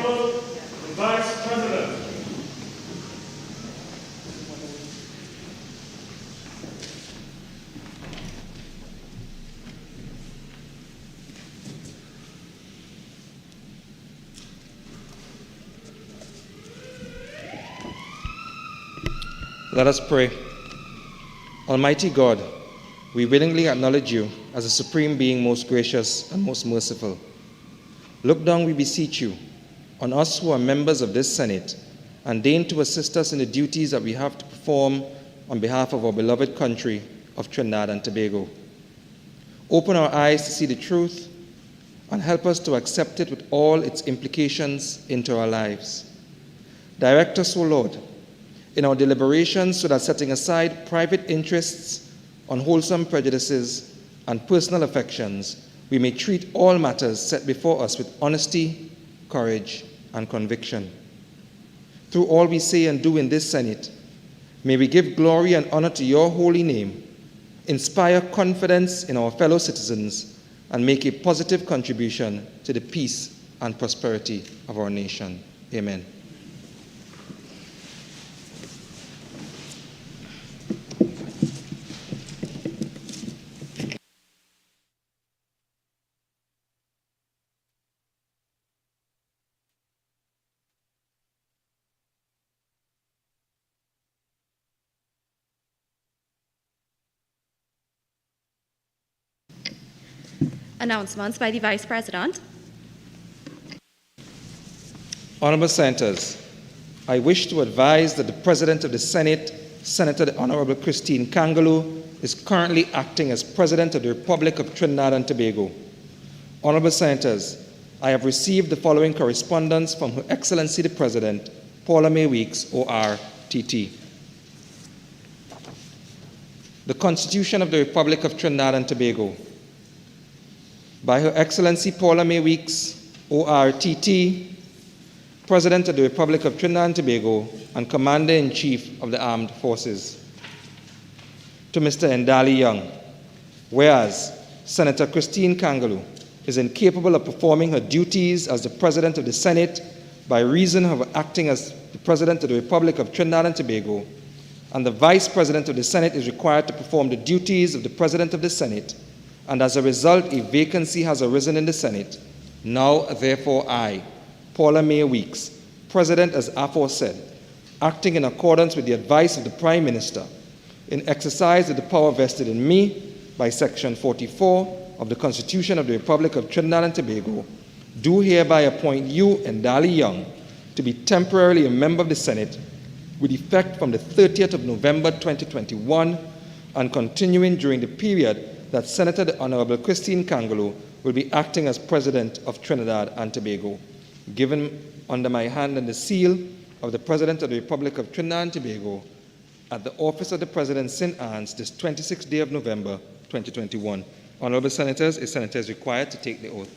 Honorable the Vice President. Let us pray. Almighty God, we willingly acknowledge you as the supreme being, most gracious and most merciful. Look down, we beseech you, on us who are members of this Senate, and deign to assist us in the duties that we have to perform on behalf of our beloved country of Trinidad and Tobago. Open our eyes to see the truth and help us to accept it with all its implications into our lives. Direct us, O Lord, in our deliberations so that, setting aside private interests, unwholesome prejudices, and personal affections, we may treat all matters set before us with honesty, courage, and conviction. Through all we say and do in this Senate, may we give glory and honor to your holy name, inspire confidence in our fellow citizens, and make a positive contribution to the peace and prosperity of our nation. Amen. Announcements by the Vice President. Honorable Senators, I wish to advise that the President of the Senate, Senator the Honorable Christine Kangaloo, is currently acting as President of the Republic of Trinidad and Tobago. Honorable Senators, I have received the following correspondence from Her Excellency the President, Paula May Weeks, OR, TT. The Constitution of the Republic of Trinidad and Tobago. By Her Excellency Paula May Weeks, ORTT, President of the Republic of Trinidad and Tobago and Commander-in-Chief of the Armed Forces. To Mr. Ndali Young, whereas Senator Christine Kangaloo is incapable of performing her duties as the President of the Senate by reason of acting as the President of the Republic of Trinidad and Tobago, and the Vice President of the Senate is required to perform the duties of the President of the Senate, and as a result, a vacancy has arisen in the Senate. Now, therefore, I, Paula May Weeks, President as aforesaid, acting in accordance with the advice of the Prime Minister, in exercise of the power vested in me by Section 44 of the Constitution of the Republic of Trinidad and Tobago, do hereby appoint you, Ndali Young, to be temporarily a member of the Senate with effect from the 30th of November 2021 and continuing during the period that Senator the Honorable Christine Kangaloo will be acting as President of Trinidad and Tobago, given under my hand and the seal of the President of the Republic of Trinidad and Tobago at the office of the President, St. Anne's, this 26th day of November, 2021. Honorable Senators, a senator is required to take the oath.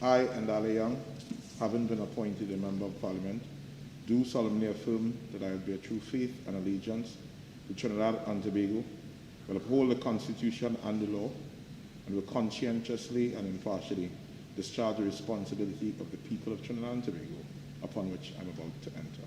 I, Ndali Young, having been appointed a Member of Parliament, do solemnly affirm that I will bear true faith and allegiance to Trinidad and Tobago, will uphold the Constitution and the law, and will conscientiously and impartially discharge the responsibility of the people of Trinidad and Tobago upon which I am about to enter.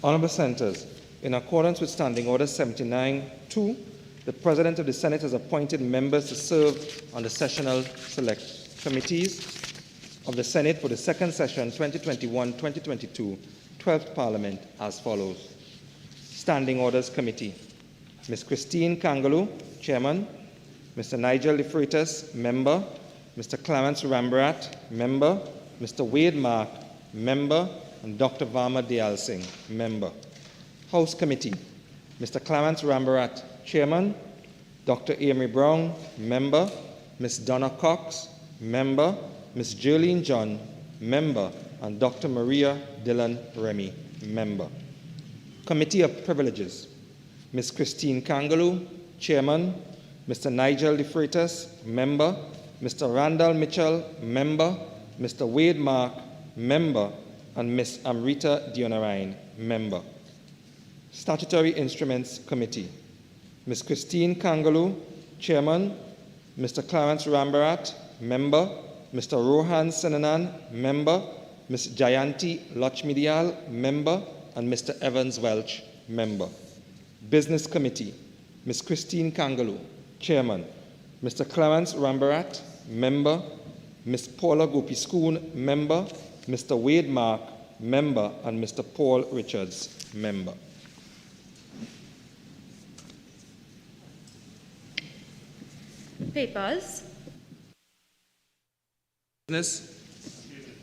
Honorable Senators, in accordance with Standing Order 79-2, the President of the Senate has appointed members to serve on the sessional select committees of the Senate for the second session 2021-2022, 12th Parliament as follows. Standing Orders Committee. Ms. Christine Kangaloo, Chairman. Mr. Nigel De Freitas, Member. Mr. Clarence Rambarat, Member. Mr. Wade Mark, Member. And Dr. Varma Dayal Singh, Member. House Committee. Mr. Clarence Rambarat, Chairman. Dr. Amory Brown, Member. Ms. Donna Cox, Member. Ms. Jearlean John, Member. And Dr. Maria Dillon Remy, Member. Committee of Privileges. Ms. Christine Kangaloo, Chairman. Mr. Nigel De Freitas, Member. Mr. Randall Mitchell, Member. Mr. Wade Mark, Member. And Ms. Amrita Dionarine, Member. Statutory Instruments Committee. Ms. Christine Kangaloo, Chairman. Mr. Clarence Rambarat, Member. Mr. Rohan Senanan, Member. Ms. Jayanti Lochmidial, Member. And Mr. Evans Welch, Member. Business Committee. Ms. Christine Kangaloo, Chairman. Mr. Clarence Rambarat, Member. Ms. Paula Gopee-Scoon, Member. Mr. Wade Mark, Member. And Mr. Paul Richards, Member. Papers. Business.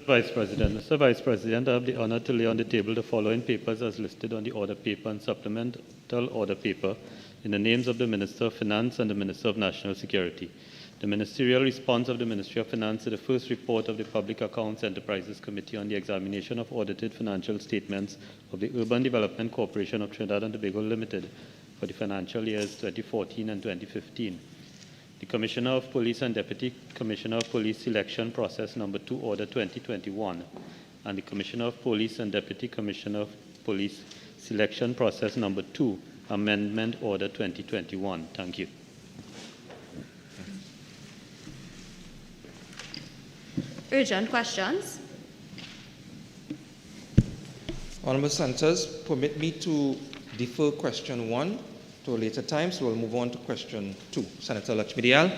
Vice President. Mr. Vice President, I have the honor to lay on the table the following papers as listed on the order paper and supplemental order paper in the names of the Minister of Finance and the Minister of National Security. The ministerial response of the Ministry of Finance to the first report of the Public Accounts Enterprises Committee on the examination of audited financial statements of the Urban Development Corporation of Trinidad and Tobago Limited for the financial years 2014 and 2015. The Commissioner of Police and Deputy Commissioner of Police Selection Process Number 2 Order 2021 and the Commissioner of Police and Deputy Commissioner of Police Selection Process Number 2 Amendment Order 2021. Thank you. Urgent questions. Honorable Senators, permit me to defer question 1 to a later time, so we'll move on to question 2. Senator Lochmidial.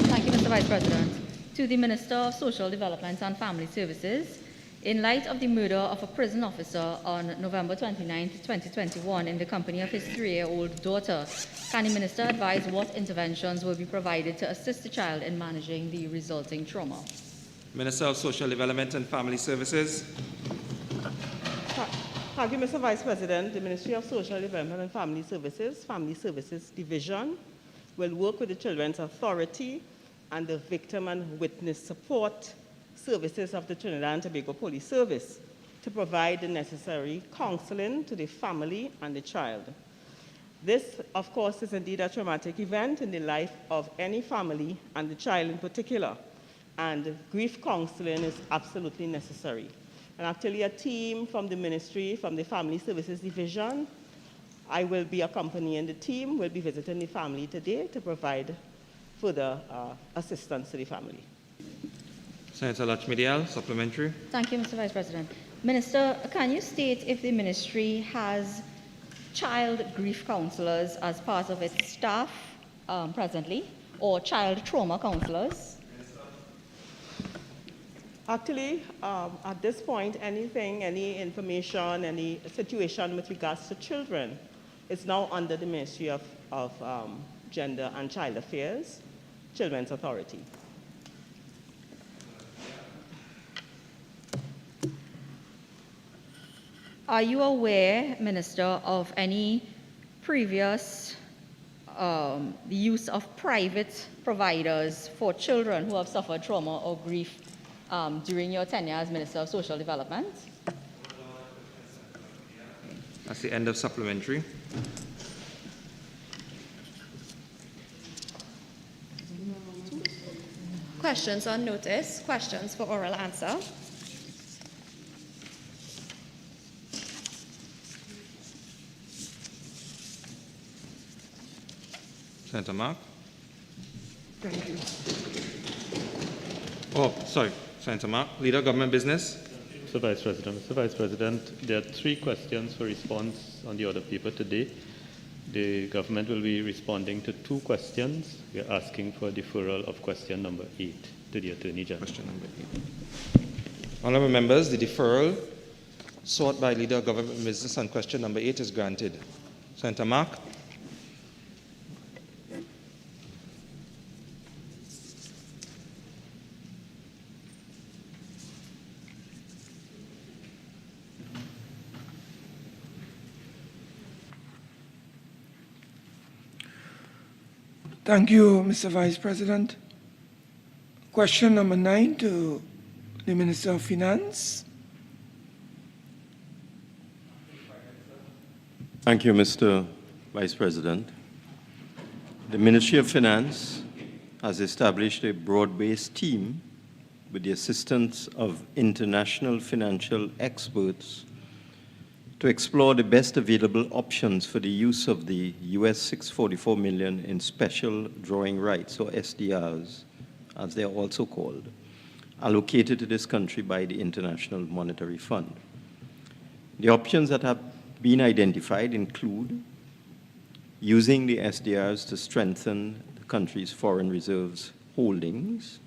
Thank you, Mr. Vice President. To the Minister of Social Development and Family Services, in light of the murder of a prison officer on November 29, 2021 in the company of his 3-year-old daughter, can the Minister advise what interventions will be provided to assist the child in managing the resulting trauma? Minister of Social Development and Family Services. Thank you, Mr. Vice President. The Ministry of Social Development and Family Services Division, will work with the Children's Authority and the Victim and Witness Support Services of the Trinidad and Tobago Police Service to provide the necessary counseling to the family and the child. This, of course, is indeed a traumatic event in the life of any family and the child in particular, and grief counseling is absolutely necessary. And actually a team from the ministry, from the Family Services Division, I will be accompanying the team, will be visiting the family today to provide further assistance to the family. Senator Lochmidial, supplementary. Thank you, Mr. Vice President. Minister, can you state if the ministry has child grief counselors as part of its staff presently, or child trauma counselors? Actually, at this point, any information, any situation with regards to children is now under the Ministry of Gender and Child Affairs, Children's Authority. Are you aware, Minister, of any previous the use of private providers for children who have suffered trauma or grief during your tenure as Minister of Social Development? That's the end of supplementary. Questions on notice. Questions for oral answer. Senator Mark. Thank you. Oh, sorry. Senator Mark. Leader, Government Business. Mr. Vice President. Mr. Vice President, there are 3 questions for response on the order paper today. The government will be responding to 2 questions. We are asking for a deferral of question number 8 to the Attorney General. Question number 8. Honourable members, the deferral sought by Leader of Government Business on question number 8 is granted. Senator Mark. Thank you, Mr. Vice President. Question number 9 to the Minister of Finance. Thank you, Mr. Vice President. The Ministry of Finance has established a broad-based team with the assistance of international financial experts to explore the best available options for the use of the US $644 million in special drawing rights, or SDRs, as they are also called, allocated to this country by the International Monetary Fund. The options that have been identified include using the SDRs to strengthen the country's foreign reserves holdings,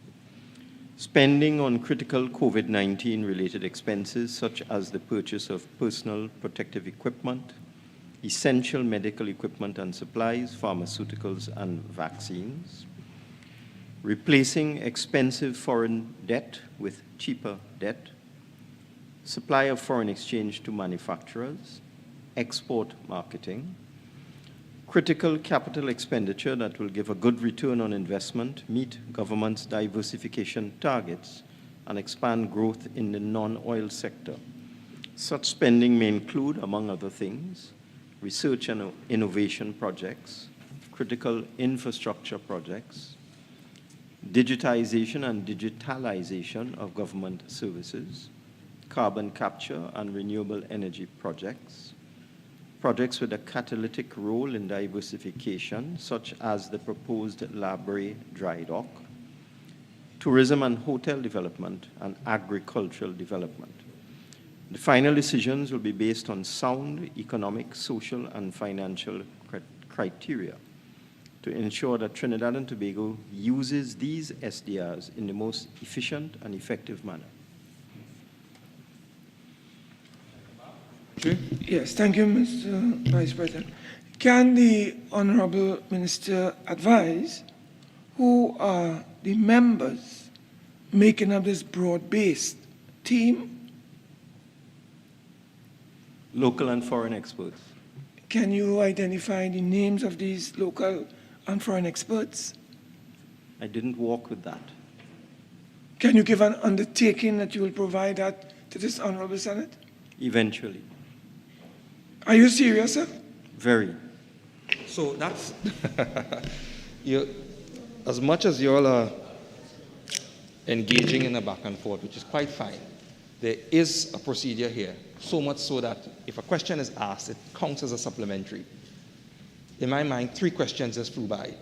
spending on critical COVID-19 related expenses such as the purchase of personal protective equipment, essential medical equipment and supplies, pharmaceuticals and vaccines, replacing expensive foreign debt with cheaper debt, supply of foreign exchange to manufacturers, export marketing, critical capital expenditure that will give a good return on investment, meet government's diversification targets, and expand growth in the non-oil sector. Such spending may include, among other things, research and innovation projects, critical infrastructure projects, digitization and digitalization of government services, carbon capture and renewable energy projects, projects with a catalytic role in diversification, such as the proposed Labre dry dock, tourism and hotel development, and agricultural development. The final decisions will be based on sound economic, social, and financial criteria to ensure that Trinidad and Tobago uses these SDRs in the most efficient and effective manner. Yes, thank you, Mr. Vice President. Can the Honorable Minister advise who are the members making up this broad-based team? Local and foreign experts. Can you identify the names of these local and foreign experts? I didn't walk with that. Can you give an undertaking that you will provide that to this Honorable Senate? Eventually. Are you serious, sir? Very. So that's, as much as you all are engaging in a back and forth, which is quite fine, there is a procedure here, so much so that if a question is asked, it counts as a supplementary. In my mind, 3 questions just flew by.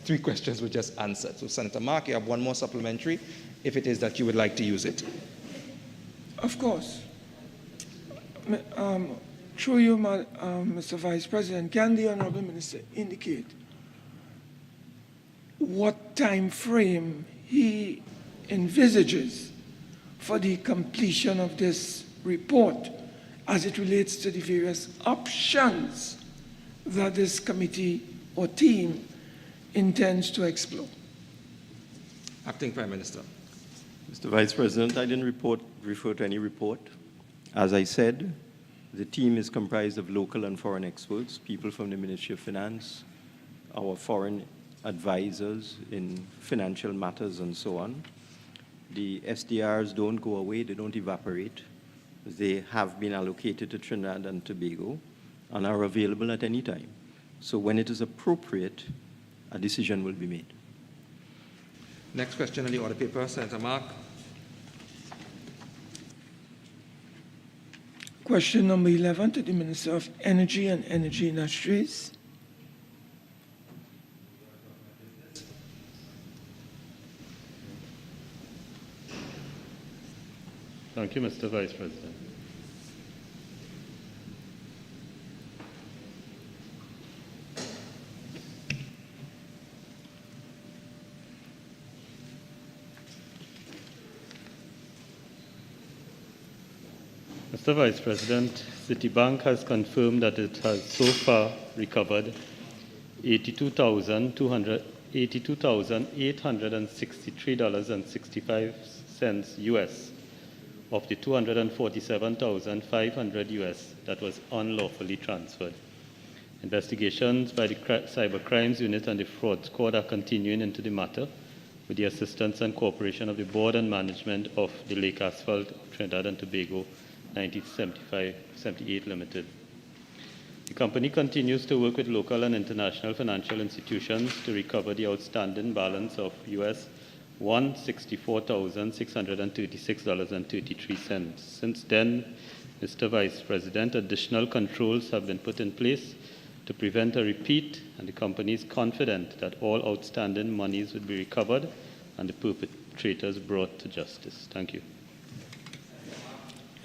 3 questions were just answered. So Senator Mark, you have 1 more supplementary, if it is that you would like to use it. Of course. Through you, Mr. Vice President, can the Honorable Minister indicate what time frame he envisages for the completion of this report as it relates to the various options that this committee or team intends to explore? Acting Prime Minister. Mr. Vice President, I didn't refer to any report. As I said, the team is comprised of local and foreign experts, people from the Ministry of Finance, our foreign advisors in financial matters and so on. The SDRs don't go away, they don't evaporate. They have been allocated to Trinidad and Tobago and are available at any time. So when it is appropriate, a decision will be made. Next question on the order paper, Senator Mark. Question number 11 to the Minister of Energy and Energy Industries. Thank you, Mr. Vice President. Mr. Vice President, Citibank has confirmed that it has so far recovered $82,863.65 US of the $247,500 US that was unlawfully transferred. Investigations by the Cyber Crimes Unit and the Fraud Squad are continuing into the matter with the assistance and cooperation of the board and management of the Lake Asphalt of Trinidad and Tobago 1975-78 Limited. The company continues to work with local and international financial institutions to recover the outstanding balance of US $164,636.33. Since then, Mr. Vice President, additional controls have been put in place to prevent a repeat, and the company is confident that all outstanding monies will be recovered and the perpetrators brought to justice. Thank you.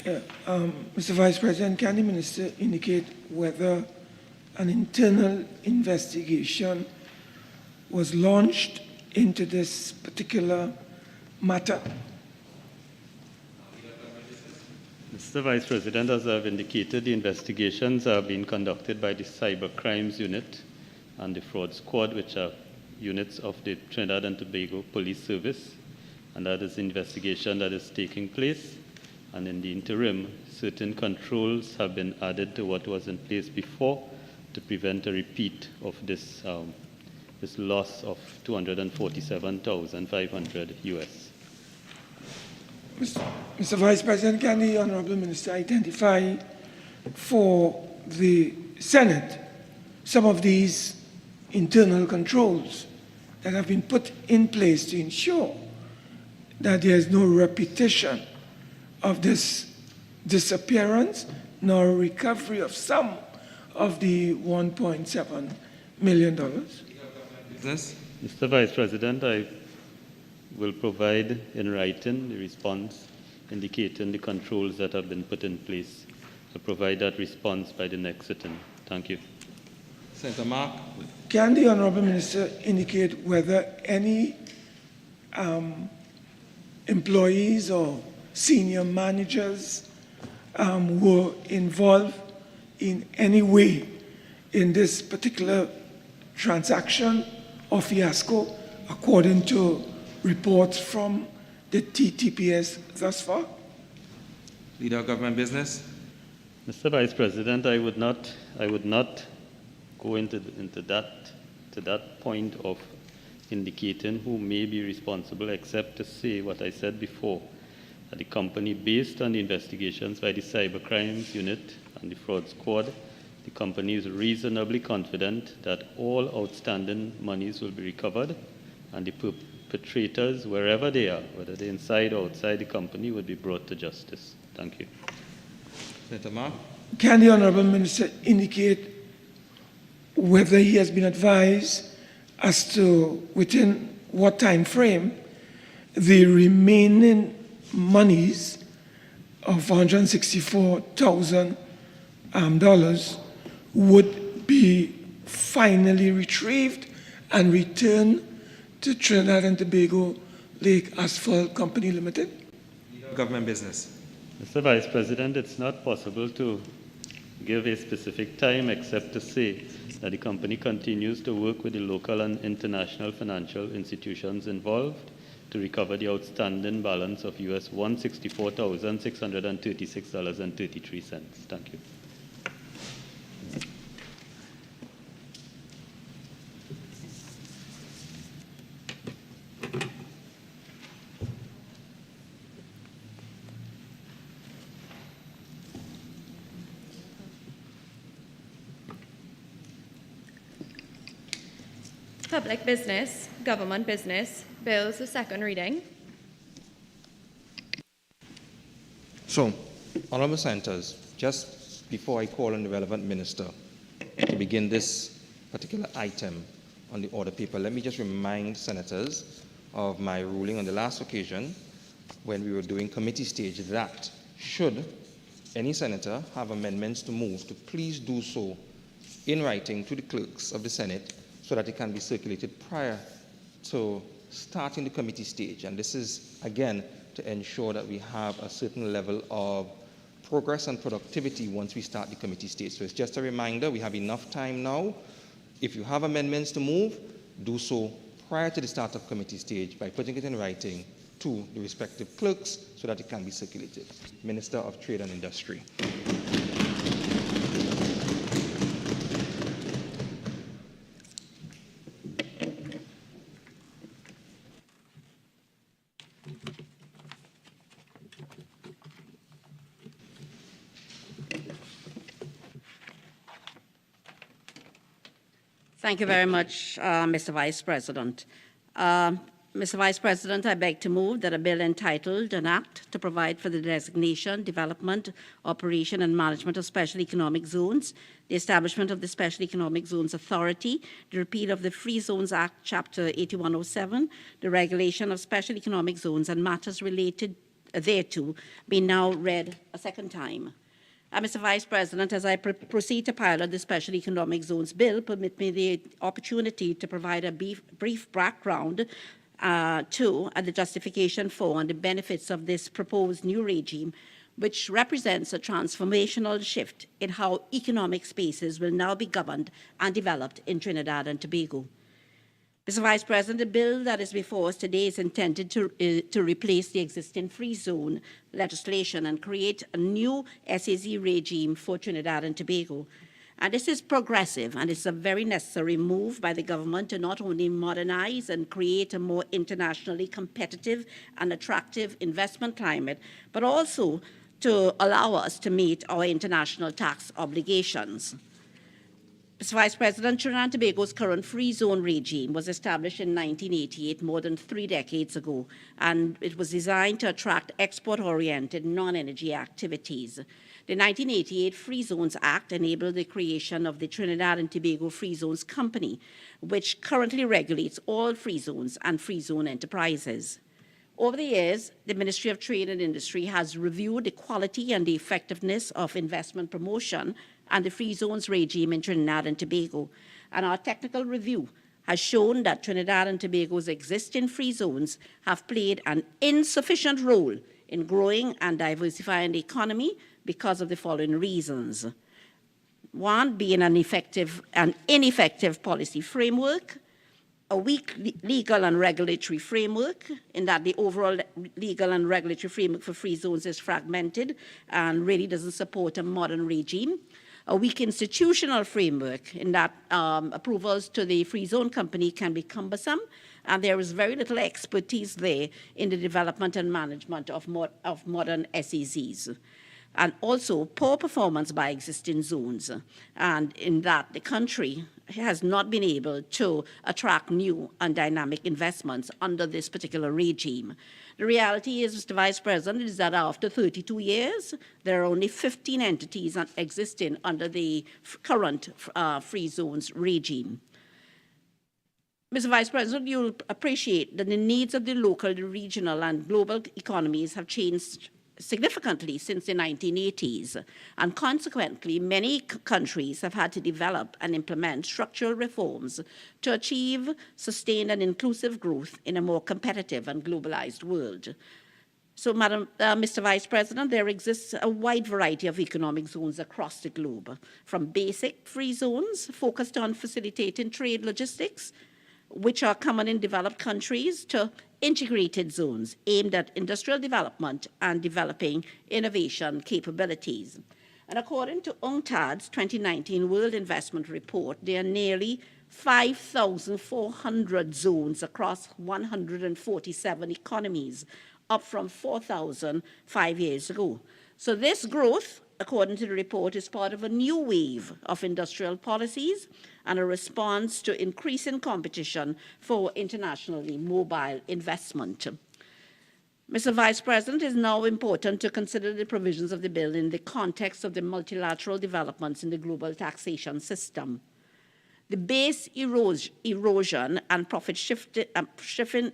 Mr. Vice President, can the Minister indicate whether an internal investigation was launched into this particular matter? Mr. Vice President, as I've indicated, the investigations are being conducted by the Cyber Crimes Unit and the Fraud Squad, which are units of the Trinidad and Tobago Police Service, and that is the investigation that is taking place. And in the interim, certain controls have been added to what was in place before to prevent a repeat of this loss of $247,500 US. Mr. Vice President, can the Honorable Minister identify for the Senate some of these internal controls that have been put in place to ensure that there is no repetition of this disappearance nor recovery of some of the $1.7 million? Mr. Vice President, I will provide in writing the response indicating the controls that have been put in place. I'll provide that response by the next sitting. Thank you. Senator Mark. Can the Honorable Minister indicate whether any employees or senior managers were involved in any way in this particular transaction or fiasco, according to reports from the TTPS thus far? Leader of Government Business. Mr. Vice President, I would not go into that point of indicating who may be responsible, except to say what I said before. The company, based on the investigations by the Cyber Crimes Unit and the Fraud Squad, the company is reasonably confident that all outstanding monies will be recovered and the perpetrators, wherever they are, whether they're inside or outside the company, will be brought to justice. Thank you. Senator Mark. Can the Honorable Minister indicate whether he has been advised as to within what time frame the remaining monies of $164,000 would be finally retrieved and returned to Trinidad and Tobago Lake Asphalt Company Limited? Government Business. Mr. Vice President, it's not possible to give a specific time except to say that the company continues to work with the local and international financial institutions involved to recover the outstanding balance of US $164,636.33. Thank you. Public business, government business, bills of second reading. So, Honorable Senators, just before I call on the relevant minister to begin this particular item on the order paper, let me just remind senators of my ruling on the last occasion when we were doing committee stage that should any senator have amendments to move, to please do so in writing to the clerks of the Senate so that it can be circulated prior to starting the committee stage. And this is, again, to ensure that we have a certain level of progress and productivity once we start the committee stage. So it's just a reminder, we have enough time now. If you have amendments to move, do so prior to the start of committee stage by putting it in writing to the respective clerks so that it can be circulated. Minister of Trade and Industry. Thank you very much, Mr. Vice President. Mr. Vice President, I beg to move that a bill entitled An Act to Provide for the Designation, Development, Operation and Management of Special Economic Zones, the establishment of the Special Economic Zones Authority, the repeal of the Free Zones Act, Chapter 8107, the regulation of special economic zones and matters related thereto, be now read a second time. Mr. Vice President, as I proceed to pilot the Special Economic Zones Bill, permit me the opportunity to provide a brief background to the justification for and the benefits of this proposed new regime, which represents a transformational shift in how economic spaces will now be governed and developed in Trinidad and Tobago. Mr. Vice President, the bill that is before us today is intended to replace the existing free zone legislation and create a new SAZ regime for Trinidad and Tobago. And this is progressive, and it's a very necessary move by the government to not only modernize and create a more internationally competitive and attractive investment climate, but also to allow us to meet our international tax obligations. Mr. Vice President, Trinidad and Tobago's current free zone regime was established in 1988, more than 3 decades ago, and it was designed to attract export-oriented non-energy activities. The 1988 Free Zones Act enabled the creation of the Trinidad and Tobago Free Zones Company, which currently regulates all free zones and free zone enterprises. Over the years, the Ministry of Trade and Industry has reviewed the quality and the effectiveness of investment promotion and the free zones regime in Trinidad and Tobago. And our technical review has shown that Trinidad and Tobago's existing free zones have played an insufficient role in growing and diversifying the economy because of the following reasons. One, being an ineffective policy framework, a weak legal and regulatory framework, in that the overall legal and regulatory framework for free zones is fragmented and really doesn't support a modern regime. A weak institutional framework, in that approvals to the free zone company can be cumbersome, and there is very little expertise there in the development and management of modern SEZs. And also poor performance by existing zones, and in that the country has not been able to attract new and dynamic investments under this particular regime. The reality is, Mr. Vice President, is that after 32 years, there are only 15 entities existing under the current free zones regime. Mr. Vice President, you'll appreciate that the needs of the local, the regional, and global economies have changed significantly since the 1980s, and consequently, many countries have had to develop and implement structural reforms to achieve sustained and inclusive growth in a more competitive and globalized world. So, Mr. Vice President, there exists a wide variety of economic zones across the globe, from basic free zones focused on facilitating trade logistics, which are common in developed countries, to integrated zones aimed at industrial development and developing innovation capabilities. And according to UNCTAD's 2019 World Investment Report, there are nearly 5,400 zones across 147 economies, up from 4,000 5 years ago. So this growth, according to the report, is part of a new wave of industrial policies and a response to increasing competition for internationally mobile investment. Mr. Vice President, it is now important to consider the provisions of the bill in the context of the multilateral developments in the global taxation system. The base erosion and profit shifting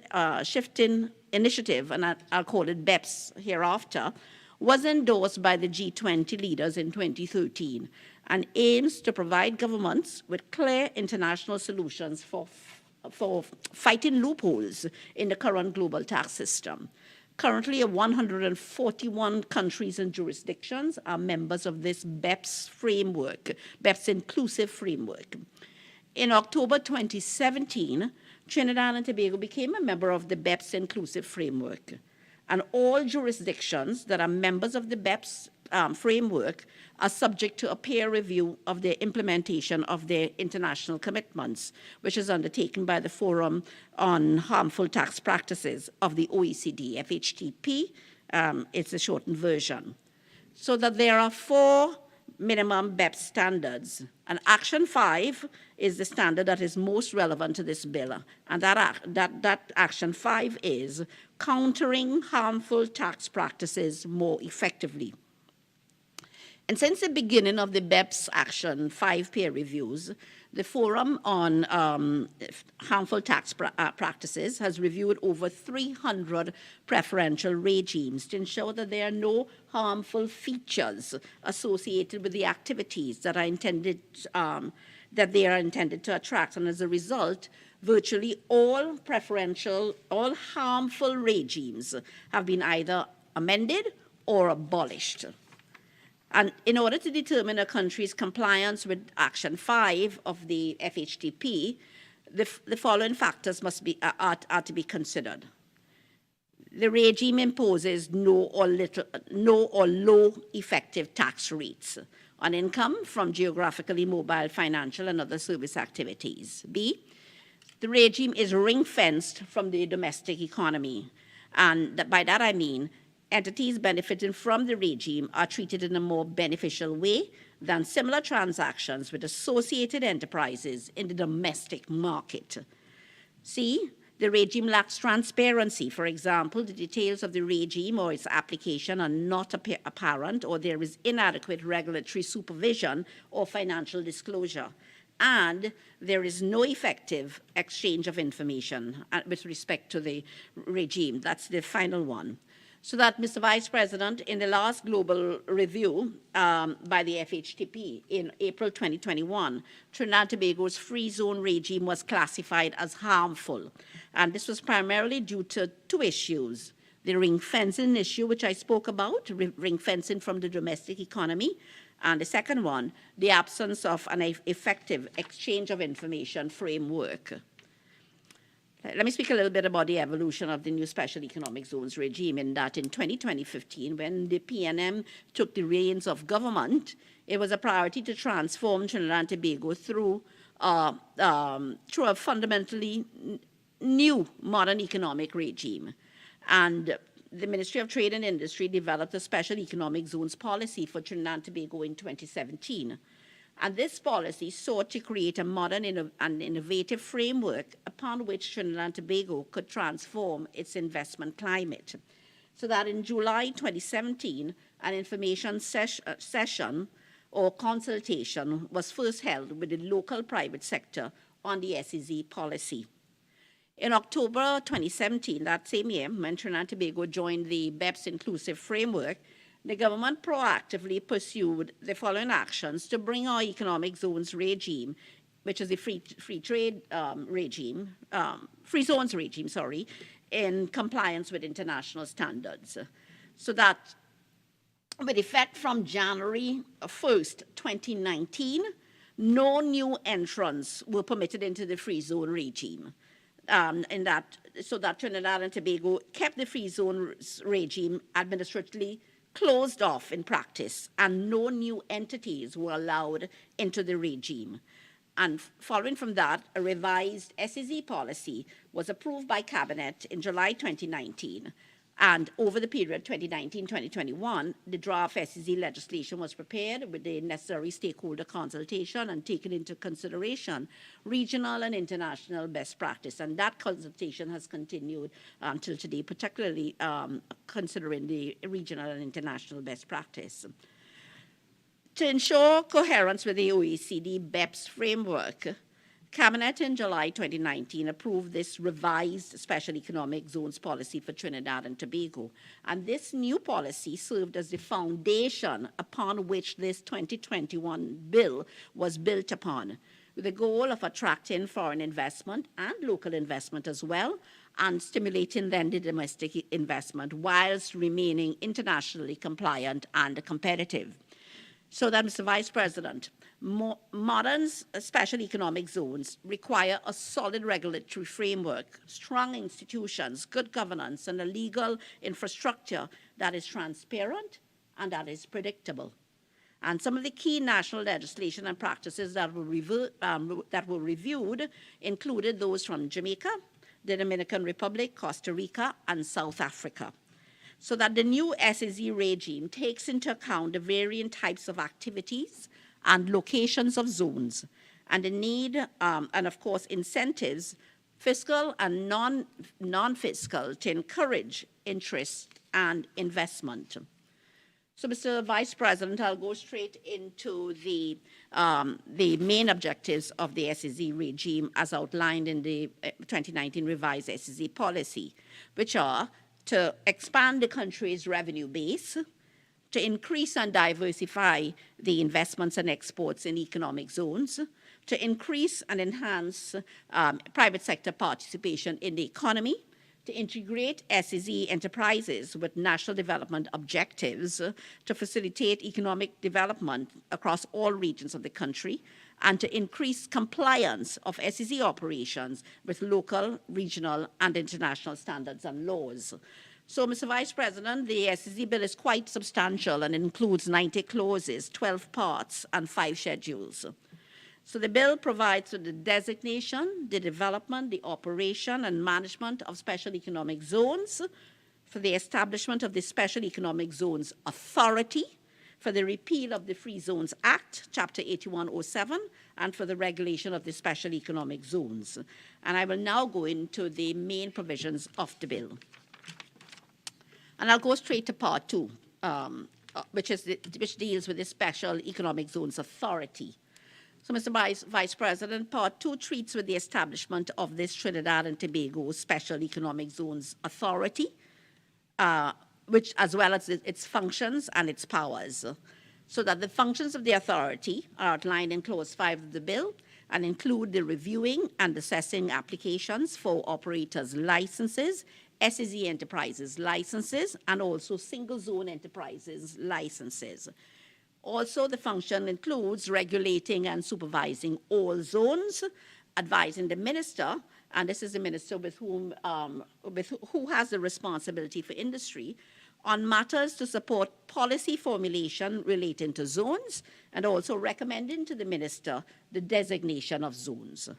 initiative, and I'll call it BEPS hereafter, was endorsed by the G20 leaders in 2013 and aims to provide governments with clear international solutions for fighting loopholes in the current global tax system. Currently, 141 countries and jurisdictions are members of this BEPS framework, BEPS inclusive framework. In October 2017, Trinidad and Tobago became a member of the BEPS inclusive framework. And all jurisdictions that are members of the BEPS framework are subject to a peer review of the implementation of their international commitments, which is undertaken by the Forum on Harmful Tax Practices of the OECD, FHTP. It's a shortened version. So that there are 4 minimum BEPS standards. And Action 5 is the standard that is most relevant to this bill. And that Action 5 is countering harmful tax practices more effectively. And since the beginning of the BEPS Action 5 peer reviews, the Forum on Harmful Tax Practices has reviewed over 300 preferential regimes to ensure that there are no harmful features associated with the activities that are intended they are intended to attract. And as a result, virtually all harmful regimes have been either amended or abolished. And in order to determine a country's compliance with Action 5 of the FHTP, the following factors are to be considered. The regime imposes no or low effective tax rates on income from geographically mobile financial and other service activities. B, the regime is ring-fenced from the domestic economy. And by that I mean entities benefiting from the regime are treated in a more beneficial way than similar transactions with associated enterprises in the domestic market. C, the regime lacks transparency. For example, the details of the regime or its application are not apparent, or there is inadequate regulatory supervision or financial disclosure. And there is no effective exchange of information with respect to the regime. That's the final one. So that, Mr. Vice President, in the last global review by the FHTP in April 2021, Trinidad and Tobago's free zone regime was classified as harmful. And this was primarily due to 2 issues. The ring fencing issue, which I spoke about, ring fencing from the domestic economy. And the second one, the absence of an effective exchange of information framework. Let me speak a little bit about the evolution of the new special economic zones regime, in that in 2015, when the PNM took the reins of government, it was a priority to transform Trinidad and Tobago through a fundamentally new modern economic regime. And the Ministry of Trade and Industry developed a special economic zones policy for Trinidad and Tobago in 2017. And this policy sought to create a modern and innovative framework upon which Trinidad and Tobago could transform its investment climate. So that in July 2017, an information session or consultation was first held with the local private sector on the SEZ policy. In October 2017, that same year, when Trinidad and Tobago joined the BEPS inclusive framework, the government proactively pursued the following actions to bring our economic zones regime, which is the free zones regime, in compliance with international standards. So that with effect from January 1st, 2019, no new entrants were permitted into the free zone regime. So that Trinidad and Tobago kept the free zone regime administratively closed off in practice, and no new entities were allowed into the regime. And following from that, a revised SEZ policy was approved by Cabinet in July 2019. And over the period 2019-2021, the draft SEZ legislation was prepared with the necessary stakeholder consultation and taken into consideration regional and international best practice. And that consultation has continued until today, particularly considering the regional and international best practice. To ensure coherence with the OECD BEPS framework, Cabinet in July 2019 approved this revised special economic zones policy for Trinidad and Tobago. And this new policy served as the foundation upon which this 2021 bill was built upon, with the goal of attracting foreign investment and local investment as well, and stimulating then the domestic investment whilst remaining internationally compliant and competitive. So that, Mr. Vice President, modern special economic zones require a solid regulatory framework, strong institutions, good governance, and a legal infrastructure that is transparent and that is predictable. And some of the key national legislation and practices that were reviewed included those from Jamaica, the Dominican Republic, Costa Rica, and South Africa. So that the new SEZ regime takes into account the varying types of activities and locations of zones, and the need, and of course, incentives, fiscal and non-fiscal, to encourage interest and investment. So, Mr. Vice President, I'll go straight into the main objectives of the SEZ regime as outlined in the 2019 revised SEZ policy, which are to expand the country's revenue base, to increase and diversify the investments and exports in economic zones, to increase and enhance private sector participation in the economy, to integrate SEZ enterprises with national development objectives to facilitate economic development across all regions of the country, and to increase compliance of SEZ operations with local, regional, and international standards and laws. So, Mr. Vice President, the SEZ bill is quite substantial and includes 90 clauses, 12 parts, and 5 schedules. So the bill provides for the designation, the development, the operation, and management of special economic zones, for the establishment of the Special Economic Zones Authority, for the repeal of the Free Zones Act, Chapter 8107, and for the regulation of the special economic zones. And I will now go into the main provisions of the bill. And I'll go straight to Part 2, which deals with the Special Economic Zones Authority. So, Mr. Vice President, Part 2 treats with the establishment of this Trinidad and Tobago Special Economic Zones Authority, which, as well as its functions and its powers. So that the functions of the authority are outlined in Clause 5 of the bill and include the reviewing and assessing applications for operators' licenses, SEZ enterprises licenses, and also single zone enterprises licenses. Also, the function includes regulating and supervising all zones, advising the minister, and this is the minister with whom, who has the responsibility for industry, on matters to support policy formulation relating to zones, and also recommending to the minister the designation of zones.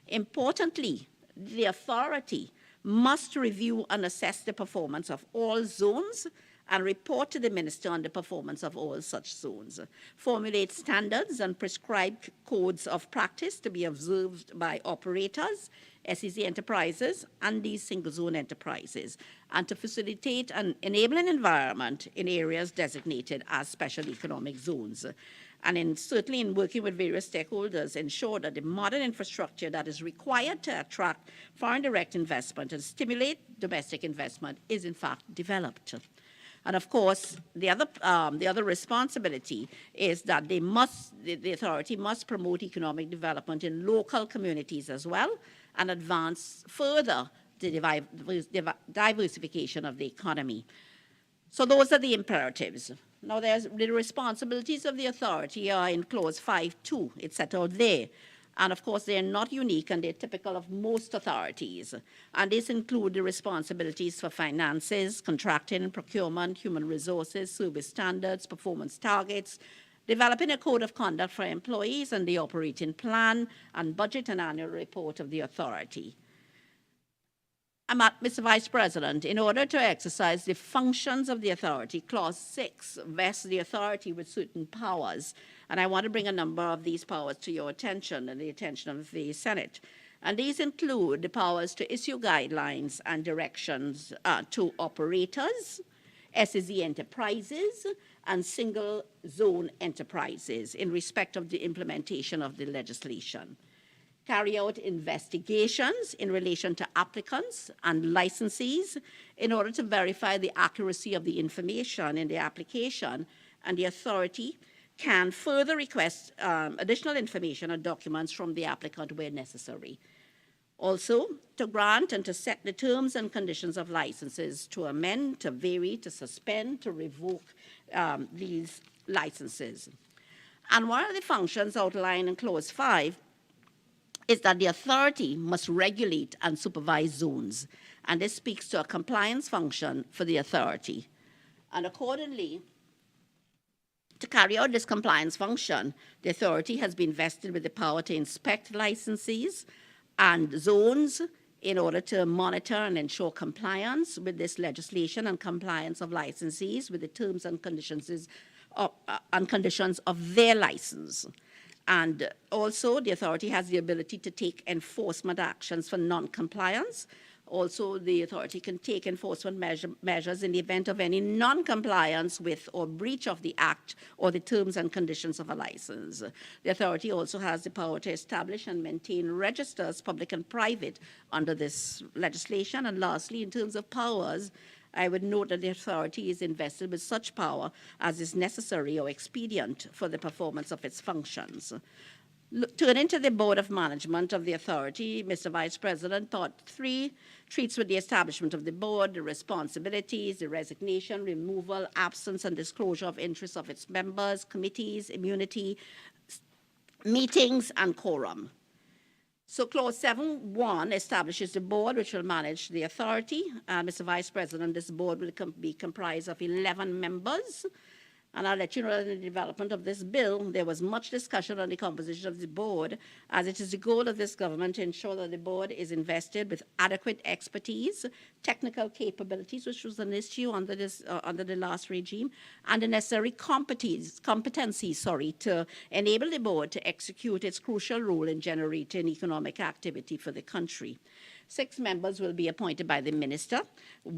Importantly, the authority must review and assess the performance of all zones and report to the minister on the performance of all such zones, formulate standards and prescribe codes of practice to be observed by operators, SEZ enterprises, and these single zone enterprises, and to facilitate an enabling environment in areas designated as special economic zones. And certainly in working with various stakeholders, ensure that the modern infrastructure that is required to attract foreign direct investment and stimulate domestic investment is in fact developed. And of course, the other responsibility is that the authority must promote economic development in local communities as well, and advance further the diversification of the economy. So those are the imperatives. Now, the responsibilities of the authority are in Clause 5.2. It's set out there. And of course, they're not unique and they're typical of most authorities. And these include the responsibilities for finances, contracting, procurement, human resources, service standards, performance targets, developing a code of conduct for employees, and the operating plan and budget and annual report of the authority. Mr. Vice President, in order to exercise the functions of the authority, Clause 6 vests the authority with certain powers, and I want to bring a number of these powers to your attention and the attention of the Senate. And these include the powers to issue guidelines and directions to operators, SEZ enterprises, and single zone enterprises in respect of the implementation of the legislation. carry out investigations in relation to applicants and licensees in order to verify the accuracy of the information in the application, and the authority can further request additional information or documents from the applicant where necessary. Also, to grant and to set the terms and conditions of licenses, to amend, to vary, to suspend, to revoke these licenses. And one of the functions outlined in Clause 5 is that the authority must regulate and supervise zones, and this speaks to a compliance function for the authority. And accordingly, to carry out this compliance function, the authority has been vested with the power to inspect licensees and zones in order to monitor and ensure compliance with this legislation and compliance of licensees with the terms and conditions of their license. And also, the authority has the ability to take enforcement actions for non-compliance. Also, the authority can take enforcement measures in the event of any non-compliance with or breach of the Act or the terms and conditions of a license. The authority also has the power to establish and maintain registers, public and private, under this legislation. And lastly, in terms of powers, I would note that the authority is invested with such power as is necessary or expedient for the performance of its functions. Turning to the Board of Management of the authority, Mr. Vice President, Part 3 treats with the establishment of the board, the responsibilities, the resignation, removal, absence, and disclosure of interests of its members, committees, immunity, meetings, and quorum. So Clause 7.1 establishes the board which will manage the authority. Mr. Vice President, this board will be comprised of 11 members. And I'll let you know that in the development of this bill, there was much discussion on the composition of the board, as it is the goal of this government to ensure that the board is invested with adequate expertise, technical capabilities, which was an issue under the last regime, and the necessary competency to enable the board to execute its crucial role in generating economic activity for the country. 6 members will be appointed by the minister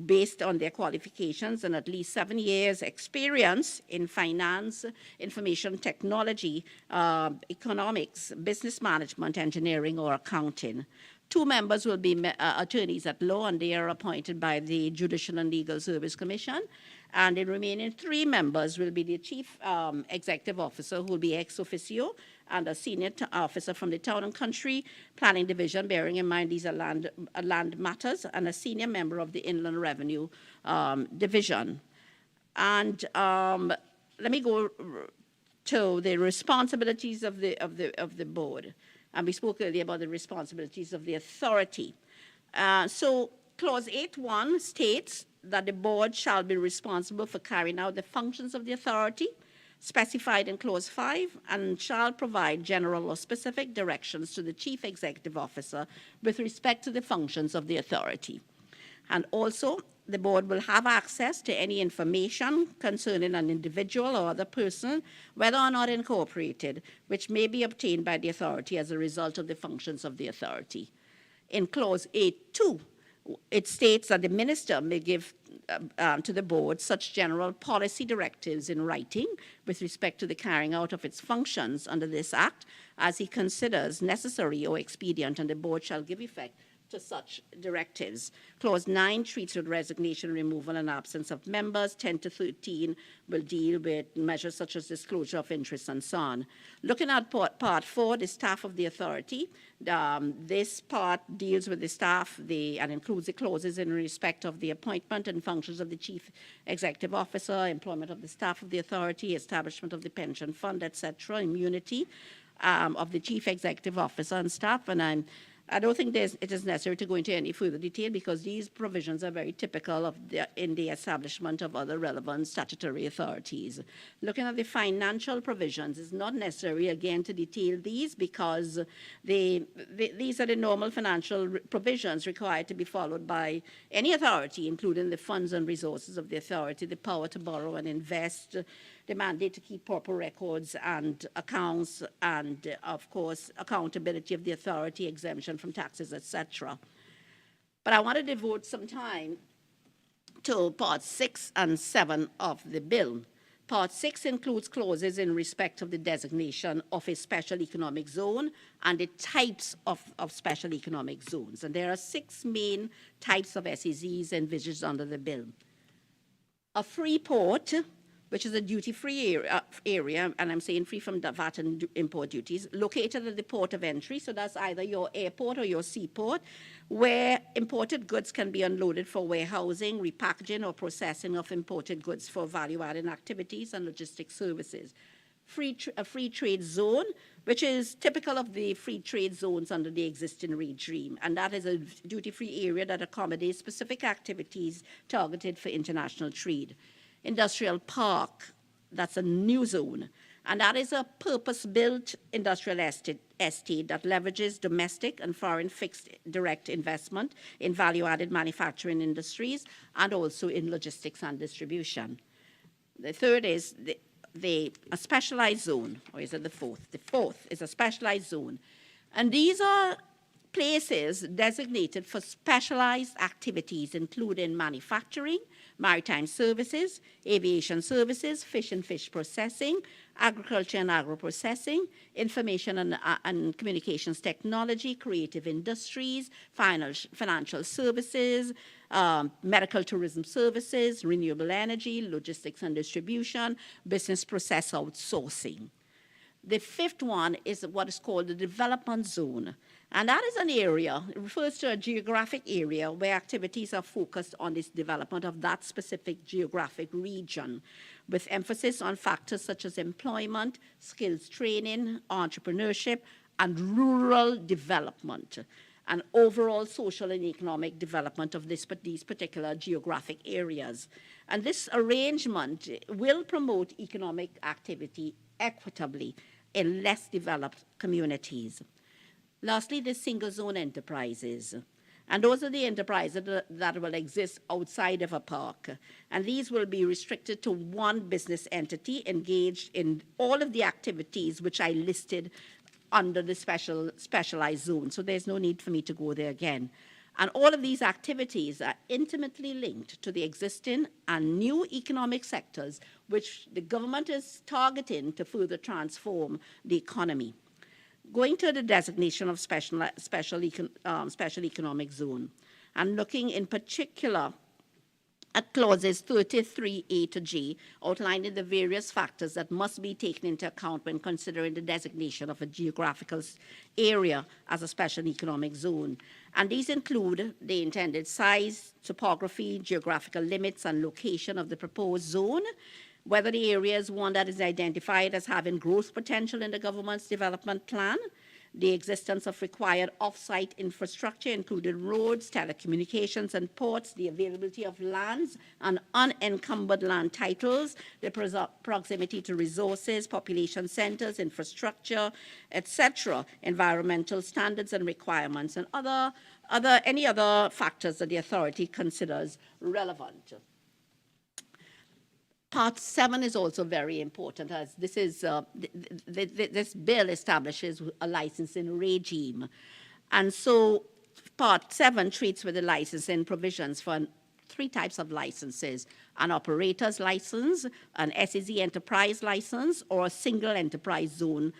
based on their qualifications and at least 7 years' experience in finance, information technology, economics, business management, engineering, or accounting. 2 members will be attorneys at law, and they are appointed by the Judicial and Legal Service Commission. And the remaining 3 members will be the Chief Executive Officer, who will be ex officio, and a senior officer from the Town and Country Planning Division, bearing in mind these are land matters, and a senior member of the Inland Revenue Division. And let me go to the responsibilities of the board. And we spoke earlier about the responsibilities of the authority. So Clause 8.1 states that the board shall be responsible for carrying out the functions of the authority specified in Clause 5 and shall provide general or specific directions to the Chief Executive Officer with respect to the functions of the authority. And also, the board will have access to any information concerning an individual or other person, whether or not incorporated, which may be obtained by the authority as a result of the functions of the authority. In Clause 8.2, it states that the minister may give to the board such general policy directives in writing with respect to the carrying out of its functions under this Act as he considers necessary or expedient, and the board shall give effect to such directives. Clause 9 treats with resignation, removal, and absence of members. 10 to 13 will deal with measures such as disclosure of interests and so on. Looking at Part 4, the staff of the authority, this part deals with the staff and includes the clauses in respect of the appointment and functions of the Chief Executive Officer, employment of the staff of the authority, establishment of the pension fund, etc., immunity of the Chief Executive Officer and staff. And I don't think it is necessary to go into any further detail because these provisions are very typical of in the establishment of other relevant statutory authorities. Looking at the financial provisions, it's not necessary, again, to detail these because these are the normal financial provisions required to be followed by any authority, including the funds and resources of the authority, the power to borrow and invest, the mandate to keep proper records and accounts, and, of course, accountability of the authority, exemption from taxes, etc. But I want to devote some time to Parts 6 and 7 of the bill. Part 6 includes clauses in respect of the designation of a special economic zone and the types of special economic zones. And there are 6 main types of SEZs envisaged under the bill. A free port, which is a duty-free area, and I'm saying free from VAT and import duties, located at the port of entry, so that's either your airport or your seaport, where imported goods can be unloaded for warehousing, repackaging, or processing of imported goods for value-added activities and logistics services. A free trade zone, which is typical of the free trade zones under the existing regime, and that is a duty-free area that accommodates specific activities targeted for international trade. Industrial park, that's a new zone, and that is a purpose-built industrial estate that leverages domestic and foreign fixed direct investment in value-added manufacturing industries and also in logistics and distribution. The third is a specialized zone, or is it the fourth? The fourth is a specialized zone, and these are places designated for specialized activities, including manufacturing, maritime services, aviation services, fish and fish processing, agriculture and agro-processing, information and communications technology, creative industries, financial services, medical tourism services, renewable energy, logistics and distribution, business process outsourcing. The fifth one is what is called the development zone. And that is an area, it refers to a geographic area where activities are focused on this development of that specific geographic region, with emphasis on factors such as employment, skills training, entrepreneurship, and rural development, and overall social and economic development of these particular geographic areas. And this arrangement will promote economic activity equitably in less developed communities. Lastly, the single zone enterprises. And those are the enterprises that will exist outside of a park. And these will be restricted to one business entity engaged in all of the activities which I listed under the specialized zone. So there's no need for me to go there again. And all of these activities are intimately linked to the existing and new economic sectors which the government is targeting to further transform the economy. Going to the designation of special economic zone and looking in particular at clauses 33A to G, outlining the various factors that must be taken into account when considering the designation of a geographical area as a special economic zone. And these include the intended size, topography, geographical limits, and location of the proposed zone, whether the area is one that is identified as having growth potential in the government's development plan, the existence of required off-site infrastructure, including roads, telecommunications, and ports, the availability of lands and unencumbered land titles, the proximity to resources, population centers, infrastructure, etc., environmental standards and requirements, and any other factors that the authority considers relevant. Part 7 is also very important, as this is this bill establishes a licensing regime, and so Part 7 treats with the licensing provisions for 3 types of licenses: an operator's license, an SEZ enterprise license, or a single enterprise zone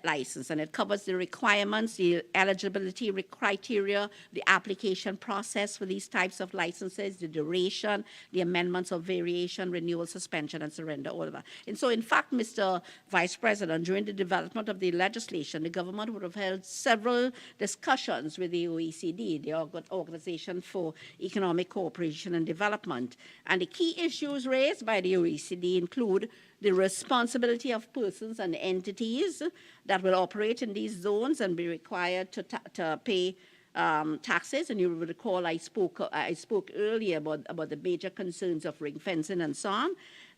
license. And it covers the requirements, the eligibility criteria, the application process for these types of licenses, the duration, the amendments of variation, renewal, suspension, and surrender, all of that. And so, in fact, Mr. Vice President, during the development of the legislation, the government would have held several discussions with the OECD, the Organization for Economic Cooperation and Development. And the key issues raised by the OECD include the responsibility of persons and entities that will operate in these zones and be required to pay taxes. And you will recall I spoke earlier about the major concerns of ring fencing and so on.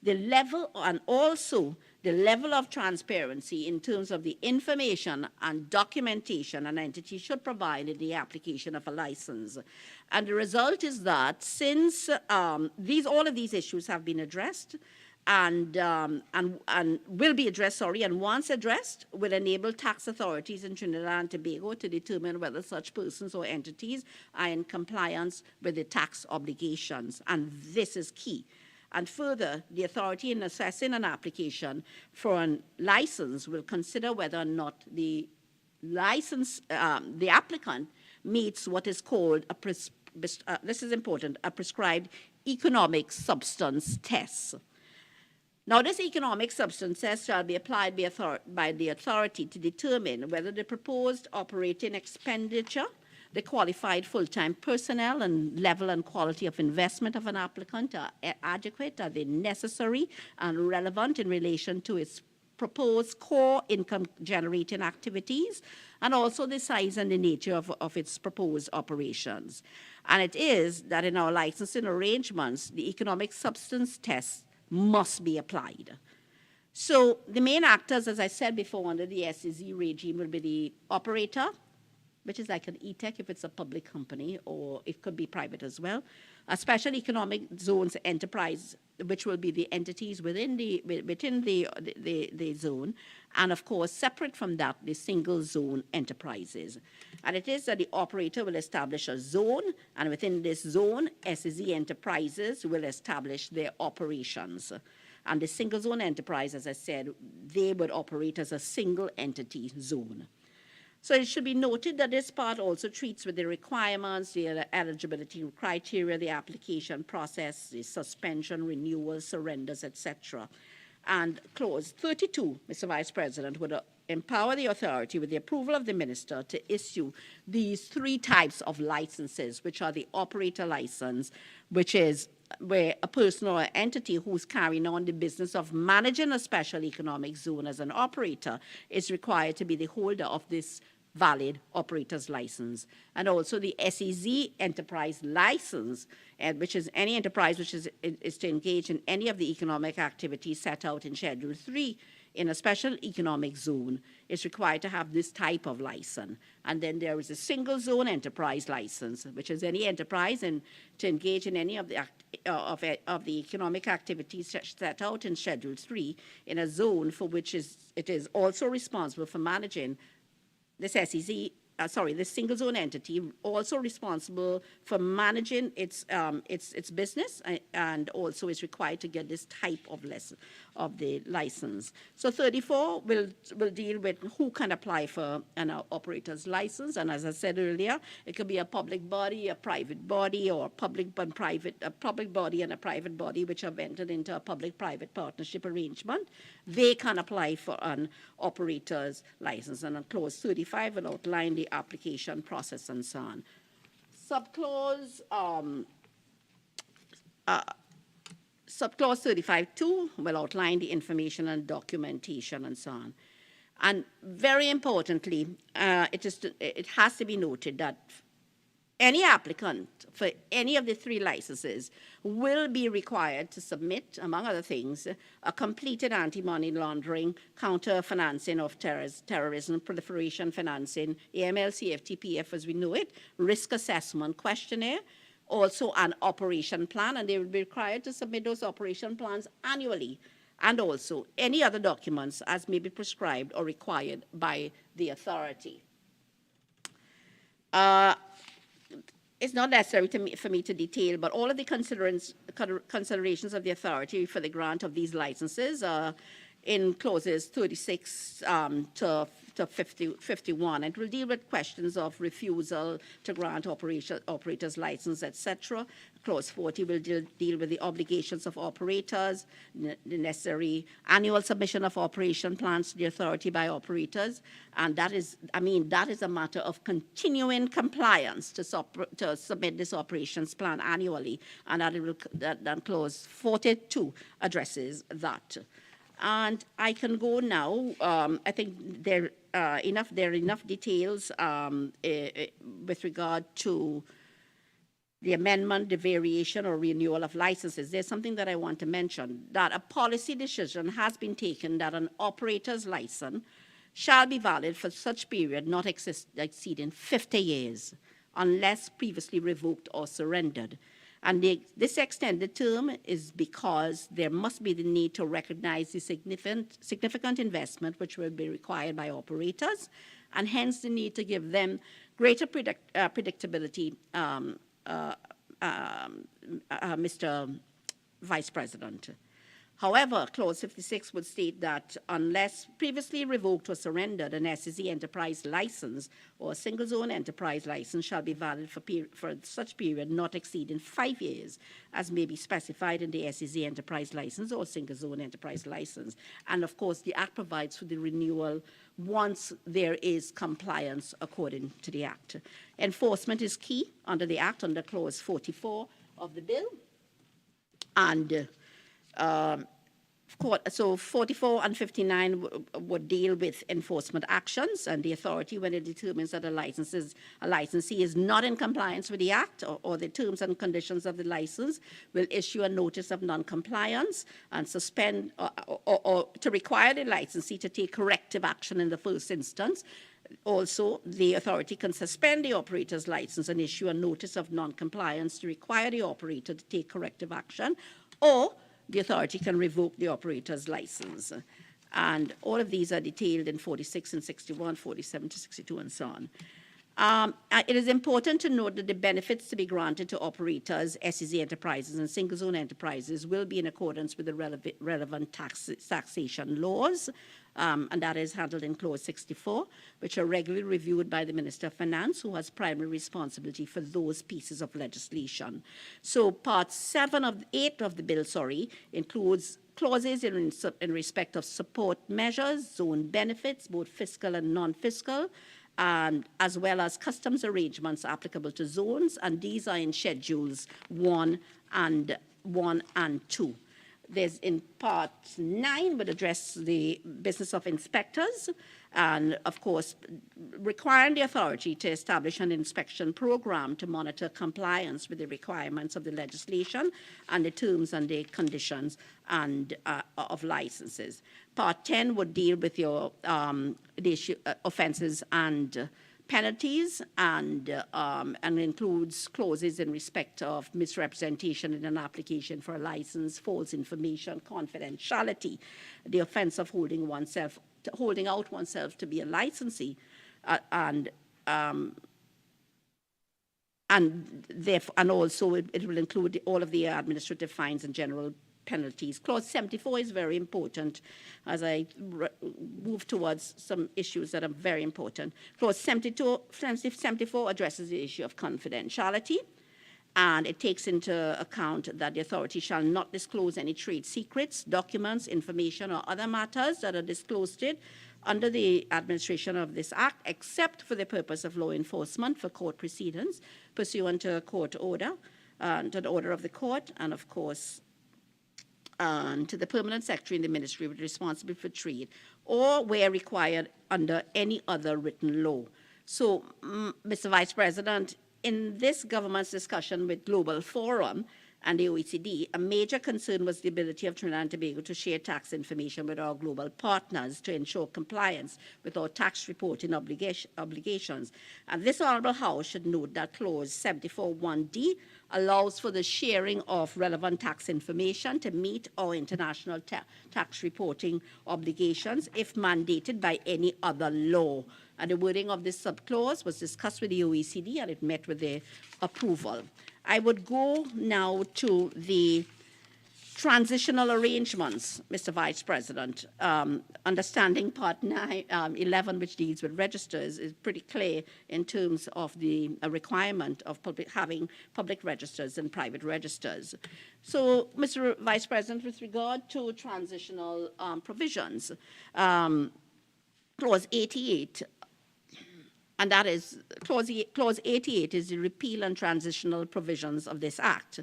The level, and also the level of transparency in terms of the information and documentation an entity should provide in the application of a license. And the result is that since all of these issues have been addressed, and will be addressed, and once addressed, will enable tax authorities in Trinidad and Tobago to determine whether such persons or entities are in compliance with the tax obligations. And this is key. And further, the authority in assessing an application for a license will consider whether or not the applicant meets what is called this is important, a prescribed economic substance test. Now, this economic substance test shall be applied by the authority to determine whether the proposed operating expenditure, the qualified full-time personnel, and level and quality of investment of an applicant are adequate, are they necessary and relevant in relation to its proposed core income-generating activities, and also the size and the nature of its proposed operations. And it is that in our licensing arrangements, the economic substance test must be applied. So the main actors, as I said before, under the SEZ regime will be the operator, which is like an e-tech if it's a public company, or it could be private as well. A special economic zones enterprise, which will be the entities within the zone, and of course, separate from that, the single zone enterprises. And it is that the operator will establish a zone, and within this zone, SEZ enterprises will establish their operations. And the single zone enterprise, as I said, they would operate as a single entity zone. So it should be noted that this part also treats with the requirements, the eligibility criteria, the application process, the suspension, renewal, surrenders, etc. And clause 32, Mr. Vice President, would empower the authority with the approval of the minister to issue these 3 types of licenses, which are the operator license, which is where a person or an entity who's carrying on the business of managing a special economic zone as an operator is required to be the holder of this valid operator's license. And also the SEZ enterprise license, which is any enterprise which is to engage in any of the economic activities set out in Schedule 3 in a special economic zone, is required to have this type of license. And then there is a single zone enterprise license, which is any enterprise to engage in any of the economic activities set out in Schedule 3 in a zone for which it is also responsible for managing this this single zone entity, also responsible for managing its business, and also is required to get this type of the license. So 34 will deal with who can apply for an operator's license, and as I said earlier, it could be a public body, a private body, or a public body and a private body which have entered into a public-private partnership arrangement. They can apply for an operator's license, and clause 35 will outline the application process and so on. Subclause 35.2 will outline the information and documentation and so on. And very importantly, it has to be noted that any applicant for any of the 3 licenses will be required to submit, among other things, a completed anti-money laundering, counter-financing of terrorism, proliferation financing, AML-CFTPF as we know it, risk assessment questionnaire, also an operation plan, and they will be required to submit those operation plans annually, and also any other documents as may be prescribed or required by the authority. It's not necessary for me to detail, but all of the considerations of the authority for the grant of these licenses are in clauses 36 to 51. It will deal with questions of refusal to grant operators license, etc. Clause 40 will deal with the obligations of operators, the necessary annual submission of operation plans to the authority by operators, and that is a matter of continuing compliance to submit this operations plan annually, and that clause 42 addresses that. And I can go now. I think there are enough details with regard to the amendment, the variation, or renewal of licenses. There's something that I want to mention, that a policy decision has been taken that an operator's license shall be valid for such period not exceeding 50 years, unless previously revoked or surrendered. And this extended term is because there must be the need to recognize the significant investment which will be required by operators, and hence the need to give them greater predictability. Mr. Vice President. However, Clause 56 would state that unless previously revoked or surrendered, an SEZ enterprise license or a single zone enterprise license shall be valid for such period not exceeding 5 years, as may be specified in the SEZ enterprise license or single zone enterprise license. And of course, the Act provides for the renewal once there is compliance according to the Act. Enforcement is key under the Act, under Clause 44 of the bill. And so 44 and 59 would deal with enforcement actions, and the authority, when it determines that a licensee is not in compliance with the Act or the terms and conditions of the license, will issue a notice of non-compliance and suspend or to require the licensee to take corrective action in the first instance. Also, the authority can suspend the operator's license and issue a notice of non-compliance to require the operator to take corrective action, or the authority can revoke the operator's license. And all of these are detailed in 46 and 61, 47 to 62, and so on. It is important to note that the benefits to be granted to operators, SEZ enterprises, and single zone enterprises will be in accordance with the relevant taxation laws, and that is handled in Clause 64, which are regularly reviewed by the Minister of Finance, who has primary responsibility for those pieces of legislation. So Part 8 of the bill, includes clauses in respect of support measures, zone benefits, both fiscal and non-fiscal, and as well as customs arrangements applicable to zones, and these are in Schedules 1 and 2. There's in Part 9 would address the business of inspectors, and of course requiring the authority to establish an inspection program to monitor compliance with the requirements of the legislation and the terms and the conditions and of licenses. Part 10 would deal with your the issue, offenses and penalties, and includes clauses in respect of misrepresentation in an application for a license, false information, confidentiality, the offense of holding out oneself to be a licensee, and also it will include all of the administrative fines and general penalties. Clause 74 is very important as I move towards some issues that are very important. Clause 74 addresses the issue of confidentiality, and it takes into account that the authority shall not disclose any trade secrets, documents, information, or other matters that are disclosed under the administration of this Act, except for the purpose of law enforcement for court proceedings pursuant to a court order, to the order of the court, and of course to the permanent secretary in the ministry with responsible for trade, or where required under any other written law. So, Mr. Vice President, in this government's discussion with Global Forum and the OECD, a major concern was the ability of Trinidad and Tobago to share tax information with our global partners to ensure compliance with our tax reporting obligations. And this Honourable House should note that Clause 74(1)(d) allows for the sharing of relevant tax information to meet our international tax reporting obligations if mandated by any other law. And the wording of this subclause was discussed with the OECD, and it met with their approval. I would go now to the transitional arrangements, Mr. Vice President. Understanding Part 11, which deals with registers, is pretty clear in terms of the requirement of having public registers and private registers. So, Mr. Vice President, with regard to transitional provisions, Clause 88, and that is, Clause 88 is the repeal and transitional provisions of this Act.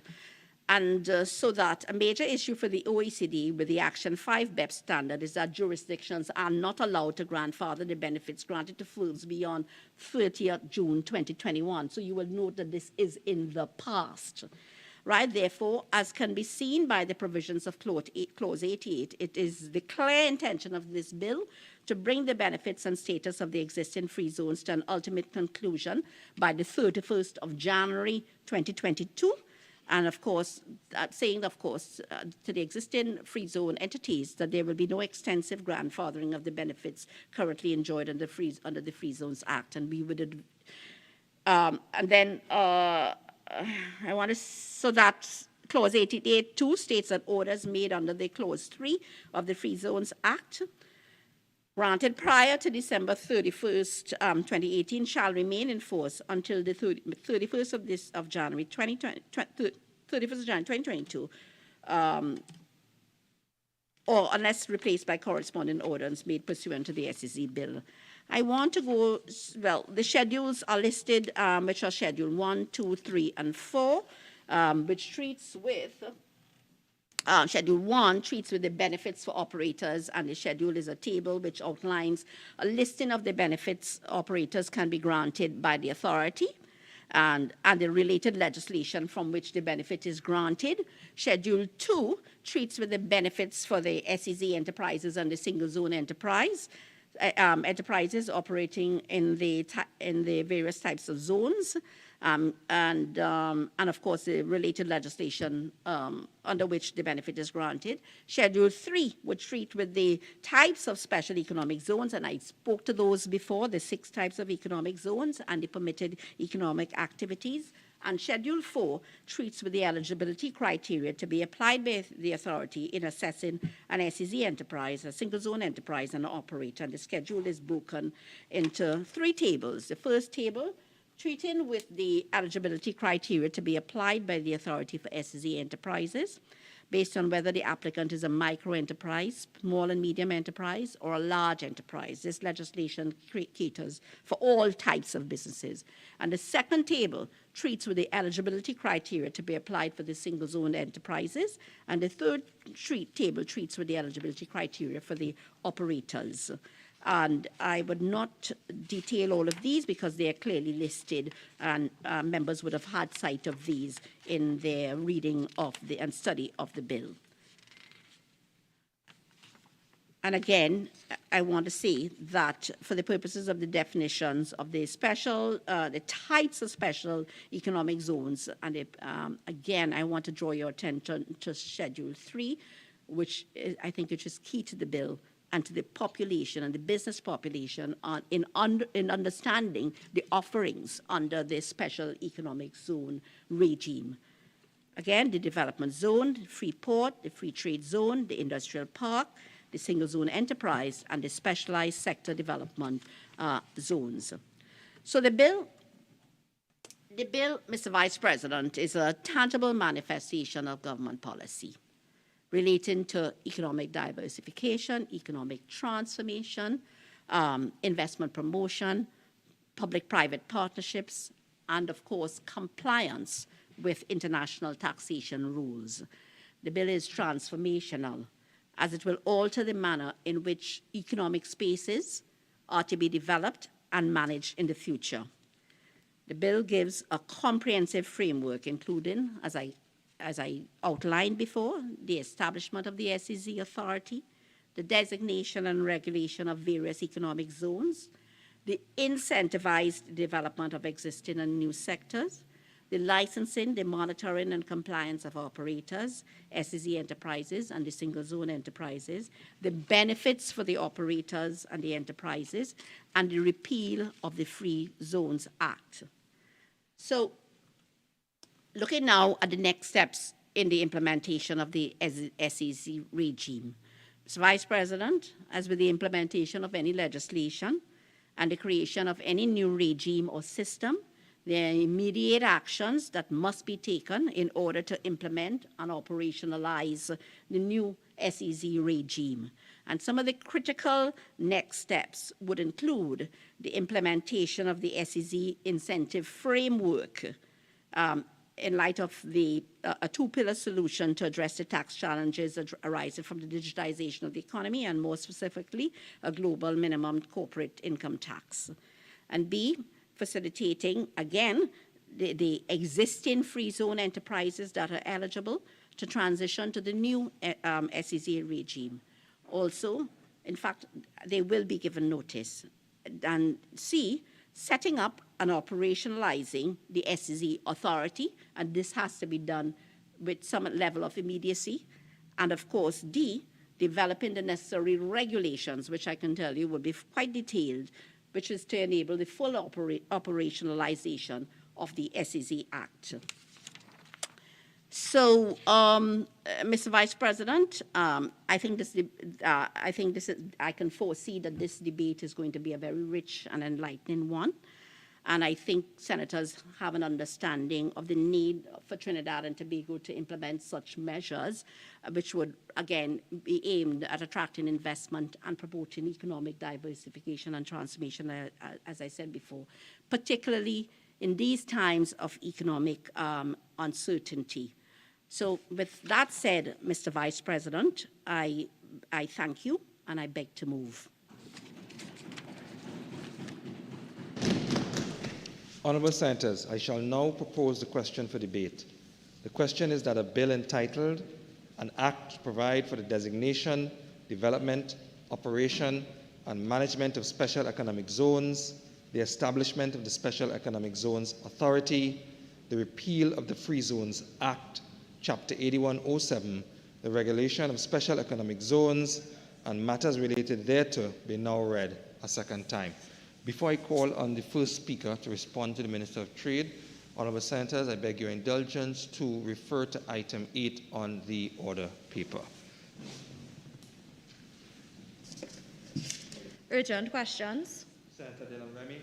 And so that a major issue for the OECD with the Action 5 BEPS standard is that jurisdictions are not allowed to grandfather the benefits granted to firms beyond 30th June 2021. So you will note that this is in the past. Right, therefore, as can be seen by the provisions of Clause 88, it is the clear intention of this bill to bring the benefits and status of the existing free zones to an ultimate conclusion by the 31st of January 2022. And of course, saying, of course, to the existing free zone entities that there will be no extensive grandfathering of the benefits currently enjoyed under the Free Zones Act. And we would, I want to, so that Clause 88.2 states that orders made under the Clause 3 of the Free Zones Act, granted prior to December 31st, 2018, shall remain in force until the 31st of January 2022, or unless replaced by corresponding orders made pursuant to the SEZ bill. I want to go, well, the schedules are listed, which are Schedule 1, 2, 3, and 4, which treats with, Schedule 1 treats with the benefits for operators, and the schedule is a table which outlines a listing of the benefits operators can be granted by the authority and the related legislation from which the benefit is granted. Schedule 2 treats with the benefits for the SEZ enterprises and the single zone enterprises operating in the various types of zones, and of course the related legislation under which the benefit is granted. Schedule 3 would treat with the types of special economic zones, and I spoke to those before, the 6 types of economic zones and the permitted economic activities. And Schedule 4 treats with the eligibility criteria to be applied by the authority in assessing an SEZ enterprise, a single zone enterprise, and an operator. And the schedule is broken into 3 tables. The first table, treating with the eligibility criteria to be applied by the authority for SEZ enterprises, based on whether the applicant is a micro-enterprise, small and medium enterprise, or a large enterprise. This legislation caters for all types of businesses. And the second table treats with the eligibility criteria to be applied for the single-zone enterprises, and the third table treats with the eligibility criteria for the operators. And I would not detail all of these because they are clearly listed, and members would have had sight of these in their reading of and study of the bill. And again, I want to say that for the purposes of the definitions of the the types of special economic zones, and again, I want to draw your attention to Schedule 3, which I think is key to the bill and to the population and the business population in understanding the offerings under the special economic zone regime. Again, the development zone, the free port, the free trade zone, the industrial park, the single zone enterprise, and the specialized sector development zones. So the bill, Mr. Vice President, is a tangible manifestation of government policy relating to economic diversification, economic transformation, investment promotion, public-private partnerships, and of course, compliance with international taxation rules. The bill is transformational, as it will alter the manner in which economic spaces are to be developed and managed in the future. The bill gives a comprehensive framework, including, as I outlined before, the establishment of the SEZ authority, the designation and regulation of various economic zones, the incentivized development of existing and new sectors, the licensing, the monitoring and compliance of operators, SEZ enterprises and the single zone enterprises, the benefits for the operators and the enterprises, and the repeal of the Free Zones Act. So, looking now at the next steps in the implementation of the SEZ regime. Mr. Vice President, as with the implementation of any legislation and the creation of any new regime or system, there are immediate actions that must be taken in order to implement and operationalize the new SEZ regime. And some of the critical next steps would include the implementation of the SEZ incentive framework in light of a two-pillar solution to address the tax challenges arising from the digitization of the economy, and more specifically, a global minimum corporate income tax. And B, facilitating, again, the existing free zone enterprises that are eligible to transition to the new SEZ regime. Also, in fact, they will be given notice. And C, setting up and operationalizing the SEZ authority, and this has to be done with some level of immediacy. And of course, D, developing the necessary regulations, which I can tell you will be quite detailed, which is to enable the full operationalization of the SEZ Act. So, Mr. Vice President, I can foresee that this debate is going to be a very rich and enlightening one. And I think senators have an understanding of the need for Trinidad and Tobago to implement such measures, which would, again, be aimed at attracting investment and promoting economic diversification and transformation, as I said before, particularly in these times of economic uncertainty. So with that said, Mr. Vice President, I thank you and I beg to move. Honourable Senators, I shall now propose the question for debate. The question is that a bill entitled An Act to Provide for the Designation, Development, Operation and Management of Special Economic Zones, the establishment of the Special Economic Zones Authority, the repeal of the Free Zones Act, Chapter 8107, the regulation of special economic zones, and matters related thereto be now read a second time. Before I call on the first speaker to respond to the Minister of Trade, Honourable Senators, I beg your indulgence to refer to item 8 on the order paper. Urgent questions. Senator Dylan Remy.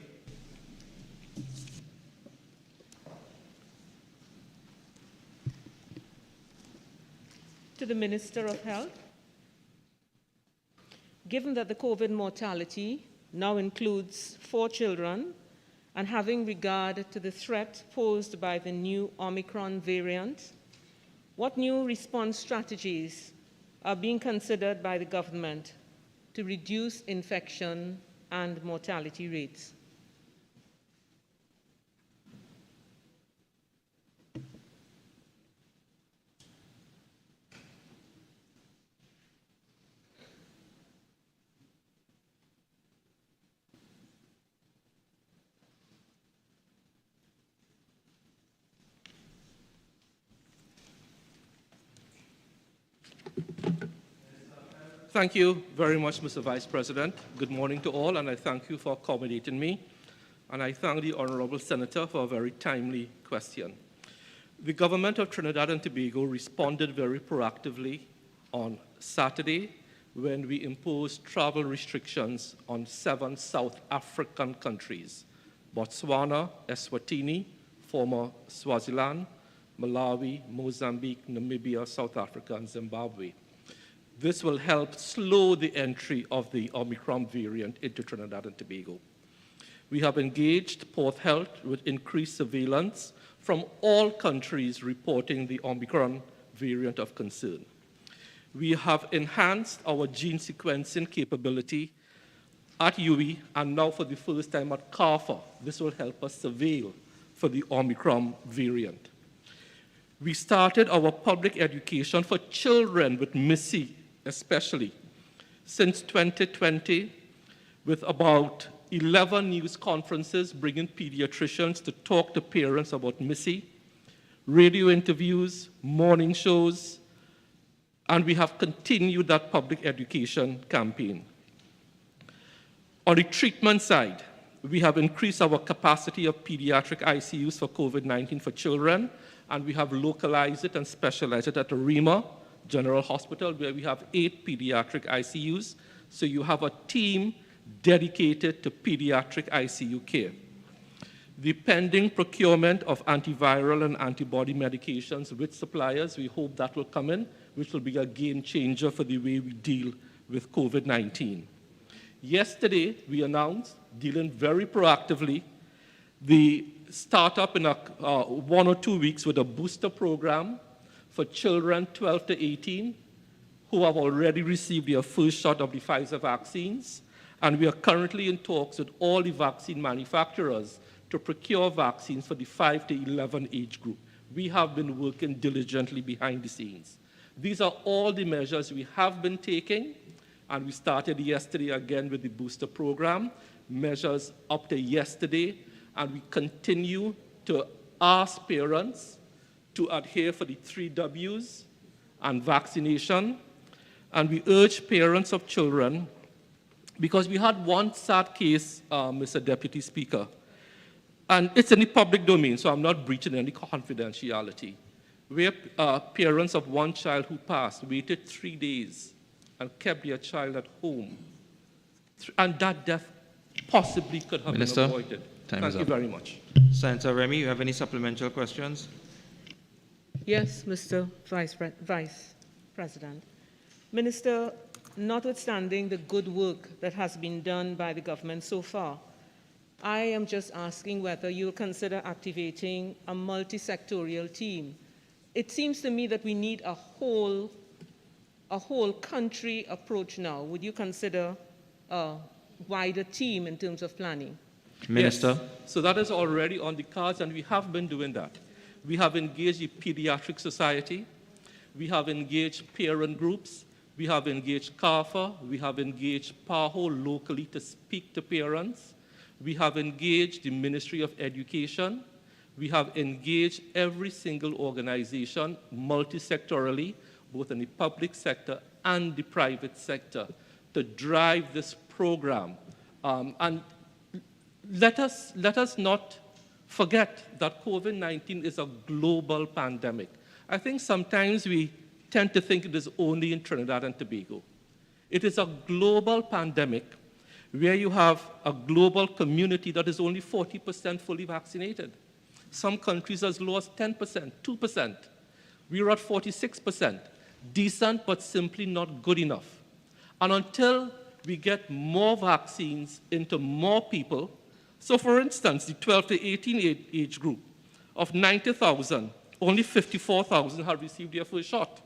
To the Minister of Health. Given that the COVID mortality now includes 4 children, and having regard to the threat posed by the new Omicron variant, what new response strategies are being considered by the government to reduce infection and mortality rates? Thank you very much, Mr. Vice President. Good morning to all, and I thank you for accommodating me. And I thank the Honourable Senator for a very timely question. The government of Trinidad and Tobago responded very proactively on Saturday when we imposed travel restrictions on 7 South African countries: Botswana, Eswatini, former Swaziland, Malawi, Mozambique, Namibia, South Africa, and Zimbabwe. This will help slow the entry of the Omicron variant into Trinidad and Tobago. We have engaged Port Health with increased surveillance from all countries reporting the Omicron variant of concern. We have enhanced our gene sequencing capability at UWI and now for the first time at CARFA. This will help us surveil for the Omicron variant. We started our public education for children with MIS-C, especially since 2020, with about 11 news conferences bringing pediatricians to talk to parents about MIS-C, radio interviews, morning shows, and we have continued that public education campaign. On the treatment side, we have increased our capacity of pediatric ICUs for COVID-19 for children, and we have localized it and specialized it at Arima General Hospital, where we have 8 pediatric ICUs. So you have a team dedicated to pediatric ICU care. The pending procurement of antiviral and antibody medications with suppliers, we hope that will come in, which will be a game changer for the way we deal with COVID-19. Yesterday, we announced, dealing very proactively, the startup in 1 or 2 weeks with a booster program for children 12 to 18 who have already received their first shot of the Pfizer vaccines. And we are currently in talks with all the vaccine manufacturers to procure vaccines for the 5 to 11 age group. We have been working diligently behind the scenes. These are all the measures we have been taking, and we started yesterday again with the booster program, measures up to yesterday, and we continue to ask parents to adhere for the 3 Ws and vaccination. And we urge parents of children, because we had one sad case, Mr. Deputy Speaker, and it's in the public domain, so I'm not breaching any confidentiality, where parents of one child who passed waited 3 days and kept their child at home. And that death possibly could have Minister, been avoided. time Thank is you up. very much. Senator Remy, you have any supplemental questions? Yes, Mr. Vice President. Minister, notwithstanding the good work that has been done by the government so far, I am just asking whether you'll consider activating a multi-sectorial team. It seems to me that we need a whole country approach now. Would you consider a wider team in terms of planning? Minister. Yes. So that is already on the cards, and we have been doing that. We have engaged the Pediatric Society. We have engaged parent groups. We have engaged CARFA. We have engaged PAHO locally to speak to parents. We have engaged the Ministry of Education. We have engaged every single organization multi-sectorally, both in the public sector and the private sector, to drive this program. And let us not forget that COVID-19 is a global pandemic. I think sometimes we tend to think it is only in Trinidad and Tobago. It is a global pandemic where you have a global community that is only 40% fully vaccinated. Some countries as low as 10%, 2%. We're at 46%. Decent, but simply not good enough. And until we get more vaccines into more people, so for instance, the 12 to 18 age group, of 90,000, only 54,000 have received their first shot.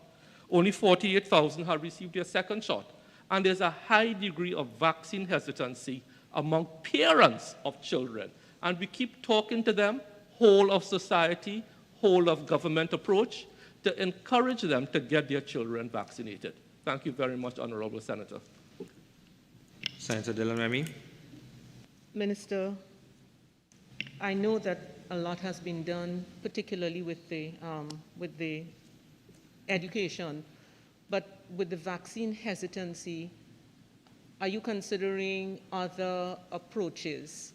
Only 48,000 have received their second shot. And there's a high degree of vaccine hesitancy among parents of children. And we keep talking to them, whole of society, whole of government approach, to encourage them to get their children vaccinated. Thank you very much, Honorable Senator. Senator Dylan Remy. Minister, I know that a lot has been done, particularly with the education, but with the vaccine hesitancy, are you considering other approaches,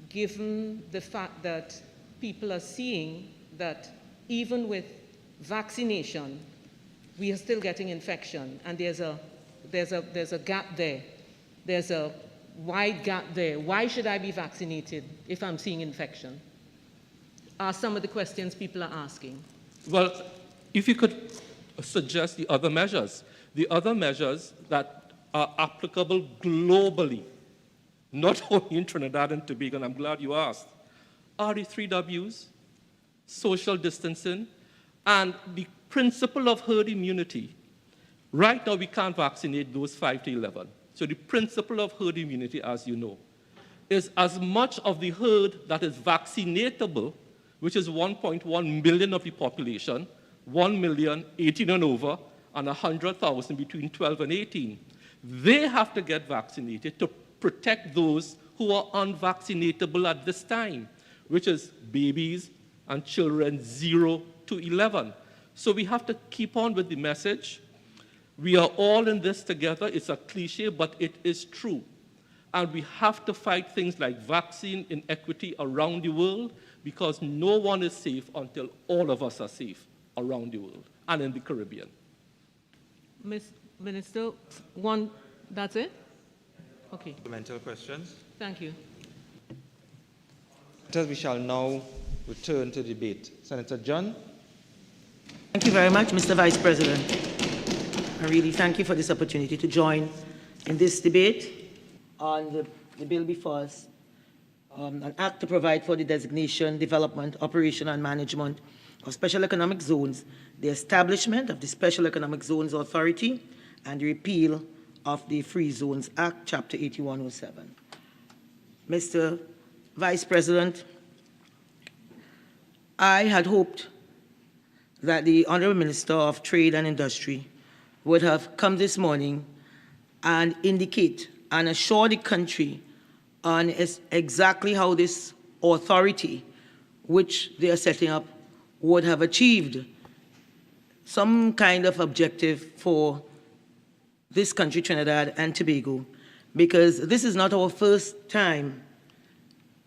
given the fact that people are seeing that even with vaccination, we are still getting infection, and there's a gap there. There's a wide gap there. Why should I be vaccinated if I'm seeing infection? Are some of the questions people are asking. Well, if you could suggest the other measures that are applicable globally, not only in Trinidad and Tobago, and I'm glad you asked, are the 3 Ws, social distancing, and the principle of herd immunity. Right now, we can't vaccinate those 5 to 11. So the principle of herd immunity, as you know, is as much of the herd that is vaccinatable, which is 1.1 million of the population, 1 million 18 and over, and 100,000 between 12 and 18. They have to get vaccinated to protect those who are unvaccinatable at this time, which is babies and children 0 to 11. So we have to keep on with the message. We are all in this together. It's a cliche, but it is true. And we have to fight things like vaccine inequity around the world, because no one is safe until all of us are safe around the world and in the Caribbean. Minister, that's it? Okay. Supplemental questions? Thank you. We shall now return to debate. Senator John. Thank you very much, Mr. Vice President. I really thank you for this opportunity to join in this debate on the bill before us, an act to provide for the designation, development, operation, and management of special economic zones, the establishment of the Special Economic Zones Authority, and the repeal of the Free Zones Act, Chapter 8107. Mr. Vice President, I had hoped that the Honourable Minister of Trade and Industry would have come this morning and indicate and assure the country on exactly how this authority, which they are setting up, would have achieved some kind of objective for this country, Trinidad and Tobago, because this is not our first time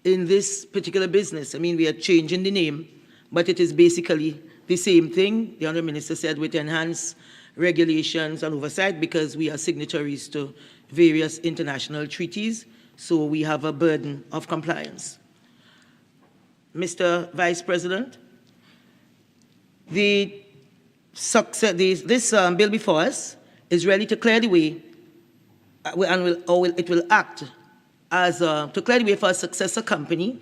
in this particular business. I mean, we are changing the name, but it is basically the same thing, the Honourable Minister said, with enhanced regulations and oversight, because we are signatories to various international treaties, so we have a burden of compliance. Mr. Vice President, this bill before us is ready to clear the way, and it will act as to clear the way for a successor company,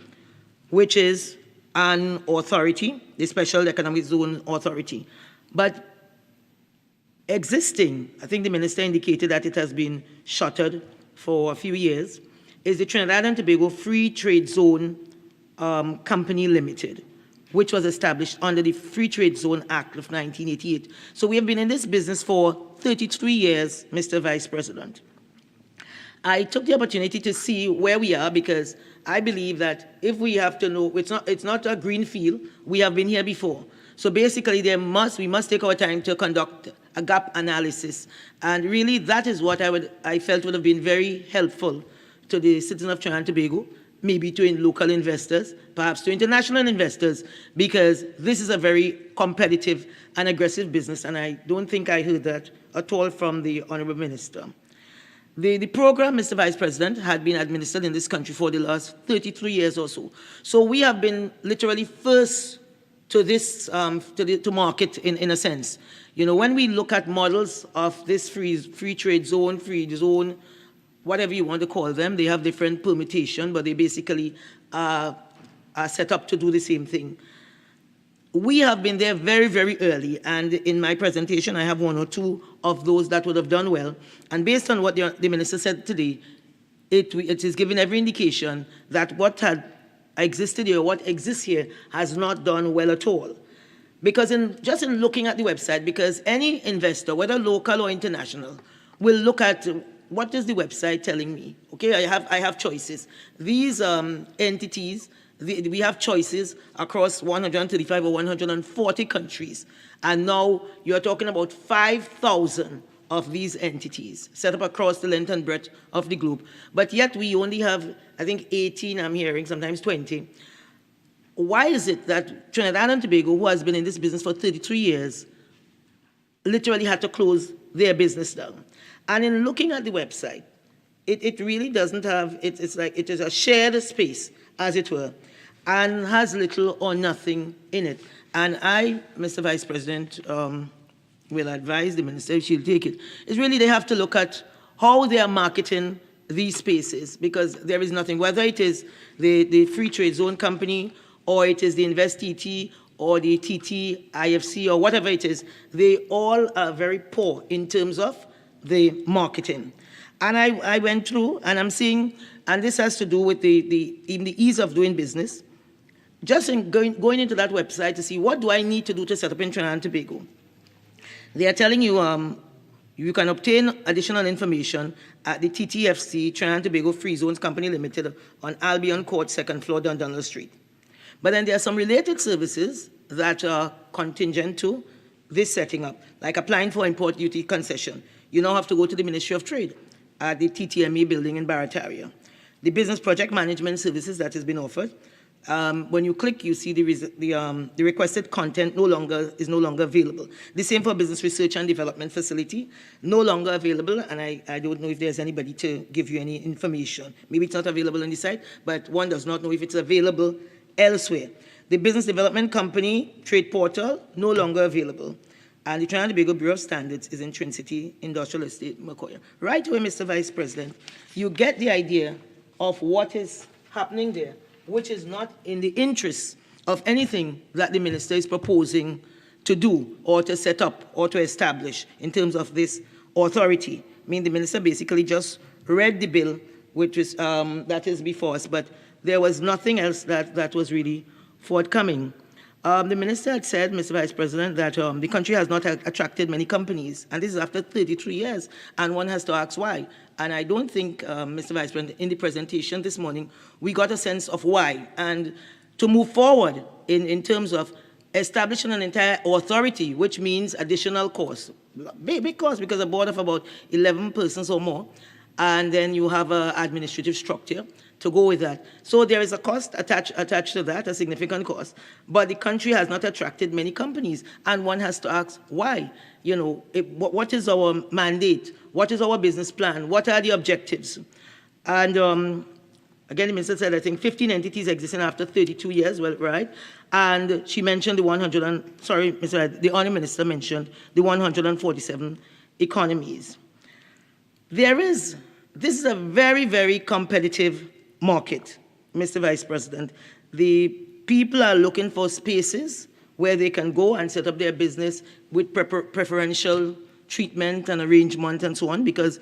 which is an authority, the Special Economic Zone Authority. But existing, I think the Minister indicated that it has been shuttered for a few years, is the Trinidad and Tobago Free Trade Zone Company Limited, which was established under the Free Trade Zone Act of 1988. So we have been in this business for 33 years, Mr. Vice President. I took the opportunity to see where we are, because I believe that if we have to know, it's not a green field, we have been here before. So basically we must take our time to conduct a gap analysis. And really that is what I felt would have been very helpful to the citizens of Trinidad and Tobago, maybe to local investors, perhaps to international investors, because this is a very competitive and aggressive business, and I don't think I heard that at all from the Honourable Minister. The program, Mr. Vice President, had been administered in this country for the last 33 years or so. So we have been literally first to this, to market in a sense. You know, when we look at models of this free trade zone, whatever you want to call them, they have different permutation, but they basically are set up to do the same thing. We have been there very, very early, and in my presentation, I have one or two of those that would have done well. And based on what the Minister said today, it is given every indication that what had existed here, what exists here, has not done well at all. Because just in looking at the website, because any investor, whether local or international, will look at what is the website telling me. Okay, I have choices. These entities, we have choices across 135 or 140 countries. And now you're talking about 5,000 of these entities set up across the length and breadth of the globe. But yet we only have, I think, 18, I'm hearing, sometimes 20. Why is it that Trinidad and Tobago, who has been in this business for 33 years, literally had to close their business down? And in looking at the website, it really doesn't have, it's like it is a shared space, as it were, and has little or nothing in it. And I, Mr. Vice President, will advise the Minister, if she'll take it, is really they have to look at how they are marketing these spaces, because there is nothing, whether it is the Free Trade Zone Company, or it is the Invest TT, or the TT, IFC, or whatever it is, they all are very poor in terms of the marketing. And I went through, and I'm seeing, and this has to do with even the ease of doing business, just in going into that website to see what do I need to do to set up in Trinidad and Tobago. They are telling you you can obtain additional information at the TTFC, Trinidad and Tobago Free Zones Company Limited, on Albion Court, 2nd floor, Dundonald Street. But then there are some related services that are contingent to this setting up, like applying for import duty concession. You now have to go to the Ministry of Trade at the TTME building in Barataria. The business project management services that has been offered. When you click, you see the requested content is no longer available. The same for business research and development facility, no longer available, and I don't know if there's anybody to give you any information. Maybe it's not available on the site, but one does not know if it's available elsewhere. The business development company trade portal, no longer available. And the Trinidad and Tobago Bureau of Standards is in Trinity Industrial Estate, Macoya. Right away, Mr. Vice President, you get the idea of what is happening there, which is not in the interest of anything that the minister is proposing to do or to set up or to establish in terms of this authority. I mean, the minister basically just read the bill, which is, that is before us, but there was nothing else that was really forthcoming. The minister had said, Mr. Vice President, that the country has not attracted many companies, and this is after 33 years, and one has to ask why. And I don't think, Mr. Vice President, in the presentation this morning, we got a sense of why. And to move forward in terms of establishing an entire authority, which means additional costs, big cost, because a board of about 11 persons or more, and then you have an administrative structure to go with that. So there is a cost attached to that, a significant cost. But the country has not attracted many companies, and one has to ask why. You know, what is our mandate? What is our business plan? What are the objectives? And again, the minister said, I think 15 entities existing after 32 years, well, right? And she mentioned the the Honourable Minister mentioned the 147 economies. This is a very, very competitive market, Mr. Vice President. The people are looking for spaces where they can go and set up their business with preferential treatment and arrangement and so on, because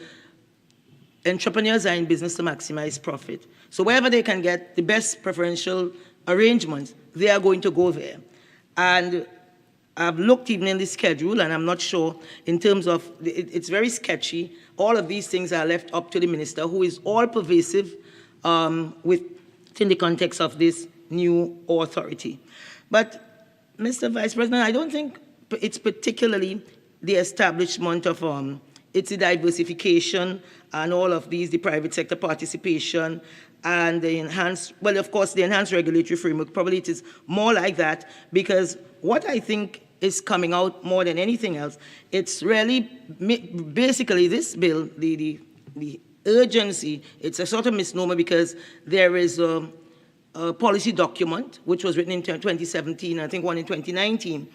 entrepreneurs are in business to maximize profit. So wherever they can get the best preferential arrangements, they are going to go there. And I've looked even in the schedule, and I'm not sure in terms of, it's very sketchy. All of these things are left up to the minister, who is all pervasive within the context of this new authority. But, Mr. Vice President, I don't think it's particularly the establishment of it's the diversification and all of these, the private sector participation and the enhanced, well, of course, the enhanced regulatory framework. Probably it is more like that, because what I think is coming out more than anything else, it's really basically this bill, the urgency, it's a sort of misnomer, because there is a policy document which was written in 2017, I think one in 2019,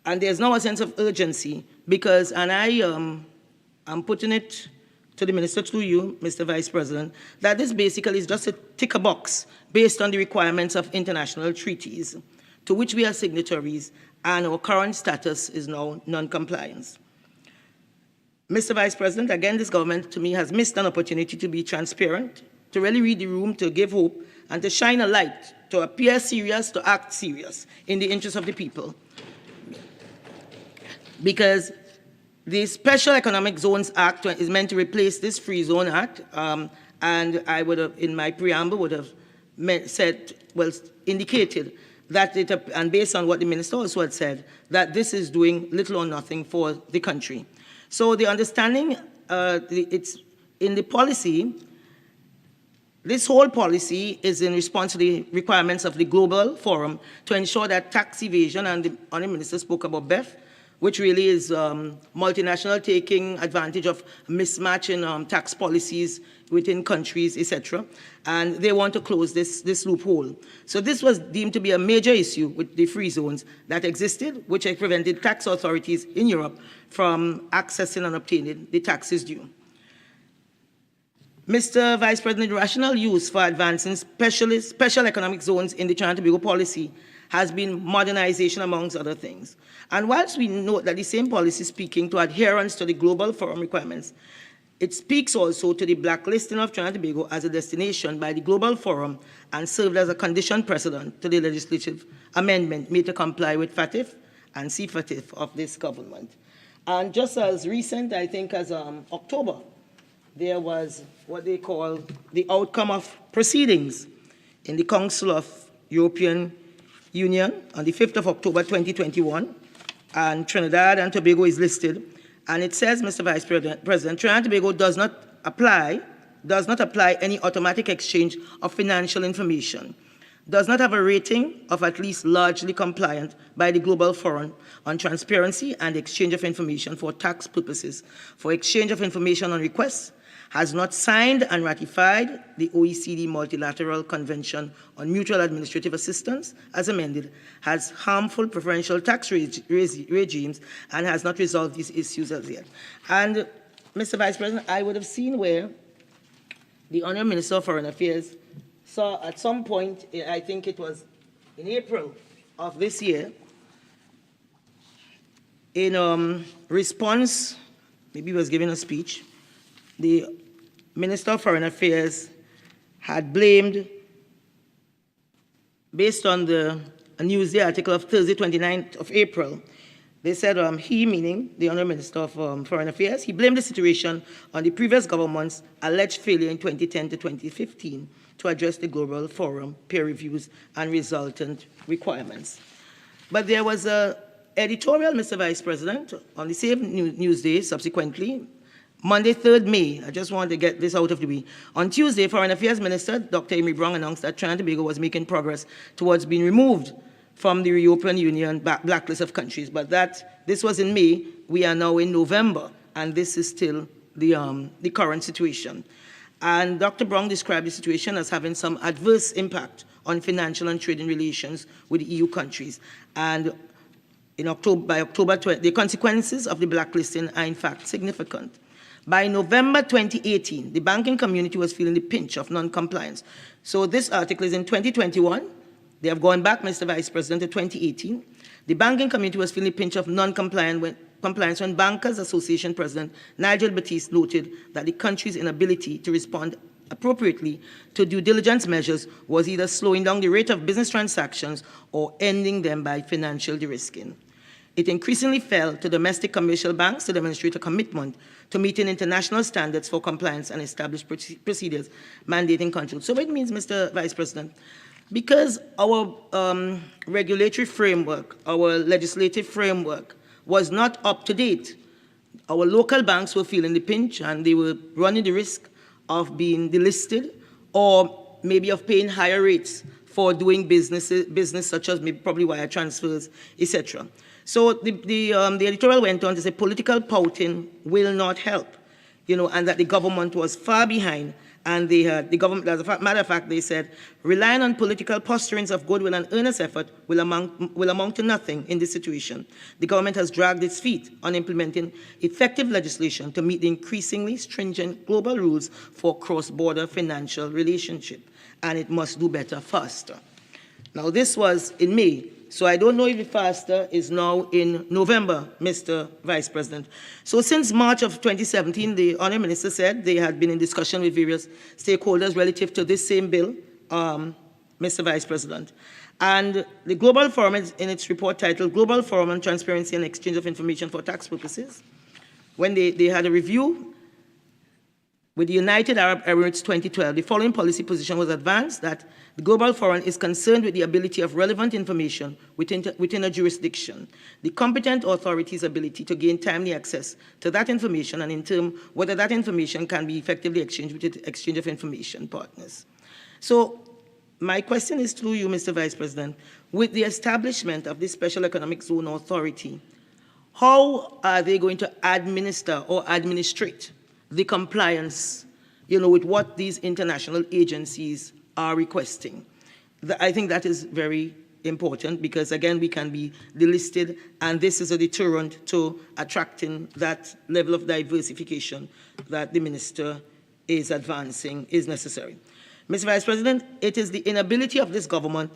and there's now a sense of urgency because, and I'm putting it to the minister through you, Mr. Vice President, that this basically is just a tick a box based on the requirements of international treaties to which we are signatories, and our current status is now non-compliance. Mr. Vice President, again, this government, to me, has missed an opportunity to be transparent, to really read the room, to give hope, and to shine a light, to appear serious, to act serious in the interest of the people. Because the Special Economic Zones Act is meant to replace this Free Zone Act, and I would have, in my preamble, would have indicated that and based on what the minister also had said, that this is doing little or nothing for the country. So the understanding, it's in the policy, this whole policy is in response to the requirements of the Global Forum to ensure that tax evasion, and the Honourable Minister spoke about BEF, which really is multinational taking advantage of mismatch in tax policies within countries, etc. And they want to close this loophole. So this was deemed to be a major issue with the free zones that existed, which had prevented tax authorities in Europe from accessing and obtaining the taxes due. Mr. Vice President, the rationale used for advancing special economic zones in the Trinidad and Tobago policy has been modernization, amongst other things. And whilst we note that the same policy is speaking to adherence to the Global Forum requirements, it speaks also to the blacklisting of Trinidad and Tobago as a destination by the Global Forum and served as a condition precedent to the legislative amendment made to comply with FATF and CFATF of this government. And just as recent, I think as October, there was what they call the outcome of proceedings in the Council of European Union on the 5th of October 2021, and Trinidad and Tobago is listed, and it says, Mr. Vice President, Trinidad and Tobago does not apply any automatic exchange of financial information, does not have a rating of at least largely compliant by the Global Forum on transparency and exchange of information for tax purposes, for exchange of information on requests, has not signed and ratified the OECD Multilateral Convention on Mutual Administrative Assistance, as amended, has harmful preferential tax regimes, and has not resolved these issues as yet. And, Mr. Vice President, I would have seen where the Honourable Minister of Foreign Affairs saw at some point, I think it was in April of this year, in response, maybe he was giving a speech, the Minister of Foreign Affairs had blamed, based on a Newsday article of Thursday, 29th of April, they said he, meaning the Honourable Minister of Foreign Affairs, he blamed the situation on the previous government's alleged failure in 2010 to 2015 to address the Global Forum peer reviews and resultant requirements. But there was an editorial, Mr. Vice President, on the same Newsday subsequently, Monday, 3rd May, I just wanted to get this out of the way. On Tuesday, Foreign Affairs Minister Dr. Amy Brown announced that Trinidad and Tobago was making progress towards being removed from the European Union blacklist of countries, but this was in May. We are now in November, and this is still the current situation. And Dr. Brown described the situation as having some adverse impact on financial and trading relations with the EU countries. And by October 20, the consequences of the blacklisting are in fact significant. By November 2018, the banking community was feeling the pinch of non-compliance. So this article is in 2021. They have gone back, Mr. Vice President, to 2018. The banking community was feeling the pinch of non-compliance when Bankers Association President Nigel Batiste noted that the country's inability to respond appropriately to due diligence measures was either slowing down the rate of business transactions or ending them by financial de-risking. It increasingly fell to domestic commercial banks to demonstrate a commitment to meeting international standards for compliance and establish procedures mandating control. So it means, Mr. Vice President, because our regulatory framework, our legislative framework was not up to date, our local banks were feeling the pinch and they were running the risk of being delisted or maybe of paying higher rates for doing business such as maybe probably wire transfers, etc. So the editorial went on to say political pouting will not help, and that the government was far behind. And the government, as a matter of fact, they said, relying on political posturings of goodwill and earnest effort will amount to nothing in this situation. The government has dragged its feet on implementing effective legislation to meet the increasingly stringent global rules for cross-border financial relationship, and it must do better faster. Now, this was in May. So I don't know if the faster is now in November, Mr. Vice President. So since March of 2017, the Honourable Minister said they had been in discussion with various stakeholders relative to this same bill, Mr. Vice President. And the Global Forum, in its report titled Global Forum on Transparency and Exchange of Information for Tax Purposes, when they had a review with the United Arab Emirates 2012, the following policy position was advanced that the Global Forum is concerned with the ability of relevant information within a jurisdiction, the competent authority's ability to gain timely access to that information, and in turn, whether that information can be effectively exchanged with the exchange of information partners. So my question is to you, Mr. Vice President, with the establishment of this Special Economic Zone Authority, how are they going to administer or administrate the compliance, with what these international agencies are requesting? I think that is very important because, again, we can be delisted, and this is a deterrent to attracting that level of diversification that the minister is advancing is necessary. Mr. Vice President, it is the inability of this government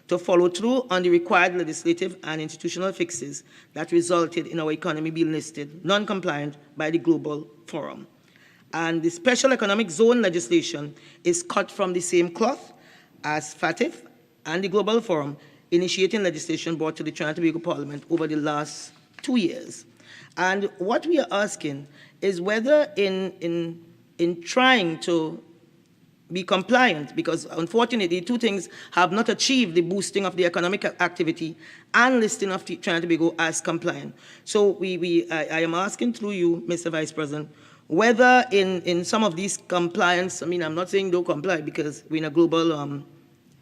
to follow through on the required legislative and institutional fixes that resulted in our economy being listed non-compliant by the Global Forum. And the Special Economic Zone legislation is cut from the same cloth as FATF and the Global Forum, initiating legislation brought to the Trinidad and Tobago Parliament over the last 2 years. And what we are asking is whether in trying to be compliant, because unfortunately two things have not achieved the boosting of the economic activity and listing of Trinidad and Tobago as compliant. So I am asking through you, Mr. Vice President, whether in some of these compliance, I'm not saying don't comply because we're in a global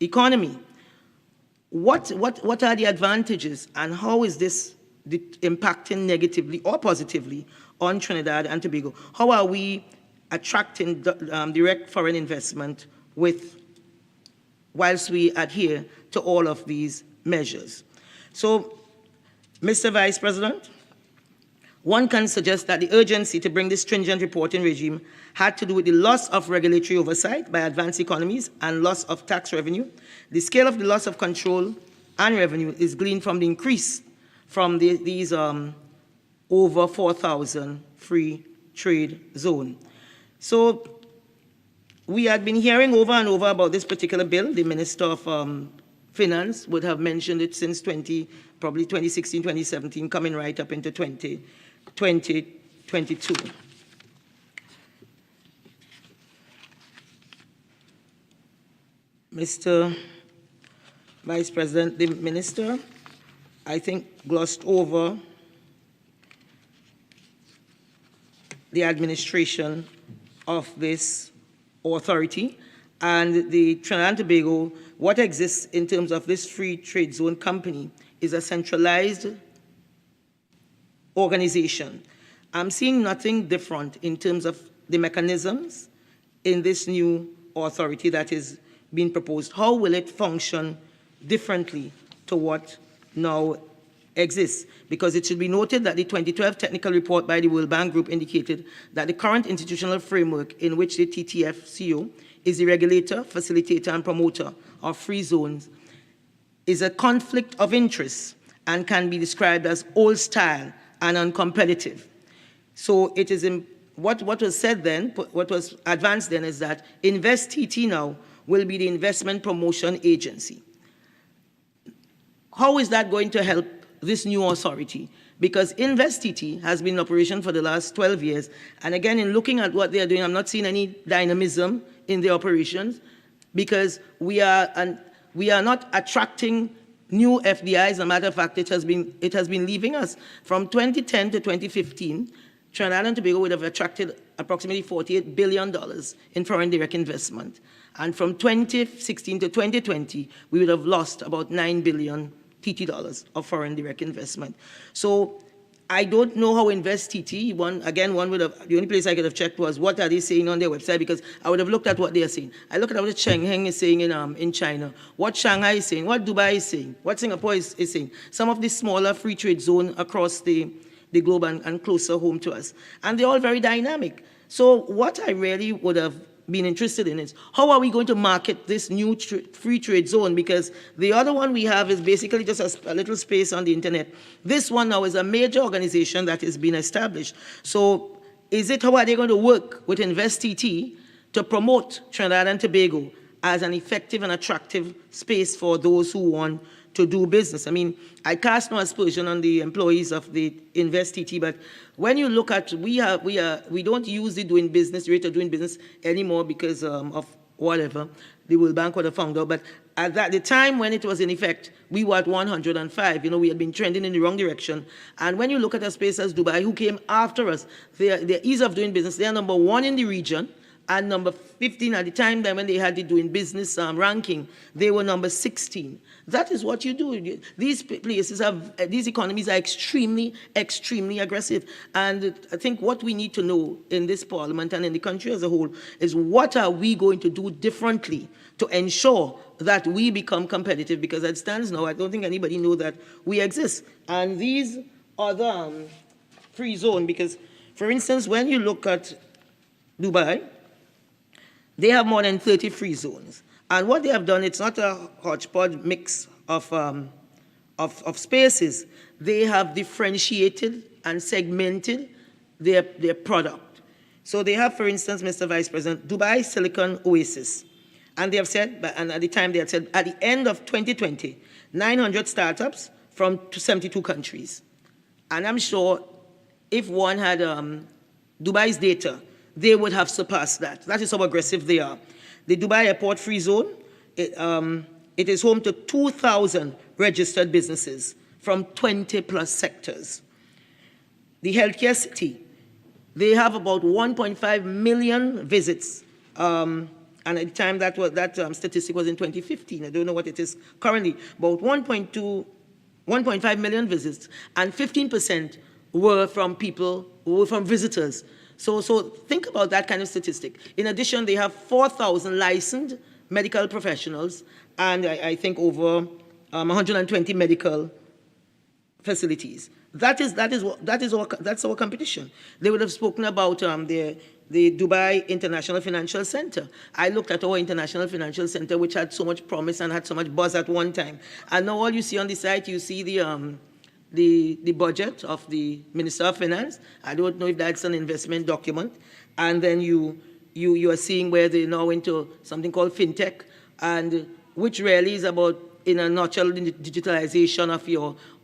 economy, what are the advantages and how is this impacting negatively or positively on Trinidad and Tobago? How are we attracting direct foreign investment whilst we adhere to all of these measures? So, Mr. Vice President, one can suggest that the urgency to bring this stringent reporting regime had to do with the loss of regulatory oversight by advanced economies and loss of tax revenue. The scale of the loss of control and revenue is gleaned from the increase from these over 4,000 free trade zone. So we had been hearing over and over about this particular bill. The Minister of Finance would have mentioned it since probably 2016, 2017, coming right up into 2022. Mr. Vice President, the Minister, I think, glossed over the administration of this authority. And the Trinidad and Tobago, what exists in terms of this free trade zone company is a centralized organization. I'm seeing nothing different in terms of the mechanisms in this new authority that is being proposed. How will it function differently to what now exists? Because it should be noted that the 2012 technical report by the World Bank Group indicated that the current institutional framework in which the TTFCO is the regulator, facilitator, and promoter of free zones is a conflict of interest and can be described as old style and uncompetitive. So it is what was said then, what was advanced then is that InvestTT now will be the investment promotion agency. How is that going to help this new authority? Because InvestTT has been in operation for the last 12 years. And again, in looking at what they are doing, I'm not seeing any dynamism in the operations because we are not attracting new FDIs. As a matter of fact, it has been leaving us. From 2010 to 2015, Trinidad and Tobago would have attracted approximately $48 billion in foreign direct investment. And from 2016 to 2020, we would have lost about $9 billion TT dollars of foreign direct investment. So I don't know how InvestTT, one would have, the only place I could have checked was what are they saying on their website, because I would have looked at what they are saying. I look at what Shenzhen is saying in China, what Shanghai is saying, what Dubai is saying, what Singapore is saying, some of the smaller free trade zone across the globe and closer home to us. And they're all very dynamic. So what I really would have been interested in is how are we going to market this new free trade zone, because the other one we have is basically just a little space on the internet. This one now is a major organization that has been established. So how are they going to work with InvestTT to promote Trinidad and Tobago as an effective and attractive space for those who want to do business? I mean, I cast no aspersion on the employees of the InvestTT, but when you look at, we don't use the rate of doing business anymore because of whatever the World Bank would have found out. But at the time when it was in effect, we were at 105. We had been trending in the wrong direction. And when you look at a space as Dubai, who came after us, their ease of doing business, they are number 1 in the region. And number 15 at the time when they had the doing business ranking, they were number 16. That is what you do. These places these economies are extremely, extremely aggressive. And I think what we need to know in this parliament and in the country as a whole is what are we going to do differently to ensure that we become competitive? Because as it stands now, I don't think anybody knows that we exist. And these other free zone, because for instance, when you look at Dubai, they have more than 30 free zones. And what they have done, it's not a hodgepodge mix of spaces. They have differentiated and segmented their product. So they have, for instance, Mr. Vice President, Dubai Silicon Oasis. And they have said, and at the time they had said, at the end of 2020, 900 startups from 72 countries. And I'm sure if one had Dubai's data, they would have surpassed that. That is how aggressive they are. The Dubai Airport Free Zone, it is home to 2,000 registered businesses from 20+ sectors. The Healthcare City, they have about 1.5 million visits. And at the time that statistic was in 2015. I don't know what it is currently. About 1.5 million visits, and 15% were from people who were from visitors. So think about that kind of statistic. In addition, they have 4,000 licensed medical professionals, and I think over 120 medical facilities. That's our competition. They would have spoken about the Dubai International Financial Center. I looked at our International Financial Center, which had so much promise and had so much buzz at one time. And now all you see on the site, you see the budget of the Minister of Finance. I don't know if that's an investment document. And then you are seeing where they're now into something called fintech, and which really is about, in a nutshell, the digitalization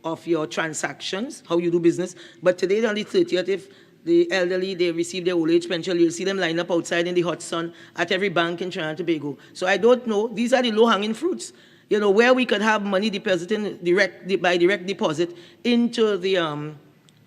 of your transactions, how you do business. But today, on the 30th, if the elderly, they receive their old age pension, you'll see them line up outside in the hot sun at every bank in Trinidad and Tobago. So I don't know. These are the low-hanging fruits. Where we could have money deposited by direct deposit into the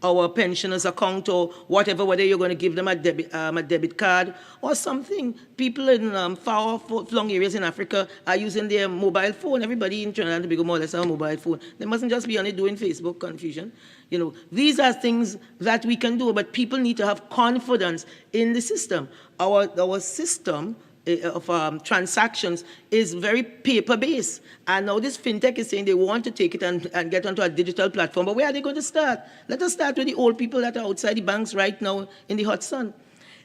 our pensioners' account or whatever, whether you're going to give them a debit card or something. People in far-flung areas in Africa are using their mobile phone. Everybody in Trinidad and Tobago more or less have a mobile phone. They mustn't just be only doing Facebook confusion. You know, these are things that we can do, but people need to have confidence in the system. Our system of transactions is very paper-based. And now this fintech is saying they want to take it and get onto a digital platform. But where are they going to start? Let us start with the old people that are outside the banks right now in the hot sun.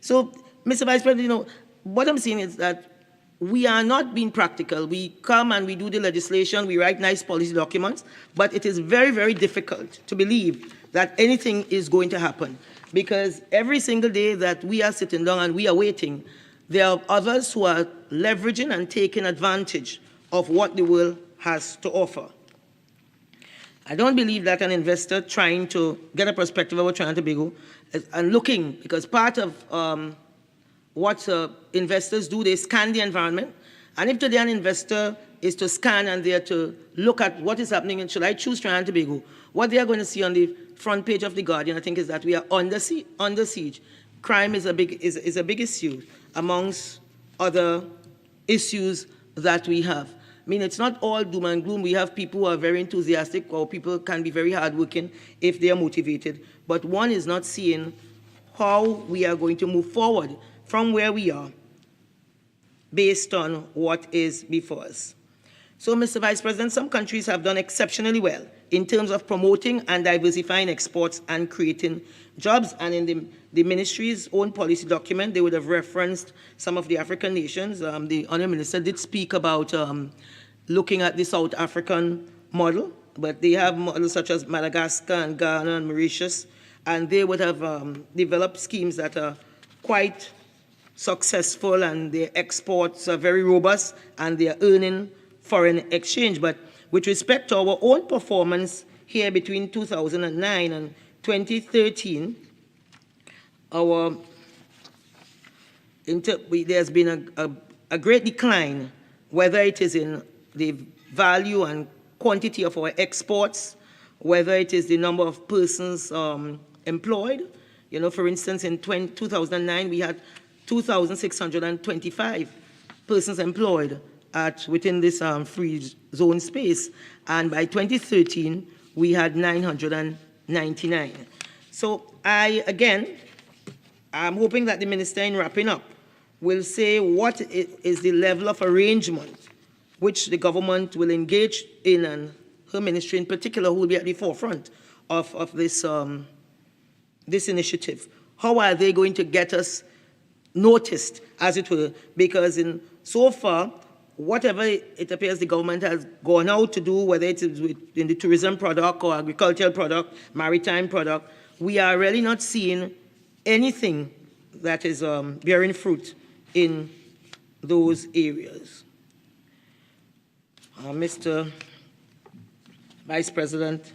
So, Mr. Vice President, you know, what I'm saying is that we are not being practical. We come and we do the legislation, we write nice policy documents, but it is very, very difficult to believe that anything is going to happen. Because every single day that we are sitting down and we are waiting, there are others who are leveraging and taking advantage of what the world has to offer. I don't believe that an investor trying to get a perspective about Trinidad and Tobago and looking, because part of what investors do, they scan the environment. And if today an investor is to scan and they're to look at what is happening, and should I choose Trinidad and Tobago, what they are going to see on the front page of The Guardian, I think, is that we are under siege. Crime is a big issue amongst other issues that we have. I mean, it's not all doom and gloom. We have people who are very enthusiastic, or people can be very hardworking if they are motivated. But one is not seeing how we are going to move forward from where we are based on what is before us. So, Mr. Vice President, some countries have done exceptionally well in terms of promoting and diversifying exports and creating jobs. And in the ministry's own policy document, they would have referenced some of the African nations. The Honourable Minister did speak about looking at the South African model, but they have models such as Madagascar and Ghana and Mauritius, and they would have developed schemes that are quite successful, and their exports are very robust, and they are earning foreign exchange. But with respect to our own performance here between 2009 and 2013, there's been a great decline, whether it is in the value and quantity of our exports, whether it is the number of persons employed. You know, for instance, in 2009, we had 2,625 persons employed within this free zone space, and by 2013, we had 999. So I'm hoping that the minister, in wrapping up, will say what is the level of arrangement which the government will engage in, and her ministry in particular, who will be at the forefront of this, this initiative. How are they going to get us noticed, as it were? Because so far, whatever it appears the government has gone out to do, whether it is in the tourism product or agricultural product, maritime product, we are really not seeing anything that is bearing fruit in those areas. Mr. Vice President,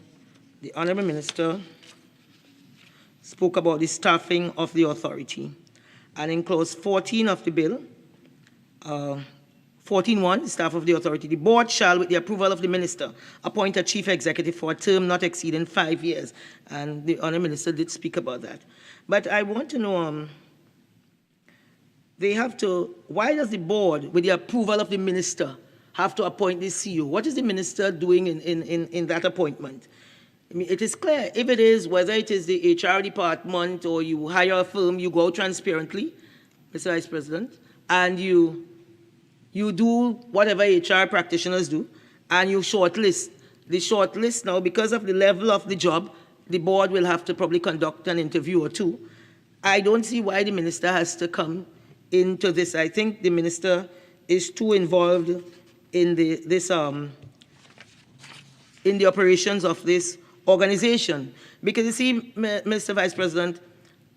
the Honourable Minister spoke about the staffing of the authority. And in clause 14 of the bill, 14.1, the staff of the authority, the board shall, with the approval of the minister, appoint a chief executive for a term not exceeding 5 years. And the Honourable Minister did speak about that. But I want to know, why does the board, with the approval of the minister, have to appoint the CEO? What is the minister doing in that appointment? I mean, it is clear, if it is, whether it is the HR department or you hire a firm, you go transparently, Mr. Vice President, and you do whatever HR practitioners do, and you shortlist. The shortlist now, because of the level of the job, the board will have to probably conduct an interview or two. I don't see why the minister has to come into this. I think the minister is too involved in the operations of this organization. Because you see, Mr. Vice President,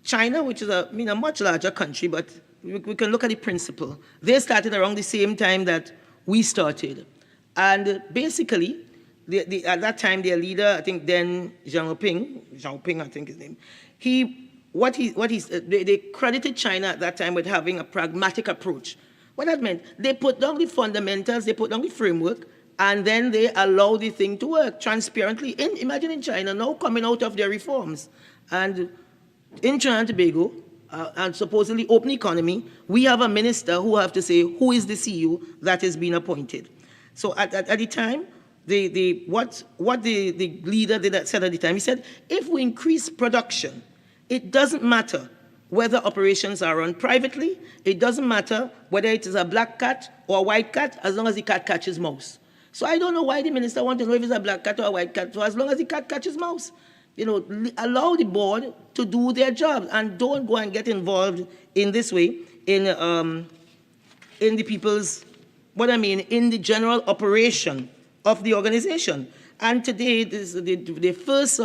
China, which is a much larger country, but we can look at the principle. They started around the same time that we started. And basically, at that time, their leader, I think then Xiaoping, I think his name, they credited China at that time with having a pragmatic approach. What that meant, they put down the fundamentals, they put down the framework, and then they allow the thing to work transparently. Imagine in China now coming out of their reforms And in Trinidad and Tobago, and supposedly open economy, we have a minister who have to say who is the CEO that is being appointed. So at the time, what the leader said at the time, he said, if we increase production, it doesn't matter whether operations are run privately, it doesn't matter whether it is a black cat or a white cat, as long as the cat catches mouse. So I don't know why the minister wants to know if it's a black cat or a white cat, so as long as the cat catches mouse. You know, allow the board to do their job and don't go and get involved in this way in the people's, in the general operation of the organization. And today, this the first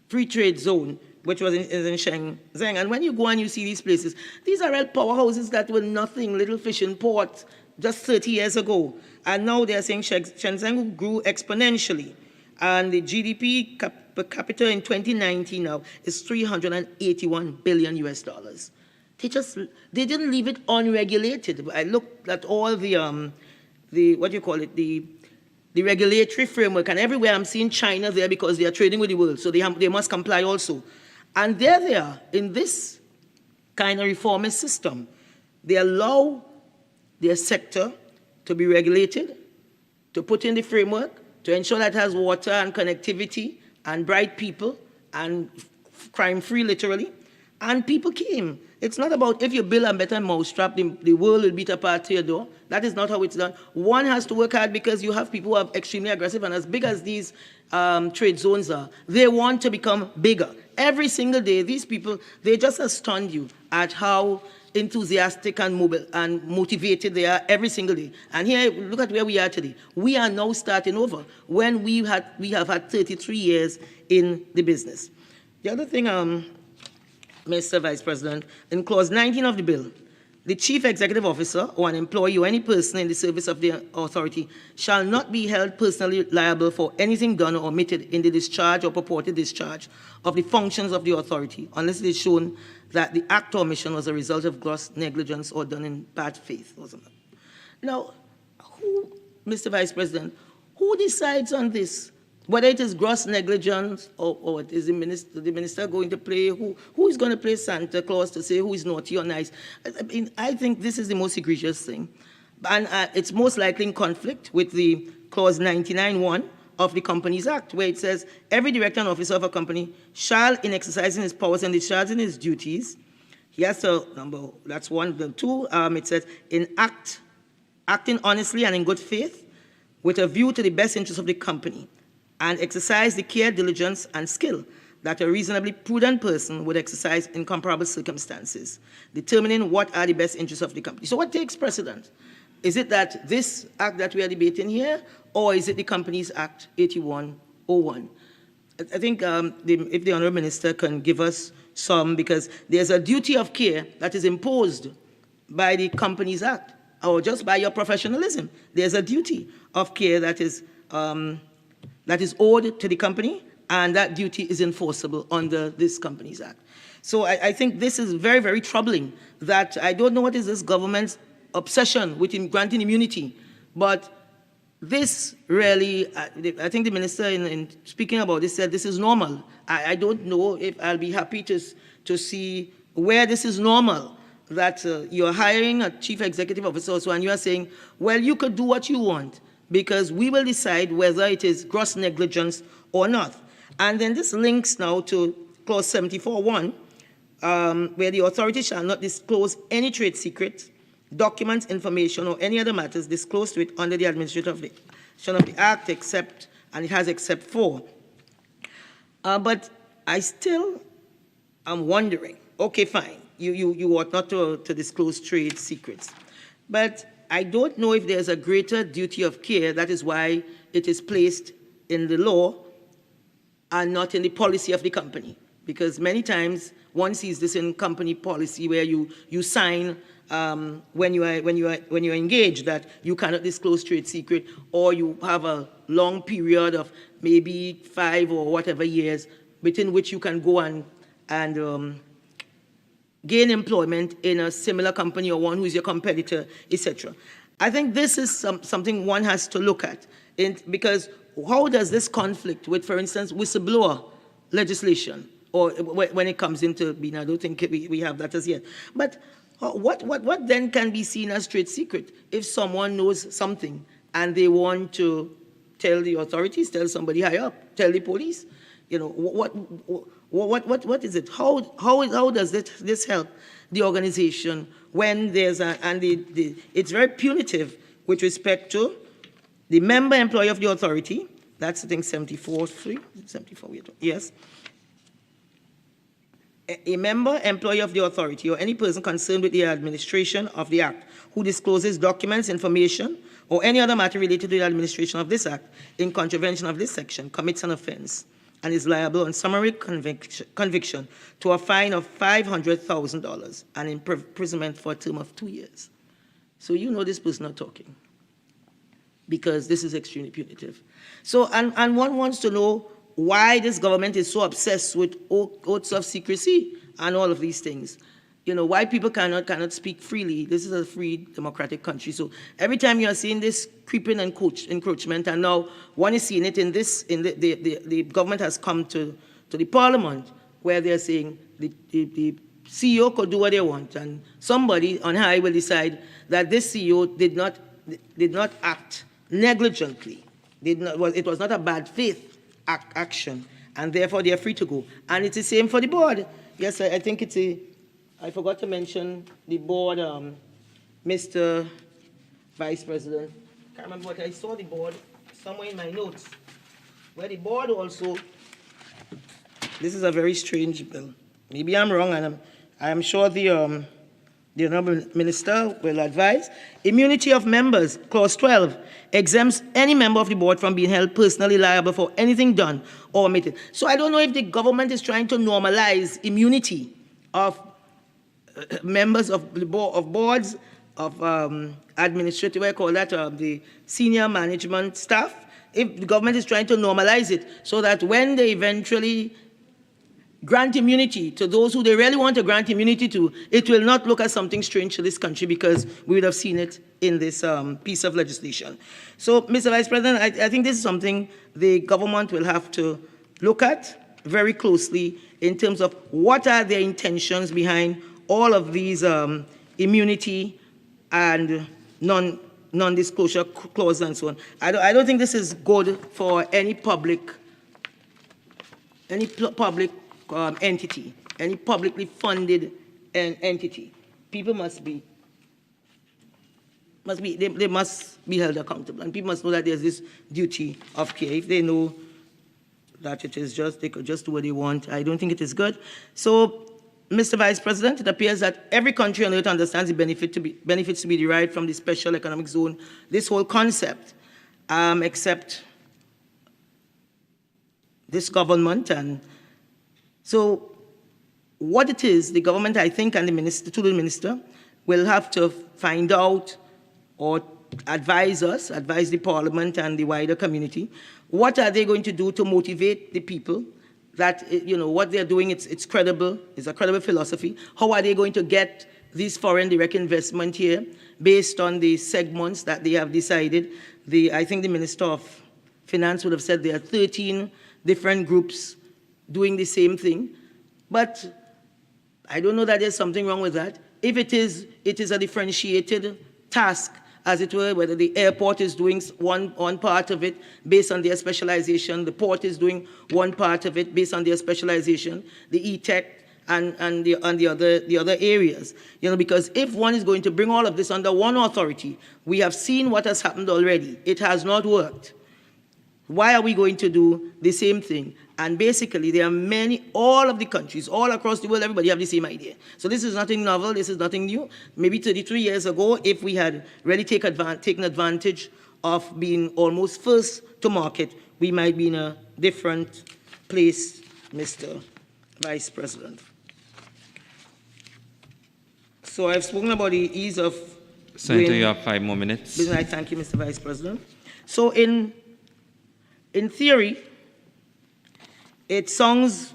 free trade zone, which was in Shenzhen. And when you go and you see these places, these are real powerhouses that were nothing, little fishing ports just 30 years ago. And now they're saying Shenzhen grew exponentially. And the GDP per capita in 2019 now is $381 billion US. They didn't leave it unregulated. I looked at all the regulatory framework, and everywhere I'm seeing China there because they are trading with the world, so they must comply also. And there they are, in this kind of reformist system. They allow their sector to be regulated, to put in the framework, to ensure that it has water and connectivity and bright people and crime-free, literally. And people came. It's not about if you build a better mousetrap, the world will beat apart to your door. That is not how it's done. One has to work hard because you have people who are extremely aggressive, and as big as these trade zones are, they want to become bigger. Every single day, these people, they just astound you at how enthusiastic and mobile and motivated they are every single day. And here, look at where we are today. We are now starting over when we have had 33 years in the business. The other thing, Mr. Vice President, in clause 19 of the bill, the chief executive officer or an employee or any person in the service of the authority shall not be held personally liable for anything done or omitted in the discharge or purported discharge of the functions of the authority unless it is shown that the act or omission was a result of gross negligence or done in bad faith or something. Now, Mr. Vice President, who decides on this? Whether it is gross negligence or is the minister going to play, who is going to play Santa Claus to say who is naughty or nice? I think this is the most egregious thing. And it's most likely in conflict with the clause 99(1) of the Companies Act, where it says, every director and officer of a company shall, in exercising his powers and discharging his duties, he has to, that's one. The two, it says, acting honestly and in good faith, with a view to the best interest of the company, and exercise the care, diligence, and skill that a reasonably prudent person would exercise in comparable circumstances, determining what are the best interests of the company. So what takes precedent? Is it that this act that we are debating here, or is it the Companies Act 8101? I think if the Honourable Minister can give us some, because there's a duty of care that is imposed by the Companies Act, or just by your professionalism. There's a duty of care that is owed to the company, and that duty is enforceable under this Companies Act. So I think this is very, very troubling, that I don't know what is this government's obsession with granting immunity, but this really, I think the minister in speaking about this said this is normal. I don't know if I'll be happy to see where this is normal, that you're hiring a chief executive officer also, and you are saying, well, you could do what you want, because we will decide whether it is gross negligence or not. And then this links now to clause 74(1), where the authority shall not disclose any trade secrets, documents, information, or any other matters disclosed to it under the administration of the Act, except, and it has except for. But I still am wondering, okay, fine, you ought not to disclose trade secrets, but I don't know if there's a greater duty of care. That is why it is placed in the law and not in the policy of the company. Because many times one sees this in company policy where you sign when you are engaged that you cannot disclose trade secret, or you have a long period of maybe 5 or whatever years within which you can go and gain employment in a similar company or one who is your competitor, etc. I think this is something one has to look at, because how does this conflict with, for instance, whistleblower legislation, or when it comes into being. I don't think we have that as yet. But what then can be seen as trade secret? If someone knows something and they want to tell the authorities, tell somebody higher up, tell the police, you know, what is it? How does this help the organization when there's it's very punitive with respect to the member employee of the authority. That's I think 74.3, 74, yes. A member employee of the authority or any person concerned with the administration of the act who discloses documents, information, or any other matter related to the administration of this act in contravention of this section commits an offense and is liable on summary conviction to a fine of $500,000 and imprisonment for a term of 2 years. So you know this person not talking, because this is extremely punitive. So, and one wants to know why this government is so obsessed with oaths of secrecy and all of these things. You know, why people cannot speak freely. This is a free democratic country. So every time you are seeing this creeping encroachment, and now one is seeing it in this, the government has come to the parliament where they're saying the CEO could do what they want, and somebody on high will decide that this CEO did not act negligently. It was not a bad faith action, and therefore they are free to go. And it's the same for the board. Yes, I think it's I forgot to mention the board, Mr. Vice President. I can't remember what I saw the board somewhere in my notes, where the board also, this is a very strange bill. Maybe I'm wrong, and I'm sure the Honourable Minister will advise. Immunity of members, Clause 12, exempts any member of the board from being held personally liable for anything done or omitted. So I don't know if the government is trying to normalize immunity of members of the boards, of administrative, I call that the senior management staff, if the government is trying to normalize it so that when they eventually grant immunity to those who they really want to grant immunity to, it will not look as something strange to this country, because we would have seen it in this piece of legislation. So, Mr. Vice President, I think this is something the government will have to look at very closely in terms of what are their intentions behind all of these immunity and non-disclosure clauses and so on. I don't think this is good for any public entity, any publicly funded entity. People they must be held accountable, and people must know that there's this duty of care. If they know that it is just, they could just do what they want, I don't think it is good. So, Mr. Vice President, it appears that every country on earth understands the benefits to be derived from the special economic zone, this whole concept, except this government. And so what it is, the government, I think, and the minister, will have to find out or advise the parliament and the wider community, what are they going to do to motivate the people that, you know, what they're doing, it's credible, it's a credible philosophy. How are they going to get these foreign direct investment here based on the segments that they have decided? I think the Minister of Finance would have said there are 13 different groups doing the same thing. But I don't know that there's something wrong with that. If it is a differentiated task, as it were, whether the airport is doing one part of it based on their specialization, the port is doing one part of it based on their specialization, the e-tech and the other areas. You know, because if one is going to bring all of this under one authority, we have seen what has happened already. It has not worked. Why are we going to do the same thing? And basically, there are all of the countries, all across the world, everybody have the same idea. So this is nothing novel, this is nothing new. Maybe 33 years ago, if we had really taken advantage of being almost first to market, we might be in a different place, Mr. Vice President. So I've spoken about the ease of... Senator, you have 5 more minutes. I thank you, Mr. Vice President. So in theory, it sounds,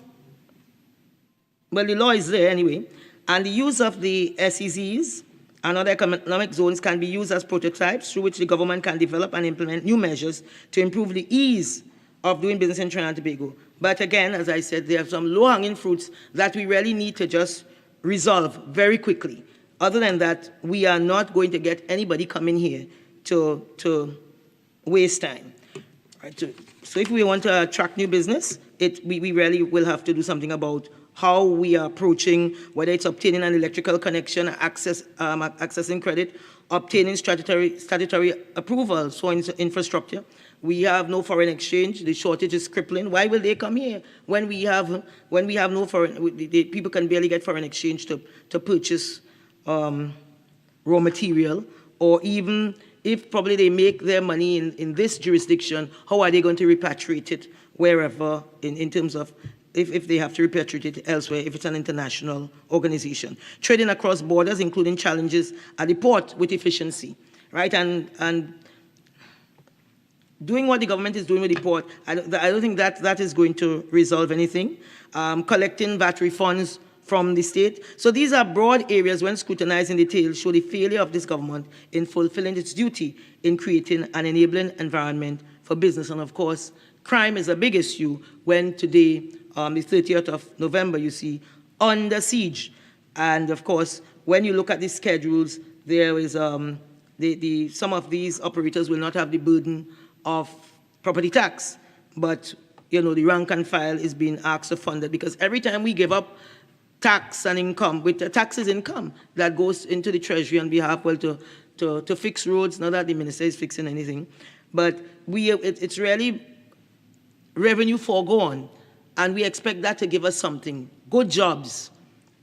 well, the law is there anyway, and the use of the SEZs and other economic zones can be used as prototypes through which the government can develop and implement new measures to improve the ease of doing business in Trinidad and Tobago. But again, as I said, there are some low-hanging fruits that we really need to just resolve very quickly. Other than that, we are not going to get anybody coming here to waste time. Right? So if we want to attract new business, we really will have to do something about how we are approaching, whether it's obtaining an electrical connection, accessing credit, obtaining statutory approvals for infrastructure. We have no foreign exchange. The shortage is crippling. Why will they come here when we have no foreign? The people can barely get foreign exchange to purchase raw material, or even if probably they make their money in this jurisdiction, how are they going to repatriate it wherever in terms of if they have to repatriate it elsewhere, if it's an international organization. Trading across borders, including challenges at the port with efficiency, right? And doing what the government is doing with the port, I don't think that is going to resolve anything. Collecting VAT refunds from the state. So these are broad areas when scrutinized in detail show the failure of this government in fulfilling its duty in creating an enabling environment for business. And of course, crime is a big issue when today, the 30th of November, you see, under siege. And of course, when you look at the schedules, there is some of these operators will not have the burden of property tax, but you know the rank and file is being asked to fund it, because every time we give up tax and income, with the taxes income that goes into the treasury on behalf, well, to fix roads, not that the minister is fixing anything, but it's really revenue foregone, and we expect that to give us something, good jobs,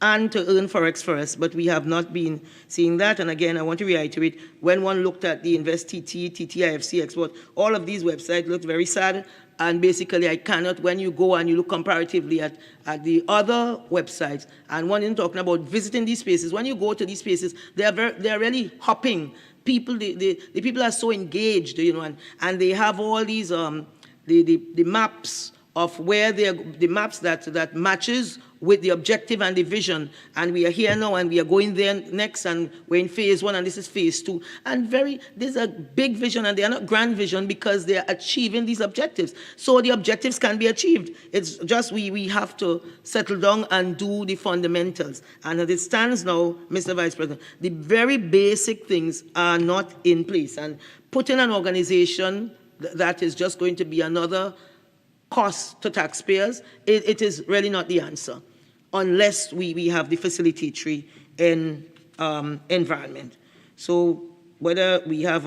and to earn forex for us, but we have not been seeing that. And again, I want to reiterate, when one looked at the Invest TT, TTIFC Export, all of these websites looked very sad, and basically I cannot, when you go and you look comparatively at the other websites, and one is talking about visiting these spaces, when you go to these spaces, they are really hopping. People, the people are so engaged, you know, and they have all these, the maps of where the maps that matches with the objective and the vision, and we are here now and we are going there next, and we're in phase 1 and this is phase 2, and there's a big vision, and they are not grand vision because they are achieving these objectives. So the objectives can be achieved. It's just we have to settle down and do the fundamentals. And as it stands now, Mr. Vice President, the very basic things are not in place, and putting an organization that is just going to be another cost to taxpayers, it is really not the answer, unless we have the facilitatory environment. So whether we have,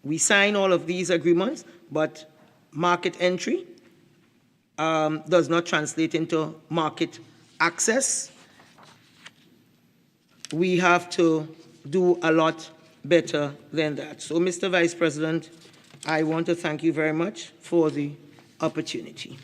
we sign all of these agreements, but market entry does not translate into market access, we have to do a lot better than that. So Mr. Vice President, I want to thank you very much for the opportunity.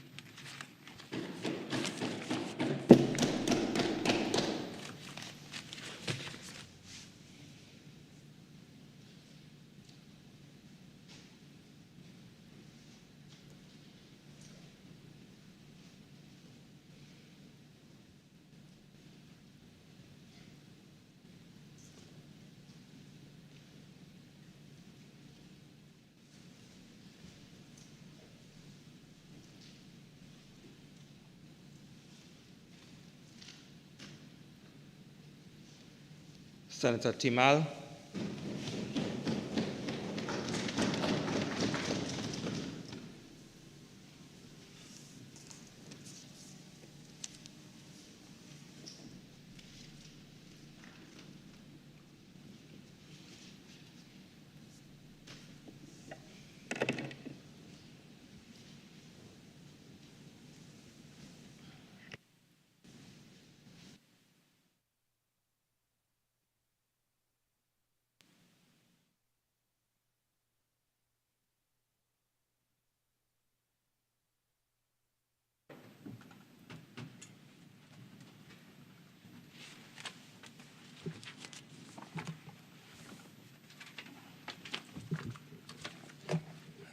Senator Teemal.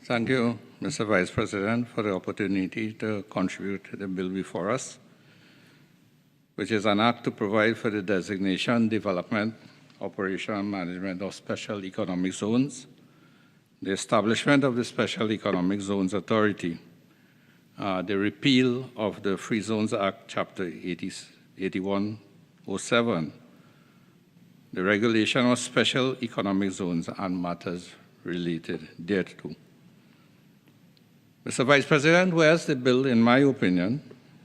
Thank you, Mr. Vice President, for the opportunity to contribute to the bill before us, which is an act to provide for the designation, development, operation, and management of special economic zones the establishment of the Special Economic Zones Authority, the repeal of the Free Zones Act, Chapter 8107, the regulation of special economic zones and matters related thereto. Mr. Vice President, whereas the bill, in my opinion,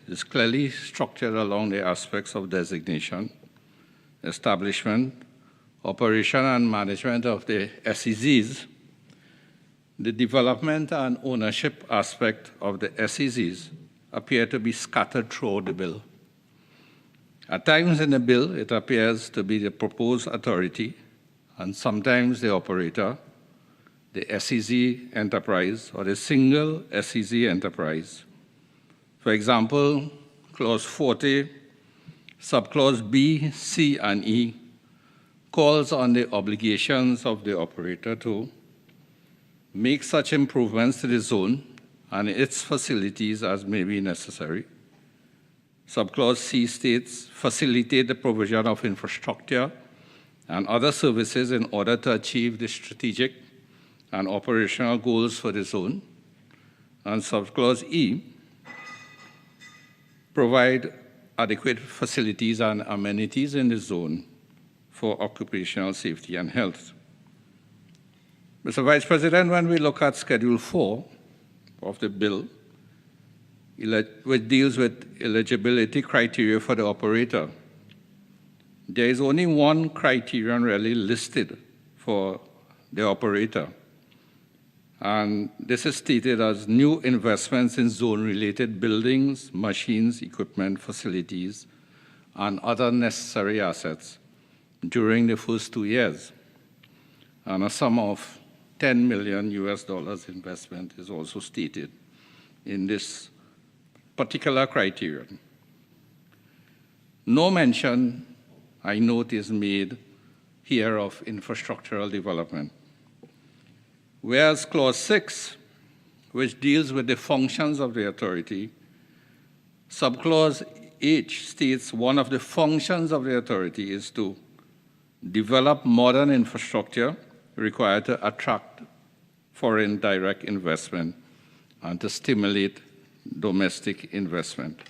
is clearly structured along the aspects of designation, establishment, operation and management of the SEZs, the development and ownership aspect of the SEZs appear to be scattered throughout the bill. At times in the bill, it appears to be the proposed authority and sometimes the operator, the SEZ enterprise, or the single SEZ enterprise. For example, Clause 40, Subclause B, C, and E calls on the obligations of the operator to make such improvements to the zone and its facilities as may be necessary. Subclause C states, facilitate the provision of infrastructure and other services in order to achieve the strategic and operational goals for the zone. And Subclause E, provide adequate facilities and amenities in the zone for occupational safety and health. Mr. Vice President, when we look at Schedule 4 of the bill, which deals with eligibility criteria for the operator, there is only one criterion really listed for the operator. And this is stated as new investments in zone-related buildings, machines, equipment, facilities, and other necessary assets during the first 2 years. And a sum of $10 million investment is also stated in this particular criterion. No mention, I note, is made here of infrastructural development. Whereas Clause 6, which deals with the functions of the authority, Subclause H states one of the functions of the authority is to develop modern infrastructure required to attract foreign direct investment and to stimulate domestic investment.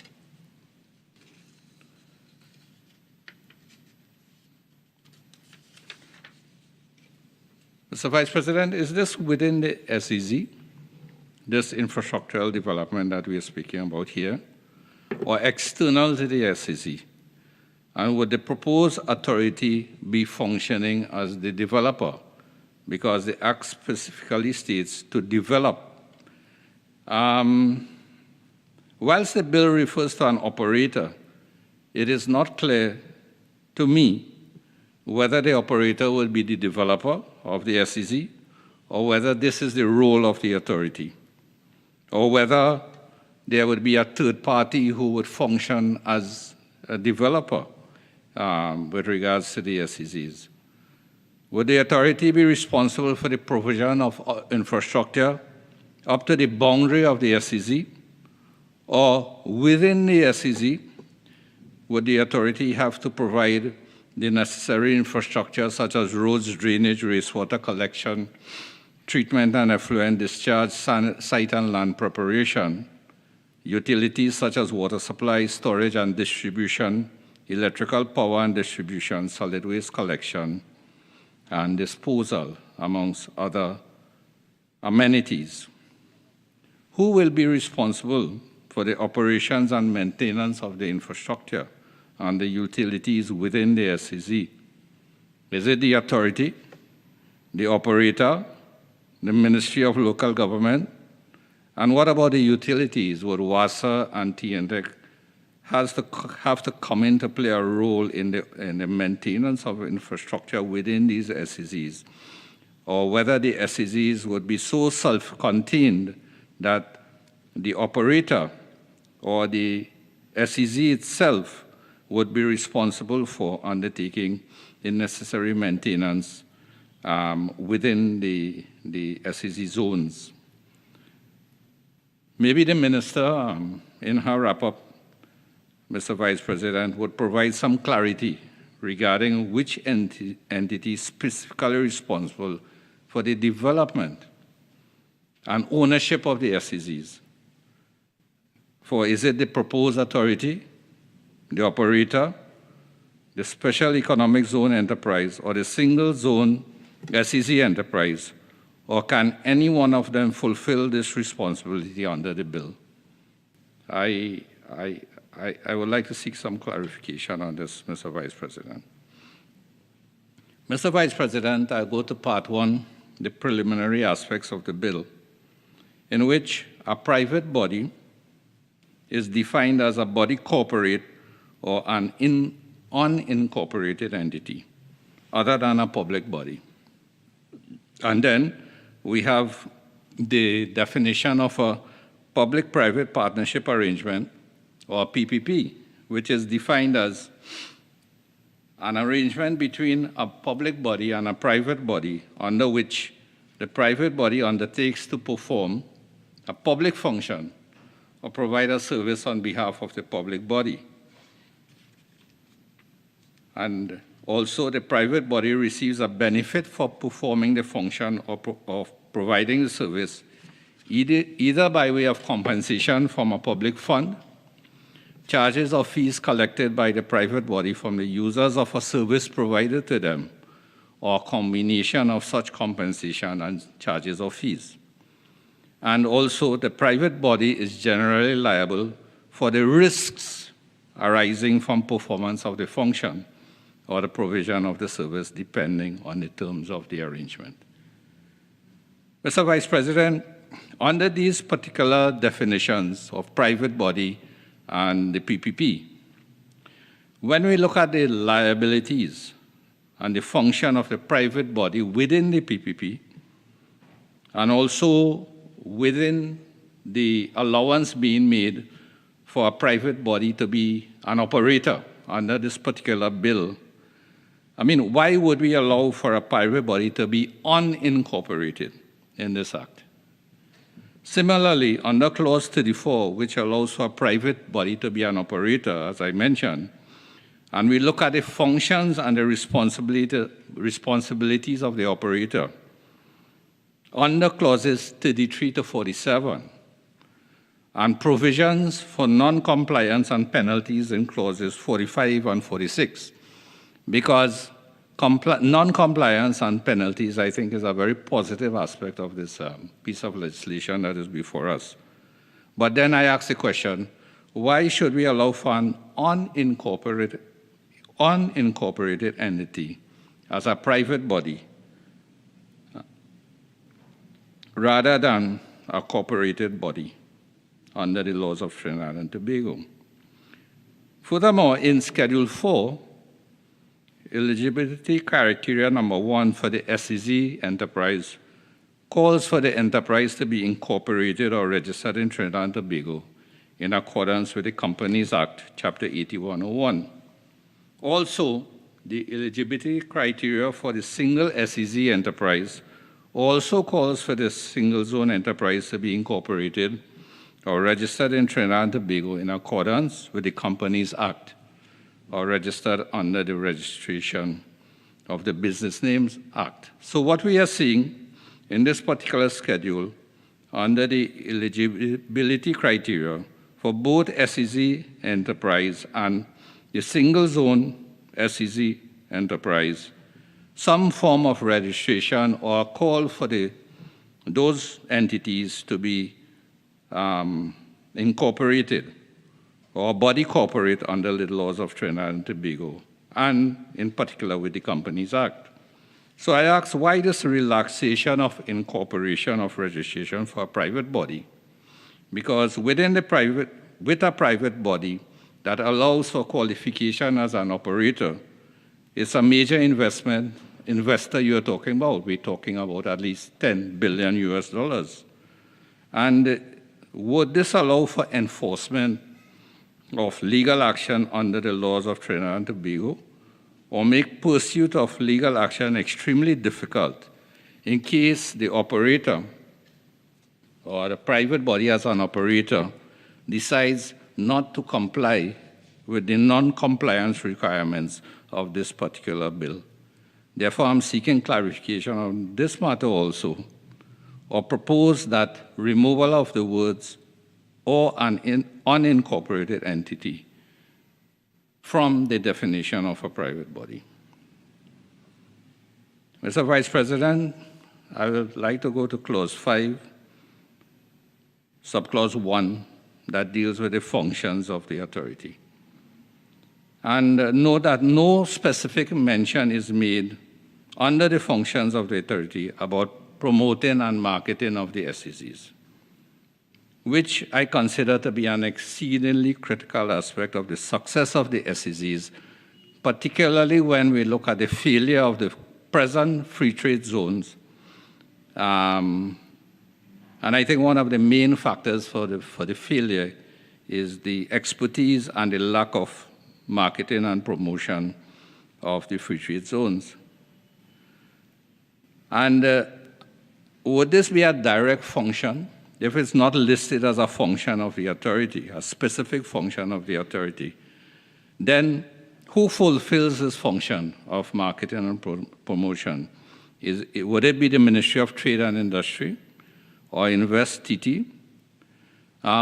Mr. Vice President, is this within the SEZ, this infrastructural development that we are speaking about here, or external to the SEZ? And would the proposed authority be functioning as the developer? Because the Act specifically states to develop. Whilst the bill refers to an operator, it is not clear to me whether the operator will be the developer of the SEZ or whether this is the role of the authority, or whether there would be a third party who would function as a developer with regards to the SEZs. Would the authority be responsible for the provision of infrastructure up to the boundary of the SEZ, or within the SEZ, would the authority have to provide the necessary infrastructure such as roads, drainage, wastewater collection, treatment and effluent discharge, site and land preparation, utilities such as water supply, storage and distribution, electrical power and distribution, solid waste collection and disposal, amongst other amenities? Who will be responsible for the operations and maintenance of the infrastructure and the utilities within the SEZ? Is it the authority, the operator, the Ministry of Local Government? And what about the utilities? Would WASA and TNTEC have to come in to play a role in the maintenance of infrastructure within these SEZs? Or whether the SEZs would be so self-contained that the operator or the SEZ itself would be responsible for undertaking the necessary maintenance within the SEZ zones. Maybe the minister, in her wrap-up, Mr. Vice President, would provide some clarity regarding which entity is specifically responsible for the development and ownership of the SEZs. For is it the proposed authority, the operator, the special economic zone enterprise, or the single zone SEZ enterprise, or can any one of them fulfill this responsibility under the bill? I would like to seek some clarification on this, Mr. Vice President. Mr. Vice President, I go to part one, the preliminary aspects of the bill, in which a private body is defined as a body corporate or an unincorporated entity, other than a public body. And then we have the definition of a public-private partnership arrangement, or PPP, which is defined as an arrangement between a public body and a private body under which the private body undertakes to perform a public function or provide a service on behalf of the public body. And also, the private body receives a benefit for performing the function of providing the service, either by way of compensation from a public fund, charges or fees collected by the private body from the users of a service provided to them, or a combination of such compensation and charges or fees. And also, the private body is generally liable for the risks arising from performance of the function or the provision of the service, depending on the terms of the arrangement. Mr. Vice President, under these particular definitions of private body and the PPP, when we look at the liabilities and the function of the private body within the PPP, and also within the allowance being made for a private body to be an operator under this particular bill, I mean, why would we allow for a private body to be unincorporated in this act? Similarly, under Clause 34, which allows for a private body to be an operator, as I mentioned, and we look at the functions and the responsibilities of the operator, under Clauses 33 to 47, and provisions for non-compliance and penalties in Clauses 45 and 46, because non-compliance and penalties, I think, is a very positive aspect of this piece of legislation that is before us. But then I ask the question, why should we allow for an unincorporated entity as a private body rather than a corporated body under the laws of Trinidad and Tobago? Furthermore, in Schedule 4, eligibility criteria number 1 for the SEZ enterprise calls for the enterprise to be incorporated or registered in Trinidad and Tobago in accordance with the Companies Act, Chapter 8101. Also, the eligibility criteria for the single SEZ enterprise also calls for the single zone enterprise to be incorporated or registered in Trinidad and Tobago in accordance with the Companies Act, or registered under the Registration of the Business Names Act. So what we are seeing in this particular schedule under the eligibility criteria for both SEZ enterprise and the single zone SEZ enterprise, some form of registration or call for those entities to be incorporated or body corporate under the laws of Trinidad and Tobago, and in particular with the Companies Act. So I ask, why this relaxation of incorporation of registration for a private body? Because with a private body that allows for qualification as an operator, it's a major investor you're talking about. We're talking about at least $10 billion US. And would this allow for enforcement of legal action under the laws of Trinidad and Tobago, or make pursuit of legal action extremely difficult in case the operator or the private body as an operator decides not to comply with the non-compliance requirements of this particular bill? Therefore, I'm seeking clarification on this matter also. or propose that removal of the words or an unincorporated entity from the definition of a private body. Mr. Vice President, I would like to go to Clause 5, Subclause 1, that deals with the functions of the authority. And note that no specific mention is made under the functions of the authority about promoting and marketing of the SEZs, which I consider to be an exceedingly critical aspect of the success of the SEZs, particularly when we look at the failure of the present free trade zones. And I think one of the main factors for the failure is the expertise and the lack of marketing and promotion of the free trade zones. And would this be a direct function? If it's not listed as a function of the authority, a specific function of the authority, then who fulfills this function of marketing and promotion? Would it be the Ministry of Trade and Industry or Invest TT?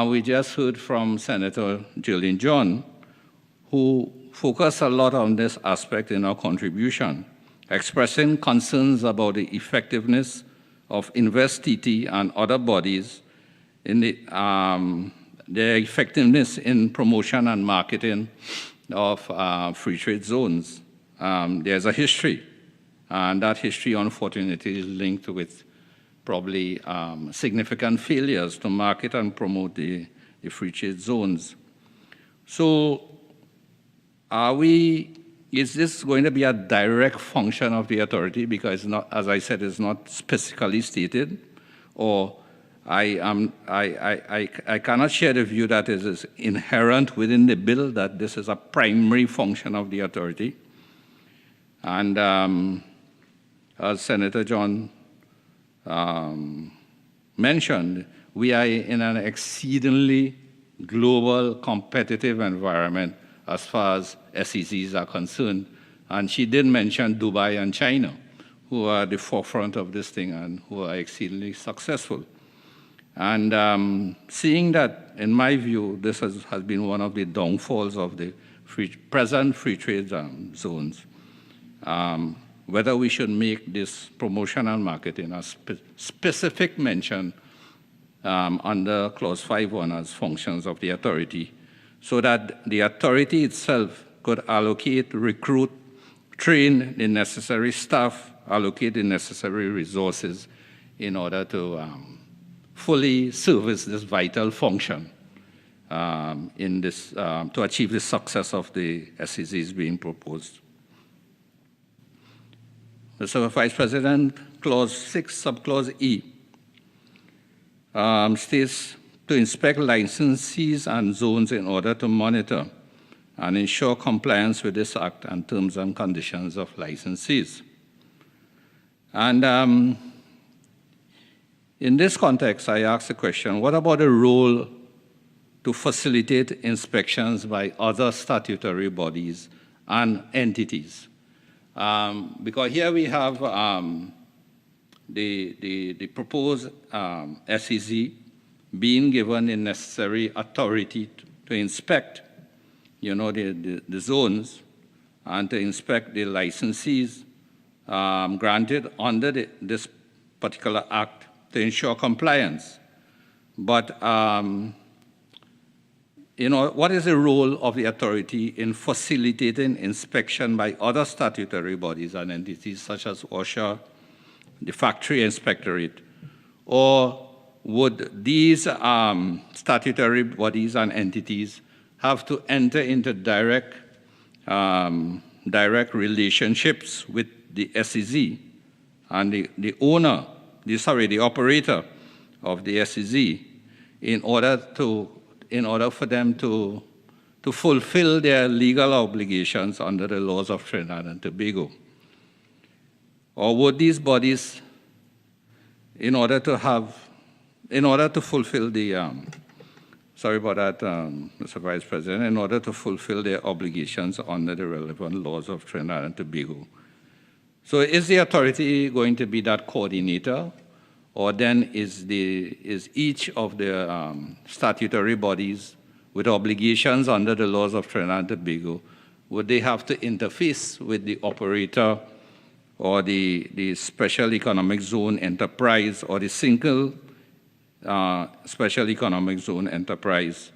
We just heard from Senator Jearlean John, who focused a lot on this aspect in our contribution, expressing concerns about the effectiveness of Invest TT and other bodies in their effectiveness in promotion and marketing of free trade zones. There's a history, and that history, unfortunately, is linked with probably significant failures to market and promote the free trade zones. So is this going to be a direct function of the authority? Because, not, as I said, it's not specifically stated, or I cannot share the view that it is inherent within the bill that this is a primary function of the authority. And as Senator John mentioned, we are in an exceedingly global competitive environment as far as SEZs are concerned. And she did mention Dubai and China, who are at the forefront of this thing and who are exceedingly successful. And seeing that, in my view, this has been one of the downfalls of the present free trade zones, whether we should make this promotion and marketing a specific mention under Clause 5.1 as functions of the authority, so that the authority itself could allocate, recruit, train the necessary staff, allocate the necessary resources in order to fully service this vital function to achieve the success of the SEZs being proposed. Mr. Vice President, Clause 6, Subclause E, states to inspect licensees and zones in order to monitor and ensure compliance with this Act and terms and conditions of licensees. And in this context, I ask the question, what about the role to facilitate inspections by other statutory bodies and entities? Because here we have the proposed SEZ being given the necessary authority to inspect, the zones and to inspect the licensees granted under this particular act to ensure compliance. But, what is the role of the authority in facilitating inspection by other statutory bodies and entities such as OSHA, the Factory Inspectorate, or would these statutory bodies and entities have to enter into direct relationships with the SEZ and the operator of the SEZ in order for them to fulfill their legal obligations under the laws of Trinidad and Tobago? Or would these bodies, in order to fulfill the, sorry about that, Mr. Vice President, in order to fulfill their obligations under the relevant laws of Trinidad and Tobago? So is the authority going to be that coordinator, or then is each of the statutory bodies with obligations under the laws of Trinidad and Tobago, would they have to interface with the operator or the special economic zone enterprise or the single special economic zone enterprise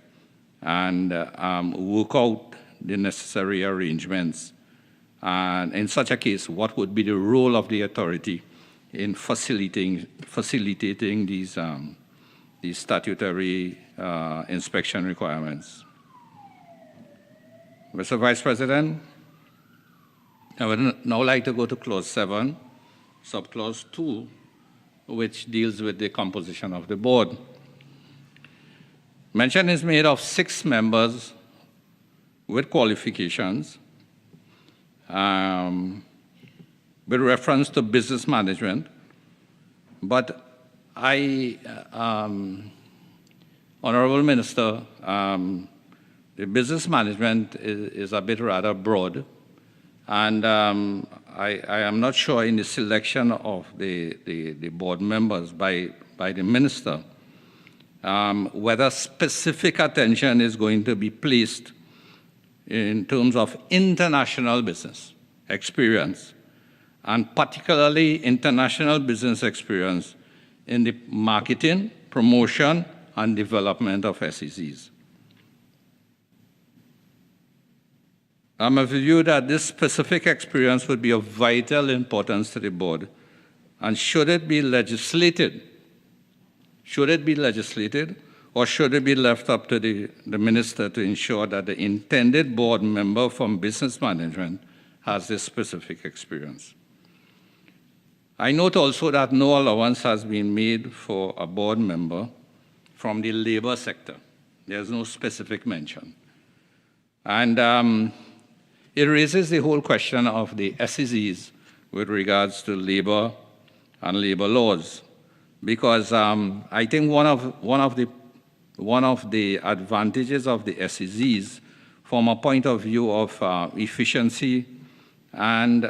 and work out the necessary arrangements? And in such a case, what would be the role of the authority in facilitating these statutory inspection requirements? Mr. Vice President, I would now like to go to Clause 7, Subclause 2, which deals with the composition of the board. Mention is made of 6 members with qualifications with reference to business management, but Honorable Minister, the business management is a bit rather broad, and I am not sure in the selection of the board members by the Minister whether specific attention is going to be placed in terms of international business experience, and particularly international business experience in the marketing, promotion, and development of SEZs. I'm of the view that this specific experience would be of vital importance to the board, and should it be legislated? Should it be legislated, or should it be left up to the minister to ensure that the intended board member from business management has this specific experience? I note also that no allowance has been made for a board member from the labor sector. There's no specific mention. And it raises the whole question of the SEZs with regards to labor and labor laws, because I think one of the advantages of the SEZs from a point of view of efficiency and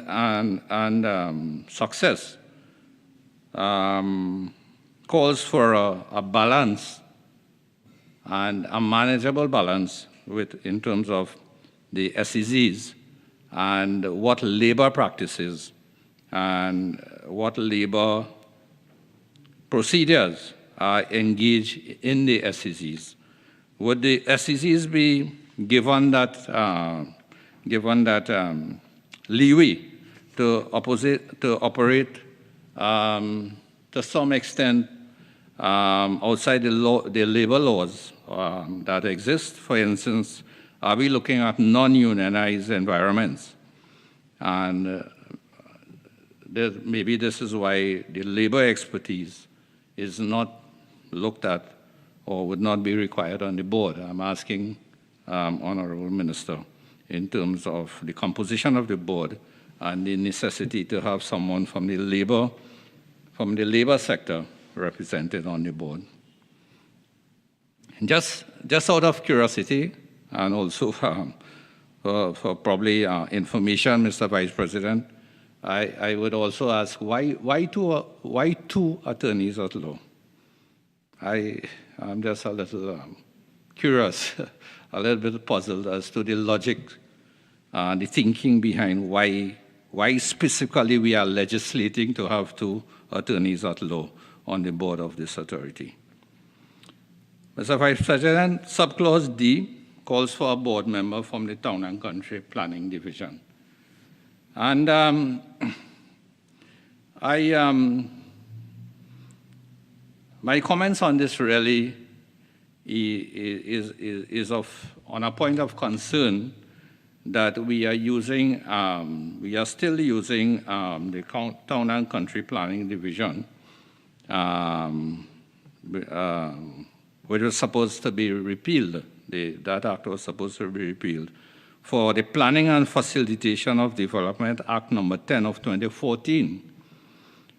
success calls for a balance and a manageable balance in terms of the SEZs and what labor practices and what labor procedures are engaged in the SEZs. Would the SEZs be given that leeway to operate to some extent outside the labor laws that exist? For instance, are we looking at non-unionized environments? And maybe this is why the labor expertise is not looked at or would not be required on the board. I'm asking Honorable Minister in terms of the composition of the board and the necessity to have someone from the labor sector represented on the board. Just out of curiosity, and also for probably information, Mr. Vice President, I would also ask why two attorneys at law? I'm just a little curious, a little bit puzzled as to the logic, the thinking behind why specifically we are legislating to have 2 attorneys at law on the board of this authority. Mr. Vice President, subclause D calls for a board member from the Town and Country Planning Division. And my comments on this really is on a point of concern that we are still using the Town and Country Planning Division, which was supposed to be repealed. That act was supposed to be repealed, for the Planning and Facilitation of Development Act number 10 of 2014,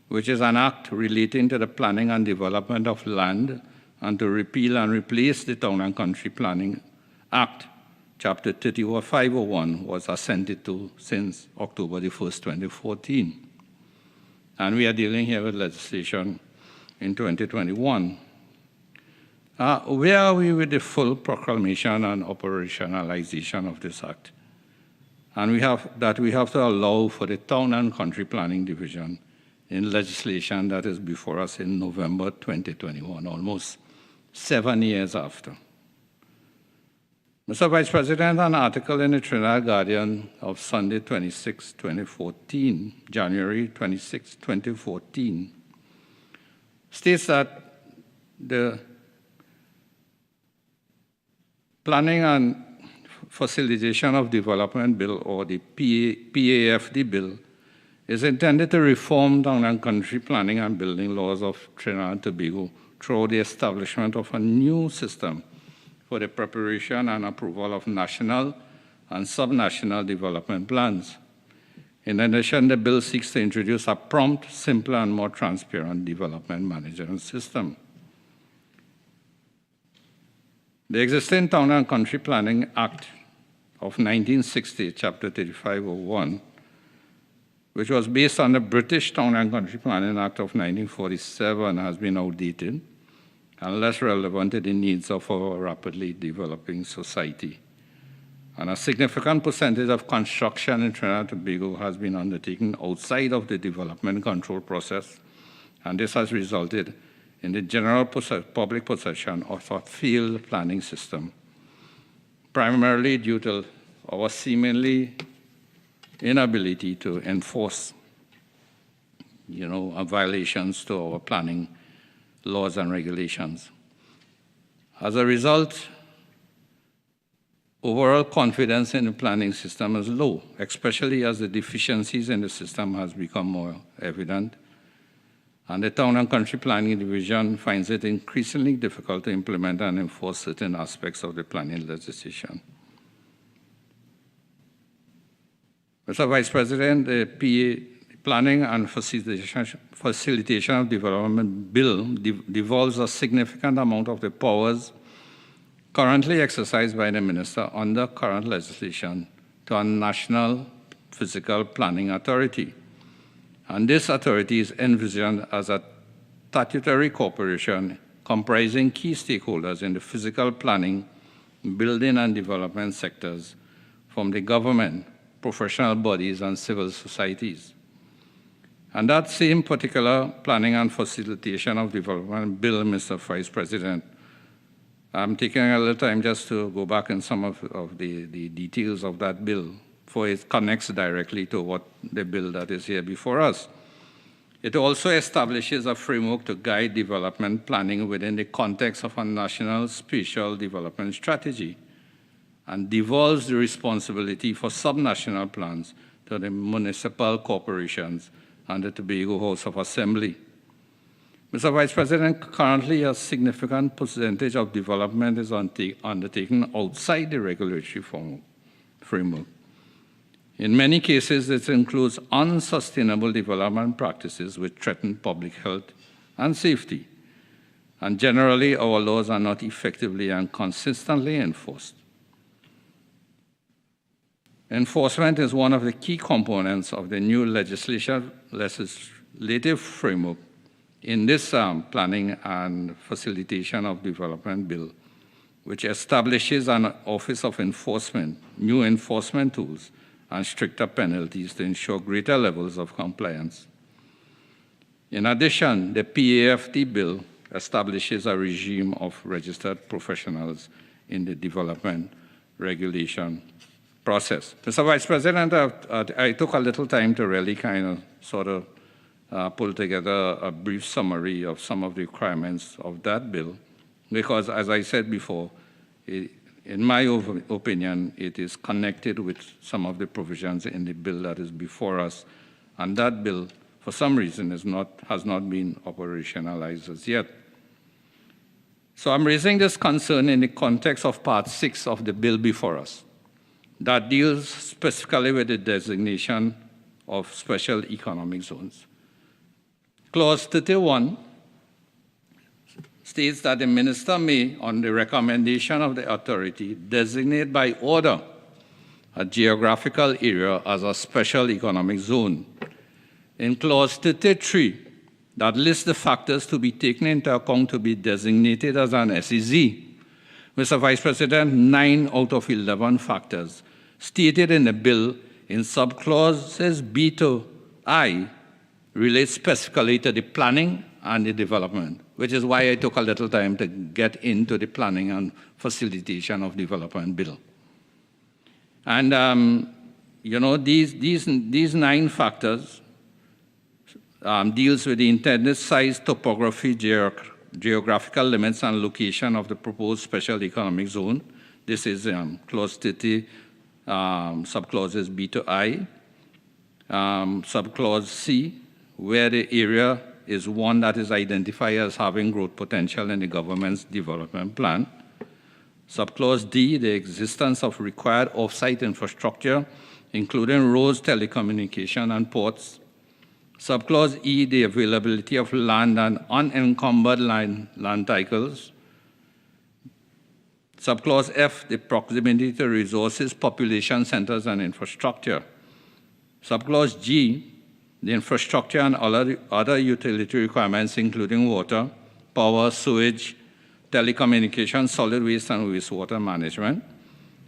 which is an act relating to the planning and development of land, and to repeal and replace the Town and Country Planning Act, Chapter 501 was assented to since October the 1st, 2014. And we are dealing here with legislation in 2021. Where are we with the full proclamation and operationalization of this act? And we have to allow for the Town and Country Planning Division in legislation that is before us in November 2021, almost 7 years after. Mr. Vice President, an article in the Trinidad Guardian of Sunday, January 26, 2014, states that the Planning and Facilitation of Development Bill, or the PAFD Bill, is intended to reform Town and Country planning and building laws of Trinidad and Tobago through the establishment of a new system for the preparation and approval of national and subnational development plans. In addition, the bill seeks to introduce a prompt, simpler, and more transparent development management system. The existing Town and Country Planning Act of 1960, Chapter 3501, which was based on the British Town and Country Planning Act of 1947, has been outdated and less relevant to the needs of our rapidly developing society. And a significant percentage of construction in Trinidad and Tobago has been undertaken outside of the development control process, and this has resulted in the general public possession of a failed planning system, primarily due to our seemingly inability to enforce, violations to our planning laws and regulations. As a result, overall confidence in the planning system is low, especially as the deficiencies in the system has become more evident. And the Town and Country Planning Division finds it increasingly difficult to implement and enforce certain aspects of the planning legislation. Mr. Vice President, the Planning and Facilitation of Development Bill devolves a significant amount of the powers currently exercised by the Minister under current legislation to a National Physical Planning Authority. And this authority is envisioned as a statutory corporation comprising key stakeholders in the physical planning, building and development sectors from the government, professional bodies, and civil societies. And that same particular Planning and Facilitation of Development Bill, Mr. Vice President, I'm taking a little time just to go back in some of the details of that bill, for it connects directly to what the bill that is here before us. It also establishes a framework to guide development planning within the context of a national spatial development strategy, and devolves the responsibility for subnational plans to the municipal corporations and the Tobago House of Assembly. Mr. Vice President, currently a significant percentage of development is undertaken outside the regulatory framework. In many cases, this includes unsustainable development practices which threaten public health and safety. And generally, our laws are not effectively and consistently enforced. Enforcement is one of the key components of the new legislative framework in this Planning and Facilitation of Development Bill, which establishes an Office of Enforcement, new enforcement tools, and stricter penalties to ensure greater levels of compliance. In addition, the PAFD bill establishes a regime of registered professionals in the development regulation process. Mr. Vice President, I took a little time to really pull together a brief summary of some of the requirements of that bill, because as I said before, in my opinion, it is connected with some of the provisions in the bill that is before us, and that bill, for some reason, has not been operationalized as yet. So I'm raising this concern in the context of Part 6 of the bill before us, that deals specifically with the designation of special economic zones. Clause 31 states that the minister may, on the recommendation of the authority, designate by order a geographical area as a special economic zone. In clause 33, that lists the factors to be taken into account to be designated as an SEZ. Mr. Vice President, 9 out of 11 factors stated in the bill in subclauses B to I relate specifically to the planning and the development, which is why I took a little time to get into the planning and facilitation of development bill. And these 9 factors deals with the intended size, topography, geographical limits, and location of the proposed special economic zone. This is clause 30, subclauses B to I. Subclause C, where the area is one that is identified as having growth potential in the government's development plan. Subclause D, the existence of required off-site infrastructure, including roads, telecommunication, and ports. Subclause E, the availability of land and unencumbered land titles. Subclause F, the proximity to resources, population centers, and infrastructure. Subclause G, the infrastructure and other utility requirements, including water, power, sewage, telecommunications, solid waste, and wastewater management.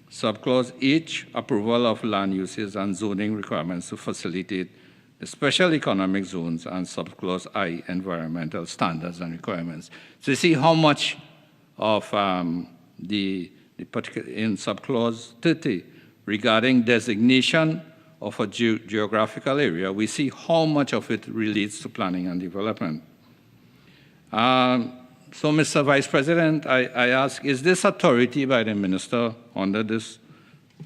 Subclause H, approval of land uses and zoning requirements to facilitate the special economic zones, and subclause I, environmental standards and requirements. So you see how much of the particular in subclause 30 regarding designation of a geographical area, we see how much of it relates to planning and development. So, Mr. Vice President, I ask, is this authority by the minister under this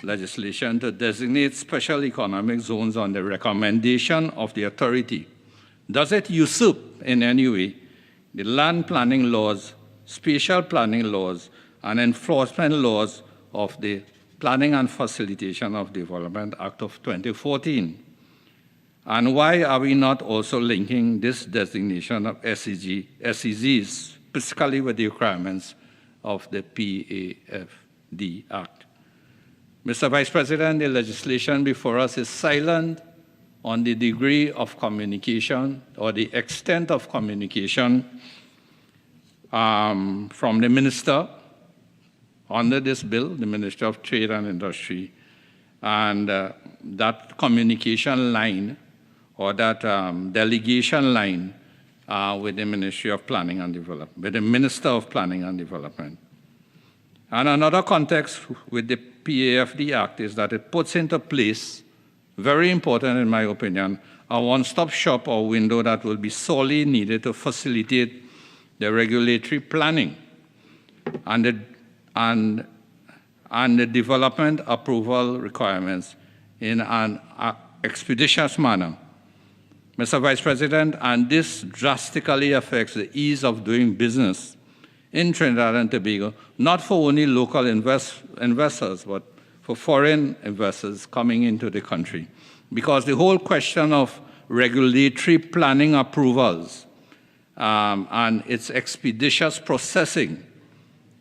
legislation to designate special economic zones on the recommendation of the authority, does it usurp in any way the land planning laws, spatial planning laws, and enforcement laws of the Planning and Facilitation of Development Act of 2014? And why are we not also linking this designation of SEZs specifically with the requirements of the PAFD Act? Mr. Vice President, the legislation before us is silent on the degree of communication or the extent of communication from the minister under this bill, the Ministry of Trade and Industry, and that communication line or that delegation line with the Ministry of Planning and Development, with the Minister of Planning and Development. And another context with the PAFD Act is that it puts into place, very important in my opinion, a one-stop shop or window that will be solely needed to facilitate the regulatory planning and the development approval requirements in an expeditious manner. Mr. Vice President, and this drastically affects the ease of doing business in Trinidad and Tobago, not for only local investors, but for foreign investors coming into the country. Because the whole question of regulatory planning approvals and its expeditious processing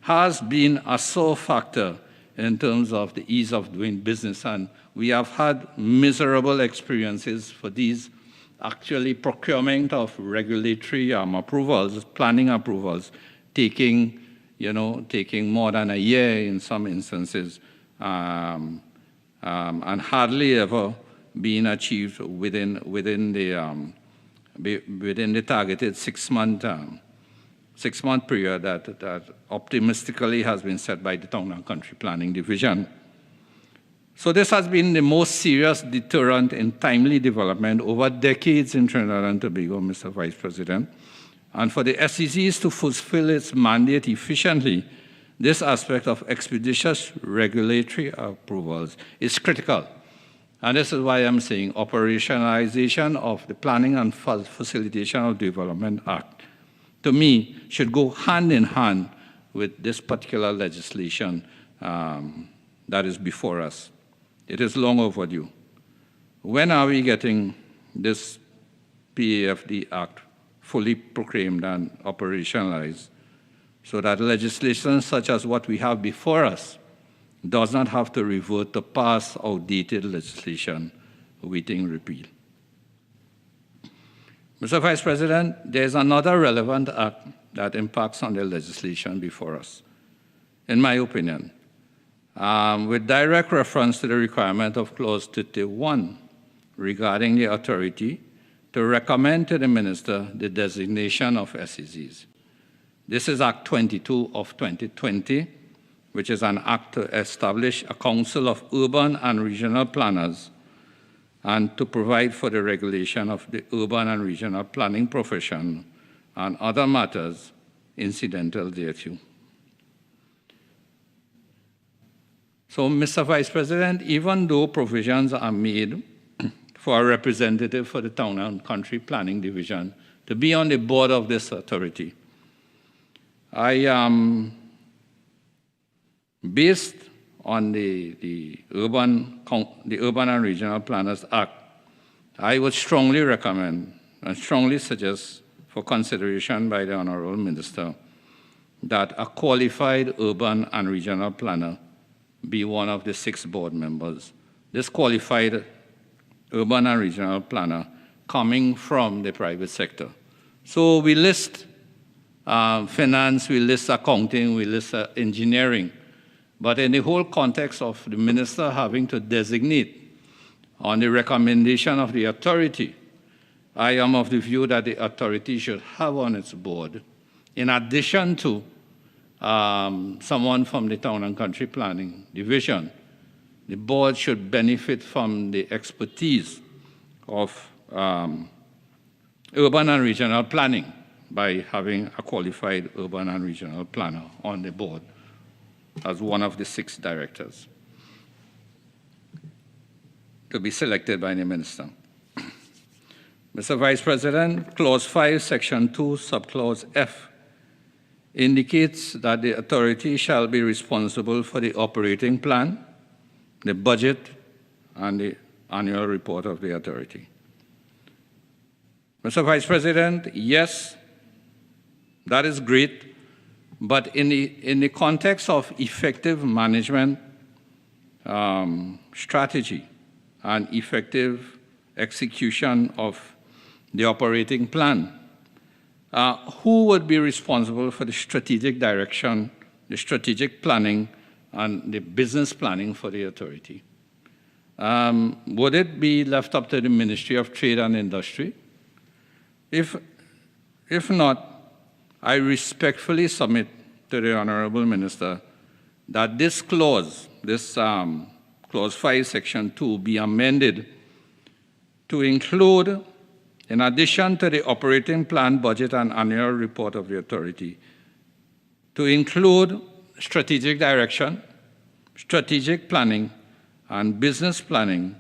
has been a sore factor in terms of the ease of doing business. And we have had miserable experiences for these actually procurement of regulatory approvals, planning approvals, taking more than a year in some instances, and hardly ever being achieved within the targeted six-month period that optimistically has been set by the Town and Country Planning Division. So this has been the most serious deterrent in timely development over decades in Trinidad and Tobago, Mr. Vice President. And for the SEZs to fulfill its mandate efficiently, this aspect of expeditious regulatory approvals is critical. And this is why I'm saying operationalization of the Planning and Facilitation of Development Act, to me, should go hand in hand with this particular legislation that is before us. It is long overdue. When are we getting this PAFD Act fully proclaimed and operationalized so that legislation such as what we have before us does not have to revert to past outdated legislation awaiting repeal? Mr. Vice President, there's another relevant act that impacts on the legislation before us, in my opinion, with direct reference to the requirement of Clause 31 regarding the authority to recommend to the Minister the designation of SEZs. This is Act 22 of 2020, which is an act to establish a Council of Urban and Regional Planners and to provide for the regulation of the urban and regional planning profession and other matters incidental thereto. So, Mr. Vice President, even though provisions are made for a representative for the Town and Country Planning Division to be on the board of this authority, I am based on the Urban and Regional Planners Act. I would strongly recommend and strongly suggest for consideration by the Honourable Minister that a qualified urban and regional planner be one of the 6 board members. This qualified urban and regional planner coming from the private sector. So we list finance, we list accounting, we list engineering, but in the whole context of the minister having to designate on the recommendation of the authority, I am of the view that the authority should have on its board, in addition to someone from the Town and Country Planning Division, the board should benefit from the expertise of urban and regional planning by having a qualified urban and regional planner on the board as one of the 6 directors to be selected by the minister. Mr. Vice President, Clause 5, Section 2, Subclause F indicates that the authority shall be responsible for the operating plan, the budget, and the annual report of the authority. Mr. Vice President, yes, that is great, but in the context of effective management strategy and effective execution of the operating plan, who would be responsible for the strategic direction, the strategic planning, and the business planning for the authority? Would it be left up to the Ministry of Trade and Industry? If not, I respectfully submit to the Honourable Minister that this clause, Clause 5, Section 2, be amended to include, in addition to the operating plan, budget, and annual report of the authority, to include strategic direction, strategic planning, and business planning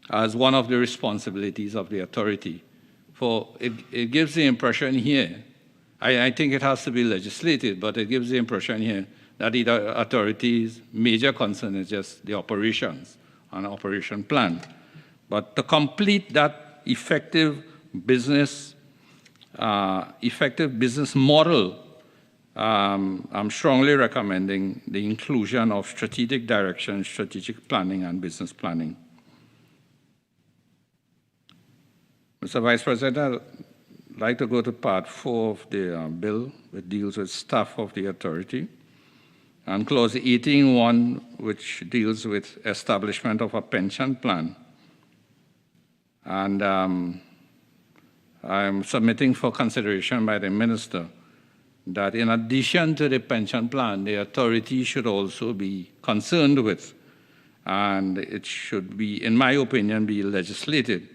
as one of the responsibilities of the authority. For it gives the impression here, I think it has to be legislated, but it gives the impression here that the authority's major concern is just the operations and operation plan. But to complete that effective business model, I'm strongly recommending the inclusion of strategic direction, strategic planning, and business planning. Mr. Vice President, I'd like to go to Part 4 of the bill, which deals with staff of the authority, and Clause 18.1, which deals with establishment of a pension plan. And I'm submitting for consideration by the Minister that in addition to the pension plan, the authority should also be concerned with, and it should be, in my opinion, be legislated,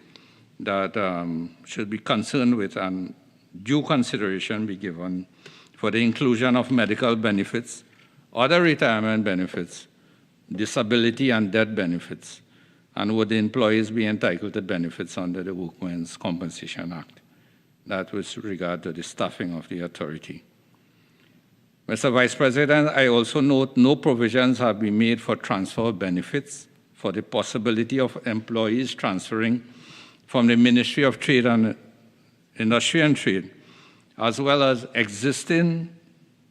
that should be concerned with and due consideration be given for the inclusion of medical benefits, other retirement benefits, disability and death benefits, and would the employees be entitled to benefits under the Workmen's Compensation Act. That with regard to the staffing of the authority. Mr. Vice President, I also note no provisions have been made for transfer of benefits for the possibility of employees transferring from the Ministry of Trade and Industry and Trade, as well as existing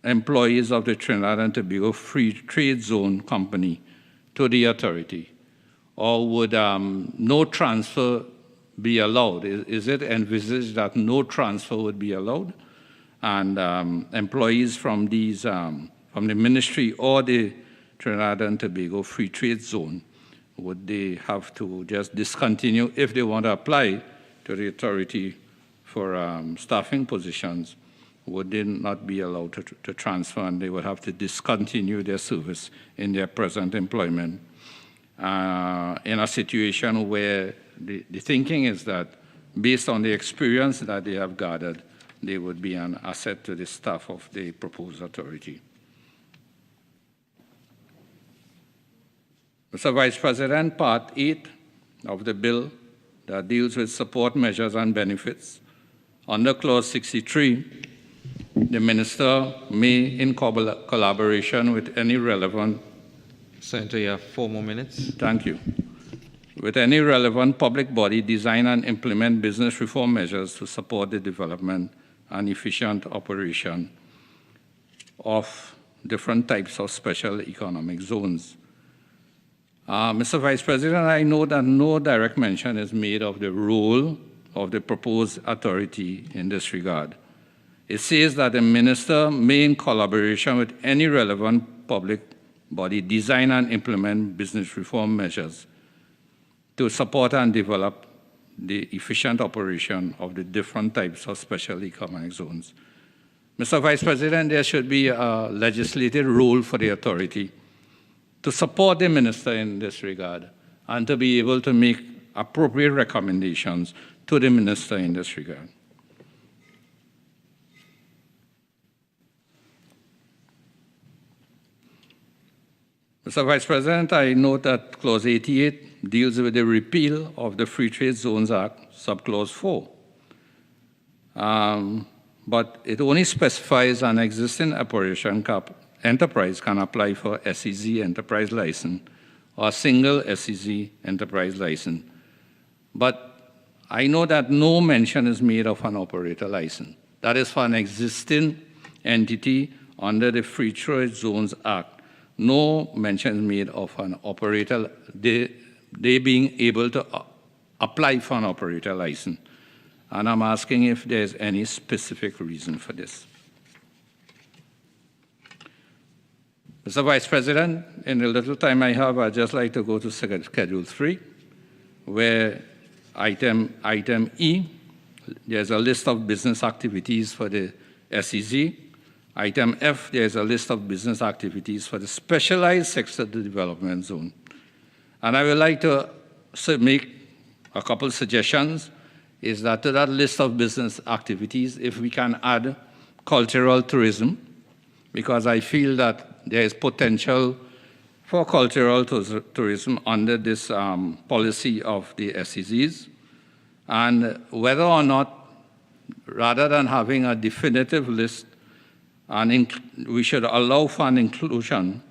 employees of the Trinidad and Tobago Free Trade Zone Company to the authority, or would no transfer be allowed? Is it envisaged that no transfer would be allowed? And employees from these, from the ministry or the Trinidad and Tobago Free Trade Zone, would they have to just discontinue if they want to apply to the authority for staffing positions? Would they not be allowed to transfer, and they would have to discontinue their service in their present employment in a situation where the thinking is that based on the experience that they have gathered, they would be an asset to the staff of the proposed authority. Mr. Vice President, Part 8 of the bill that deals with support measures and benefits, under Clause 63, the Minister may, in collaboration with any relevant... Senator, you have 4 more minutes. Thank you. With any relevant public body, design and implement business reform measures to support the development and efficient operation of different types of special economic zones. Mr. Vice President, I know that no direct mention is made of the role of the proposed authority in this regard. It says that the Minister may, in collaboration with any relevant public body, design and implement business reform measures to support and develop the efficient operation of the different types of special economic zones. Mr. Vice President, there should be a legislative role for the authority to support the Minister in this regard and to be able to make appropriate recommendations to the Minister in this regard. Mr. Vice President, I note that Clause 88 deals with the repeal of the Free Trade Zones Act, Subclause 4. But it only specifies an existing operation enterprise can apply for SEZ enterprise license or single SEZ enterprise license. But I know that no mention is made of an operator license. That is for an existing entity under the Free Trade Zones Act. No mention is made of an operator, they being able to apply for an operator license. And I'm asking if there's any specific reason for this. Mr. Vice President, in the little time I have, I'd just like to go to Schedule 3, where item E, there's a list of business activities for the SEZ. Item F, there's a list of business activities for the specialized sector development zone. And I would like to make a couple suggestions, is that to that list of business activities, if we can add cultural tourism, because I feel that there is potential for cultural tourism under this policy of the SEZs, and whether or not, rather than having a definitive list, we should allow for an inclusion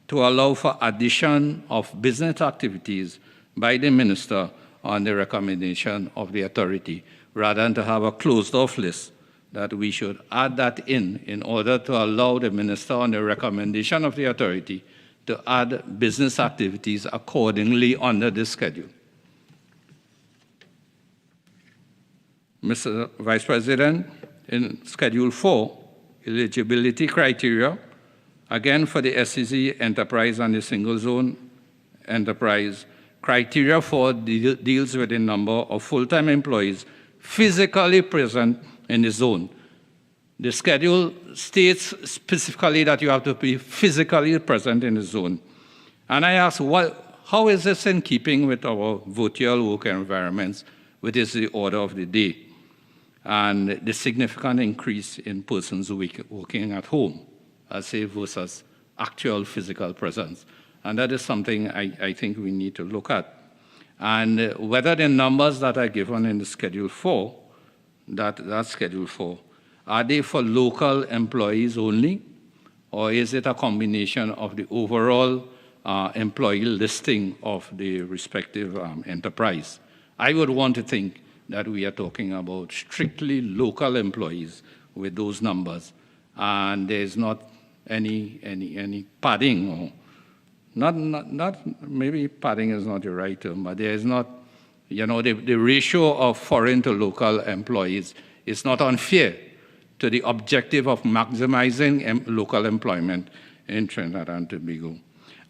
to allow for addition of business activities by the Minister on the recommendation of the authority, rather than to have a closed-off list, that we should add that in order to allow the Minister on the recommendation of the authority to add business activities accordingly under this schedule. Mr. Vice President, in Schedule 4, eligibility criteria, again for the SEZ enterprise and the single zone enterprise, criteria for deals with the number of full-time employees physically present in the zone. The schedule states specifically that you have to be physically present in the zone. And I ask, how is this in keeping with our virtual work environments, which is the order of the day, and the significant increase in persons working at home, I say, versus actual physical presence? And that is something I think we need to look at. And whether the numbers that are given in the Schedule 4, that Schedule 4, are they for local employees only, or is it a combination of the overall employee listing of the respective enterprise? I would want to think that we are talking about strictly local employees with those numbers, and there's not any padding, or not maybe padding is not the right term, but there is not You know, the ratio of foreign to local employees is not unfair to the objective of maximizing local employment in Trinidad and Tobago.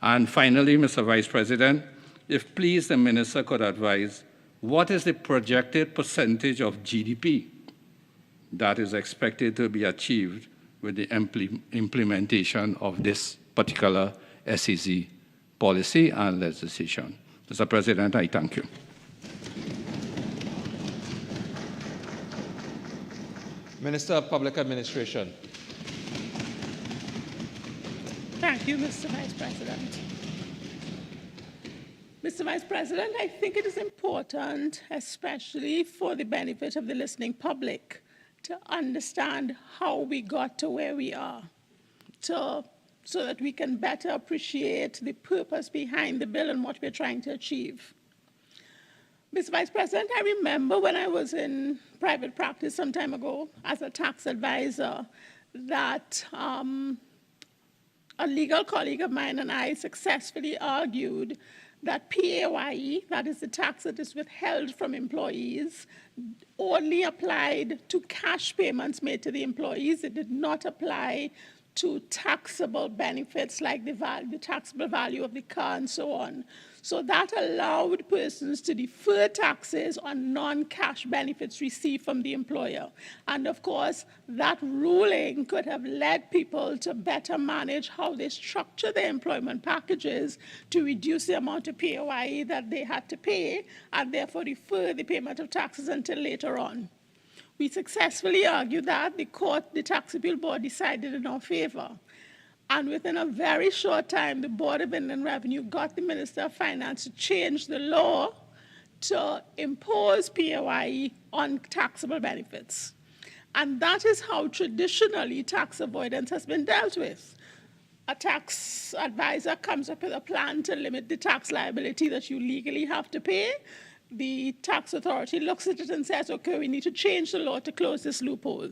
And finally, Mr. Vice President, if please the Minister could advise, what is the projected percentage of GDP that is expected to be achieved with the implementation of this particular SEZ policy and legislation? Mr. President, I thank you. Minister of Public Administration. Thank you, Mr. Vice President. Mr. Vice President, I think it is important, especially for the benefit of the listening public, to understand how we got to where we are, so that we can better appreciate the purpose behind the bill and what we're trying to achieve. Mr. Vice President, I remember when I was in private practice some time ago as a tax advisor that a legal colleague of mine and I successfully argued that PAYE, that is the tax that is withheld from employees, only applied to cash payments made to the employees. It did not apply to taxable benefits like the taxable value of the car and so on. So that allowed persons to defer taxes on non-cash benefits received from the employer. And of course, that ruling could have led people to better manage how they structure their employment packages to reduce the amount of PAYE that they had to pay and therefore defer the payment of taxes until later on. We successfully argued that. The Tax Appeal Board decided in our favor. And within a very short time, the Board of Inland Revenue got the Minister of Finance to change the law to impose PAYE on taxable benefits. And that is how traditionally tax avoidance has been dealt with. A tax advisor comes up with a plan to limit the tax liability that you legally have to pay. The tax authority looks at it and says, okay, we need to change the law to close this loophole.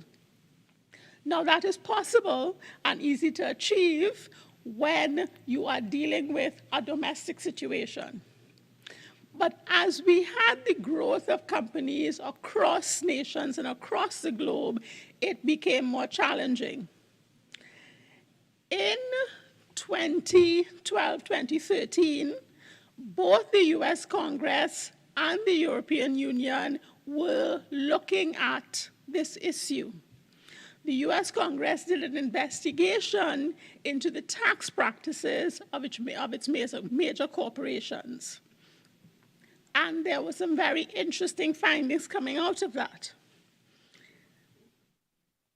Now, that is possible and easy to achieve when you are dealing with a domestic situation. But as we had the growth of companies across nations and across the globe, it became more challenging. In 2012, 2013, both the US Congress and the European Union were looking at this issue. The US Congress did an investigation into the tax practices of its major corporations. And there were some very interesting findings coming out of that.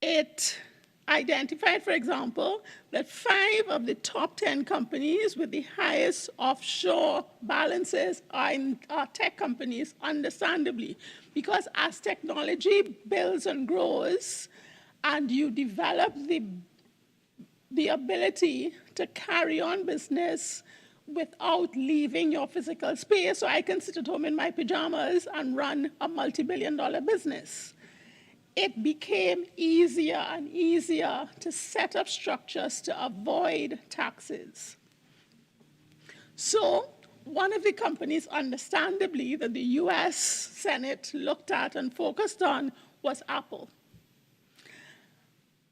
It identified, for example, that 5 of the top 10 companies with the highest offshore balances are tech companies, understandably, because as technology builds and grows, and you develop the ability to carry on business without leaving your physical space. So I can sit at home in my pajamas and run a multi-billion-dollar business. It became easier and easier to set up structures to avoid taxes. So one of the companies, understandably, that the US Senate looked at and focused on was Apple.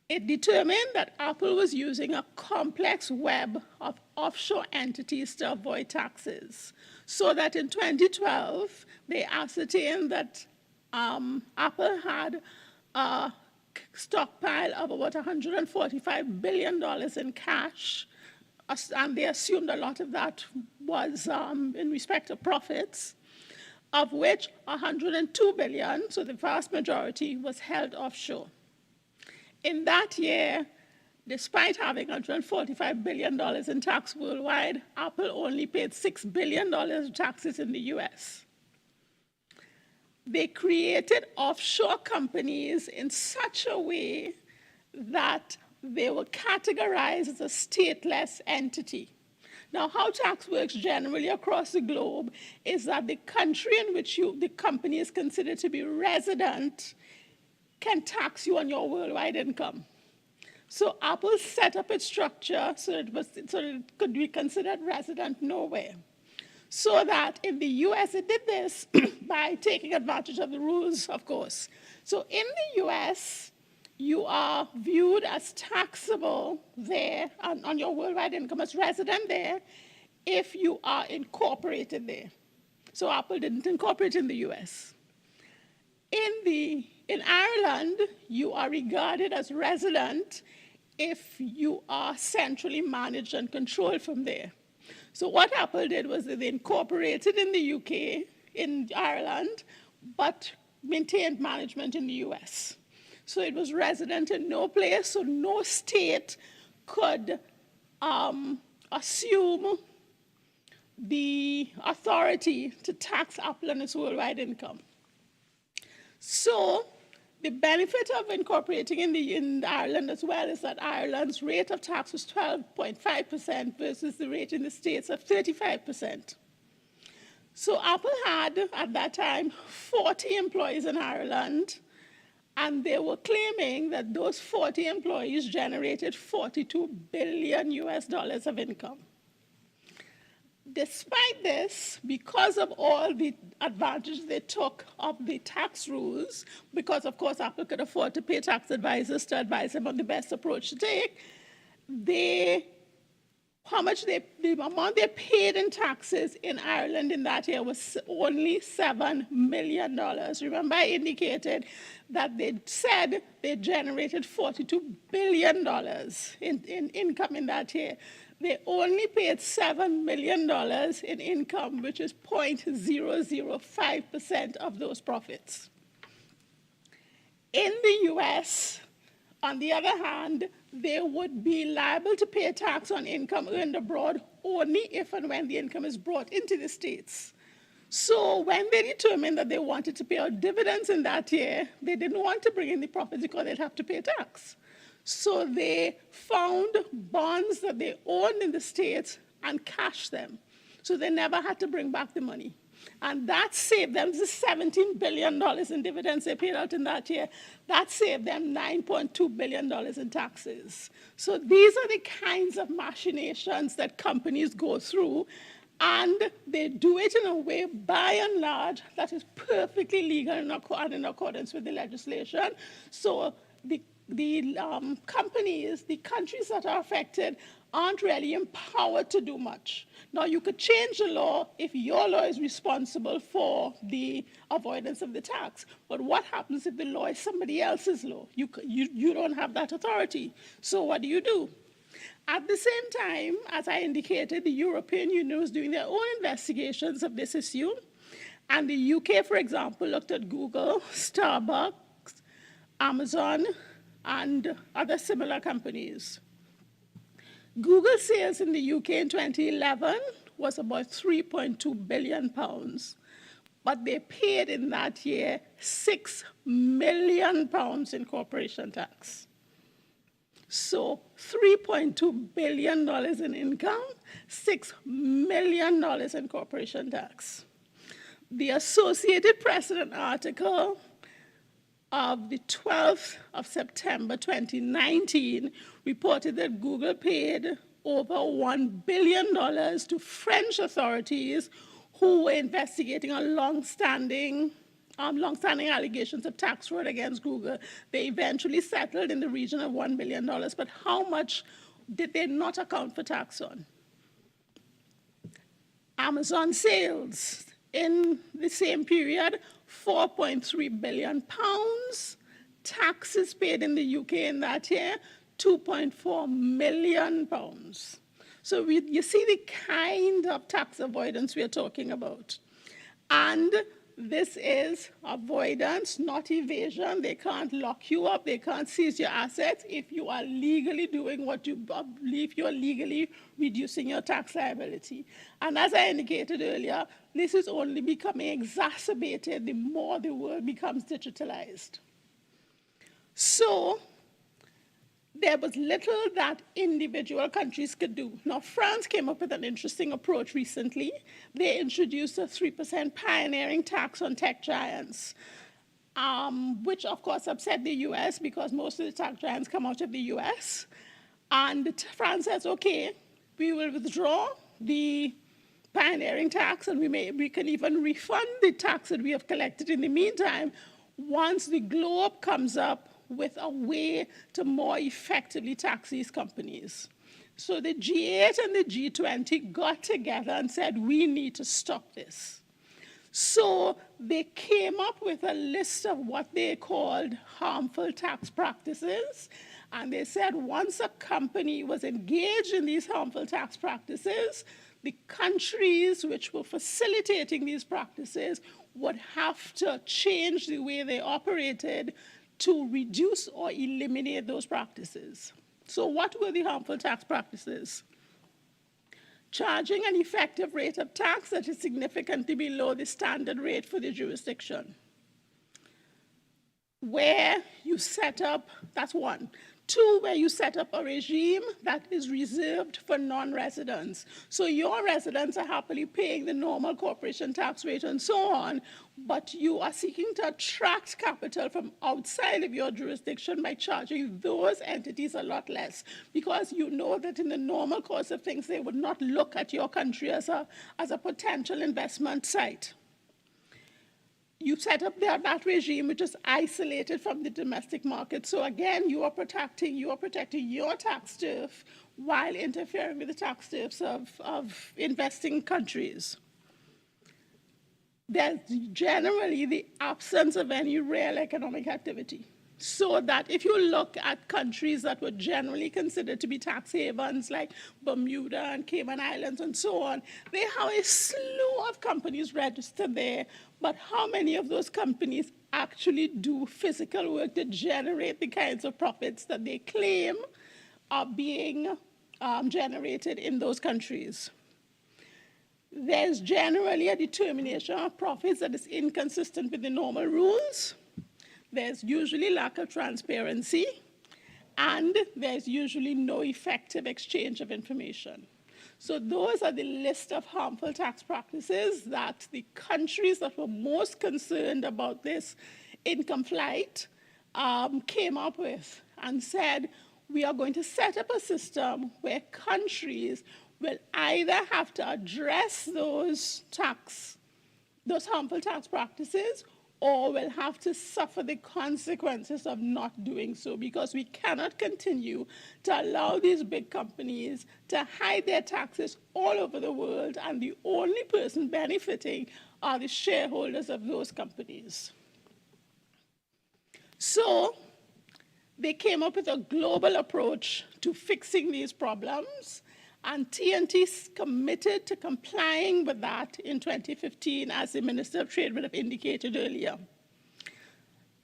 It determined that Apple was using a complex web of offshore entities to avoid taxes, so that in 2012, they ascertained that Apple had a stockpile of about $145 billion in cash, and they assumed a lot of that was in respect of profits, of which $102 billion, so the vast majority, was held offshore. In that year, despite having $145 billion in tax worldwide, Apple only paid $6 billion of taxes in the US. They created offshore companies in such a way that they were categorized as a stateless entity. Now, how tax works generally across the globe is that the country in which the company is considered to be resident can tax you on your worldwide income. So Apple set up its structure so it could be considered resident nowhere. So that in the US, it did this by taking advantage of the rules, of course. So in the US, you are viewed as taxable there on your worldwide income as resident there if you are incorporated there. So Apple didn't incorporate in the US. In Ireland, you are regarded as resident if you are centrally managed and controlled from there. So what Apple did was that they incorporated in the UK, in Ireland, but maintained management in the US. So it was resident in no place, so no state could assume the authority to tax Apple on its worldwide income. So the benefit of incorporating in Ireland as well is that Ireland's rate of tax was 12.5% versus the rate in the States of 35%. So Apple had, at that time, 40 employees in Ireland, and they were claiming that those 40 employees generated $42 billion of income. Despite this, because of all the advantage they took of the tax rules, because of course Apple could afford to pay tax advisors to advise them on the best approach to take, the amount they paid in taxes in Ireland in that year was only $7 million. Remember, I indicated that they said they generated $42 billion in income in that year. They only paid $7 million in income, which is 0.005% of those profits. In the US, on the other hand, they would be liable to pay tax on income earned abroad only if and when the income is brought into the States. So when they determined that they wanted to pay out dividends in that year, they didn't want to bring in the profits because they'd have to pay tax. So they found bonds that they owned in the States and cashed them. So they never had to bring back the money. And that saved them, the $17 billion in dividends they paid out in that year, that saved them $9.2 billion in taxes. So these are the kinds of machinations that companies go through, and they do it in a way, by and large, that is perfectly legal and in accordance with the legislation. So the companies, the countries that are affected, aren't really empowered to do much. Now, you could change the law if your law is responsible for the avoidance of the tax. But what happens if the law is somebody else's law? You don't have that authority. So what do? At the same time, as I indicated, the European Union was doing their own investigations of this issue. And the UK, for example, looked at Google, Starbucks, Amazon, and other similar companies. Google sales in the UK in 2011 was about £3.2 billion, but they paid in that year £6 million in corporation tax. So $3.2 billion in income, $6 million in corporation tax. The Associated Press in an article of the 12th of September 2019 reported that Google paid over $1 billion to French authorities who were investigating on long-standing allegations of tax fraud against Google. They eventually settled in the region of $1 billion, but how much did they not account for tax on? Amazon sales in the same period, £4.3 billion. Taxes paid in the UK in that year, £2.4 million. So you see the kind of tax avoidance we are talking about. And this is avoidance, not evasion. They can't lock you up. They can't seize your assets if you are legally doing what you believe you're legally reducing your tax liability. And as I indicated earlier, this is only becoming exacerbated the more the world becomes digitalized. So there was little that individual countries could do. Now, France came up with an interesting approach recently. They introduced a 3% pioneering tax on tech giants, which of course upset the US because most of the tech giants come out of the US. And France says, okay, we will withdraw the pioneering tax, and we can even refund the tax that we have collected in the meantime once the globe comes up with a way to more effectively tax these companies. So the G8 and the G20 got together and said, we need to stop this. So they came up with a list of what they called harmful tax practices. And they said once a company was engaged in these harmful tax practices, the countries which were facilitating these practices would have to change the way they operated to reduce or eliminate those practices. So what were the harmful tax practices? Charging an effective rate of tax that is significantly below the standard rate for the jurisdiction. Where you set up, that's one. Two, where you set up a regime that is reserved for non-residents. So your residents are happily paying the normal corporation tax rate and so on, but you are seeking to attract capital from outside of your jurisdiction by charging those entities a lot less, because you know that in the normal course of things, they would not look at your country as a potential investment site. You set up that regime which is isolated from the domestic market. So again, you are protecting your tax turf while interfering with the tax turfs of investing countries. There's generally the absence of any real economic activity. So that if you look at countries that were generally considered to be tax havens like Bermuda and Cayman Islands and so on, they have a slew of companies registered there, but how many of those companies actually do physical work to generate the kinds of profits that they claim are being generated in those countries? There's generally a determination of profits that is inconsistent with the normal rules. There's usually lack of transparency, and there's usually no effective exchange of information. So those are the list of harmful tax practices that the countries that were most concerned about this income flight came up with and said, we are going to set up a system where countries will either have to address those harmful tax practices, or will have to suffer the consequences of not doing so, because we cannot continue to allow these big companies to hide their taxes all over the world, and the only person benefiting are the shareholders of those companies. So they came up with a global approach to fixing these problems, and TNT committed to complying with that in 2015, as the Minister of Trade would have indicated earlier.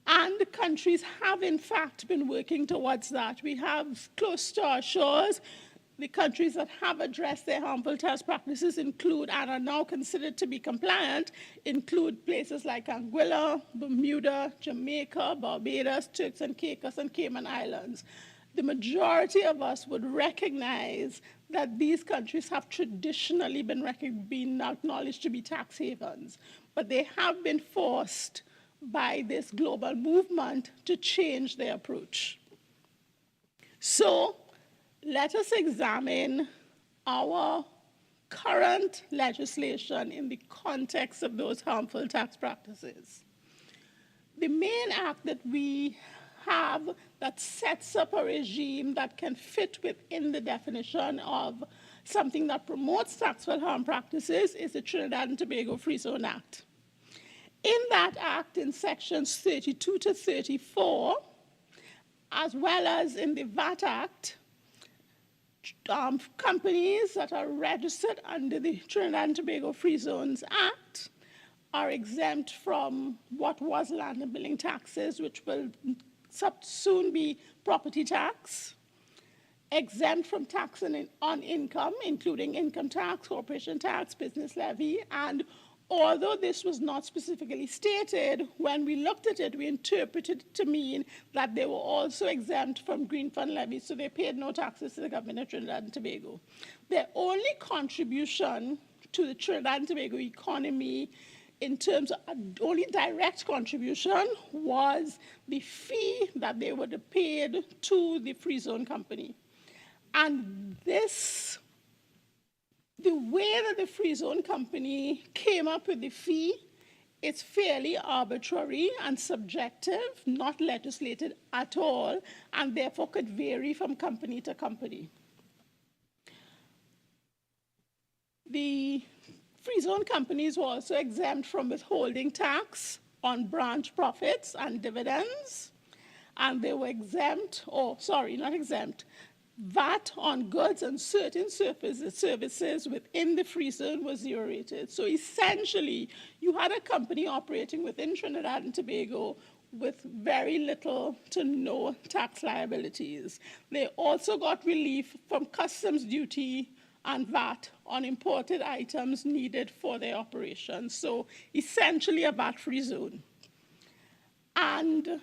And the countries have, in fact, been working towards that. We have close to our shores, the countries that have addressed their harmful tax practices include, and are now considered to be compliant, include places like Anguilla, Bermuda, Jamaica, Barbados, Turks and Caicos, and Cayman Islands. The majority of us would recognize that these countries have traditionally been acknowledged to be tax havens, but they have been forced by this global movement to change their approach. So let us examine our current legislation in the context of those harmful tax practices. The main act that we have that sets up a regime that can fit within the definition of something that promotes taxable harm practices is the Trinidad and Tobago Free Zone Act. In that act, in sections 32 to 34, as well as in the VAT Act, companies that are registered under the Trinidad and Tobago Free Zones Act are exempt from what was land and billing taxes, which will soon be property tax, exempt from tax on income, including income tax, corporation tax, business levy, and although this was not specifically stated, when we looked at it, we interpreted it to mean that they were also exempt from green fund levies, so they paid no taxes to the government of Trinidad and Tobago. Their only contribution to the Trinidad and Tobago economy in terms of only direct contribution was the fee that they would have paid to the Free Zone Company. And this the way that the free zone company came up with the fee, it's fairly arbitrary and subjective, not legislated at all, and therefore could vary from company to company. The free zone companies were also exempt from withholding tax on branch profits and dividends, and they were exempt, or sorry, not exempt, VAT on goods and certain services within the free zone was zero rated. So essentially, you had a company operating within Trinidad and Tobago with very little to no tax liabilities. They also got relief from customs duty and VAT on imported items needed for their operations. So essentially a VAT-free zone. And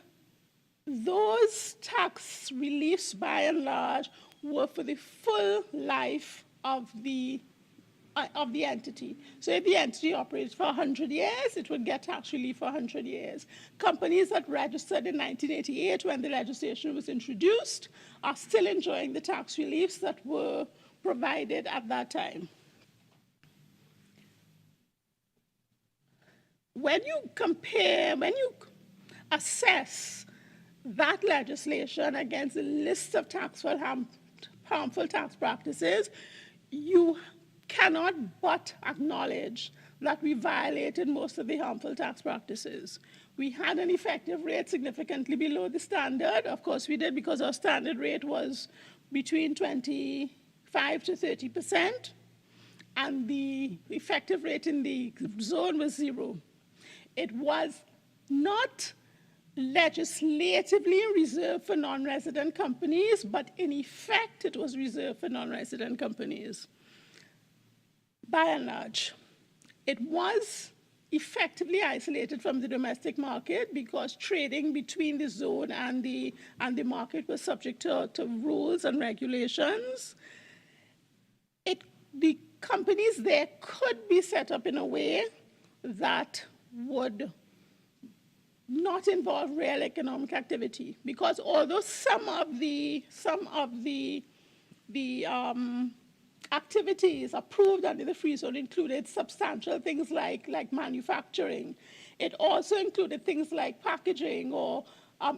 those tax reliefs, by and large, were for the full life of the entity. So if the entity operated for 100 years, it would get tax relief for 100 years. Companies that registered in 1988 when the legislation was introduced are still enjoying the tax reliefs that were provided at that time. When you assess that legislation against the list of harmful tax practices, you cannot but acknowledge that we violated most of the harmful tax practices. We had an effective rate significantly below the standard. Of course, we did, because our standard rate was between 25 to 30%, and the effective rate in the zone was zero. It was not legislatively reserved for non-resident companies, but in effect it was reserved for non-resident companies. By and large, it was effectively isolated from the domestic market because trading between the zone and the market was subject to rules and regulations. The companies there could be set up in a way that would not involve real economic activity, because although some of the activities approved under the free zone included substantial things like manufacturing, it also included things like packaging or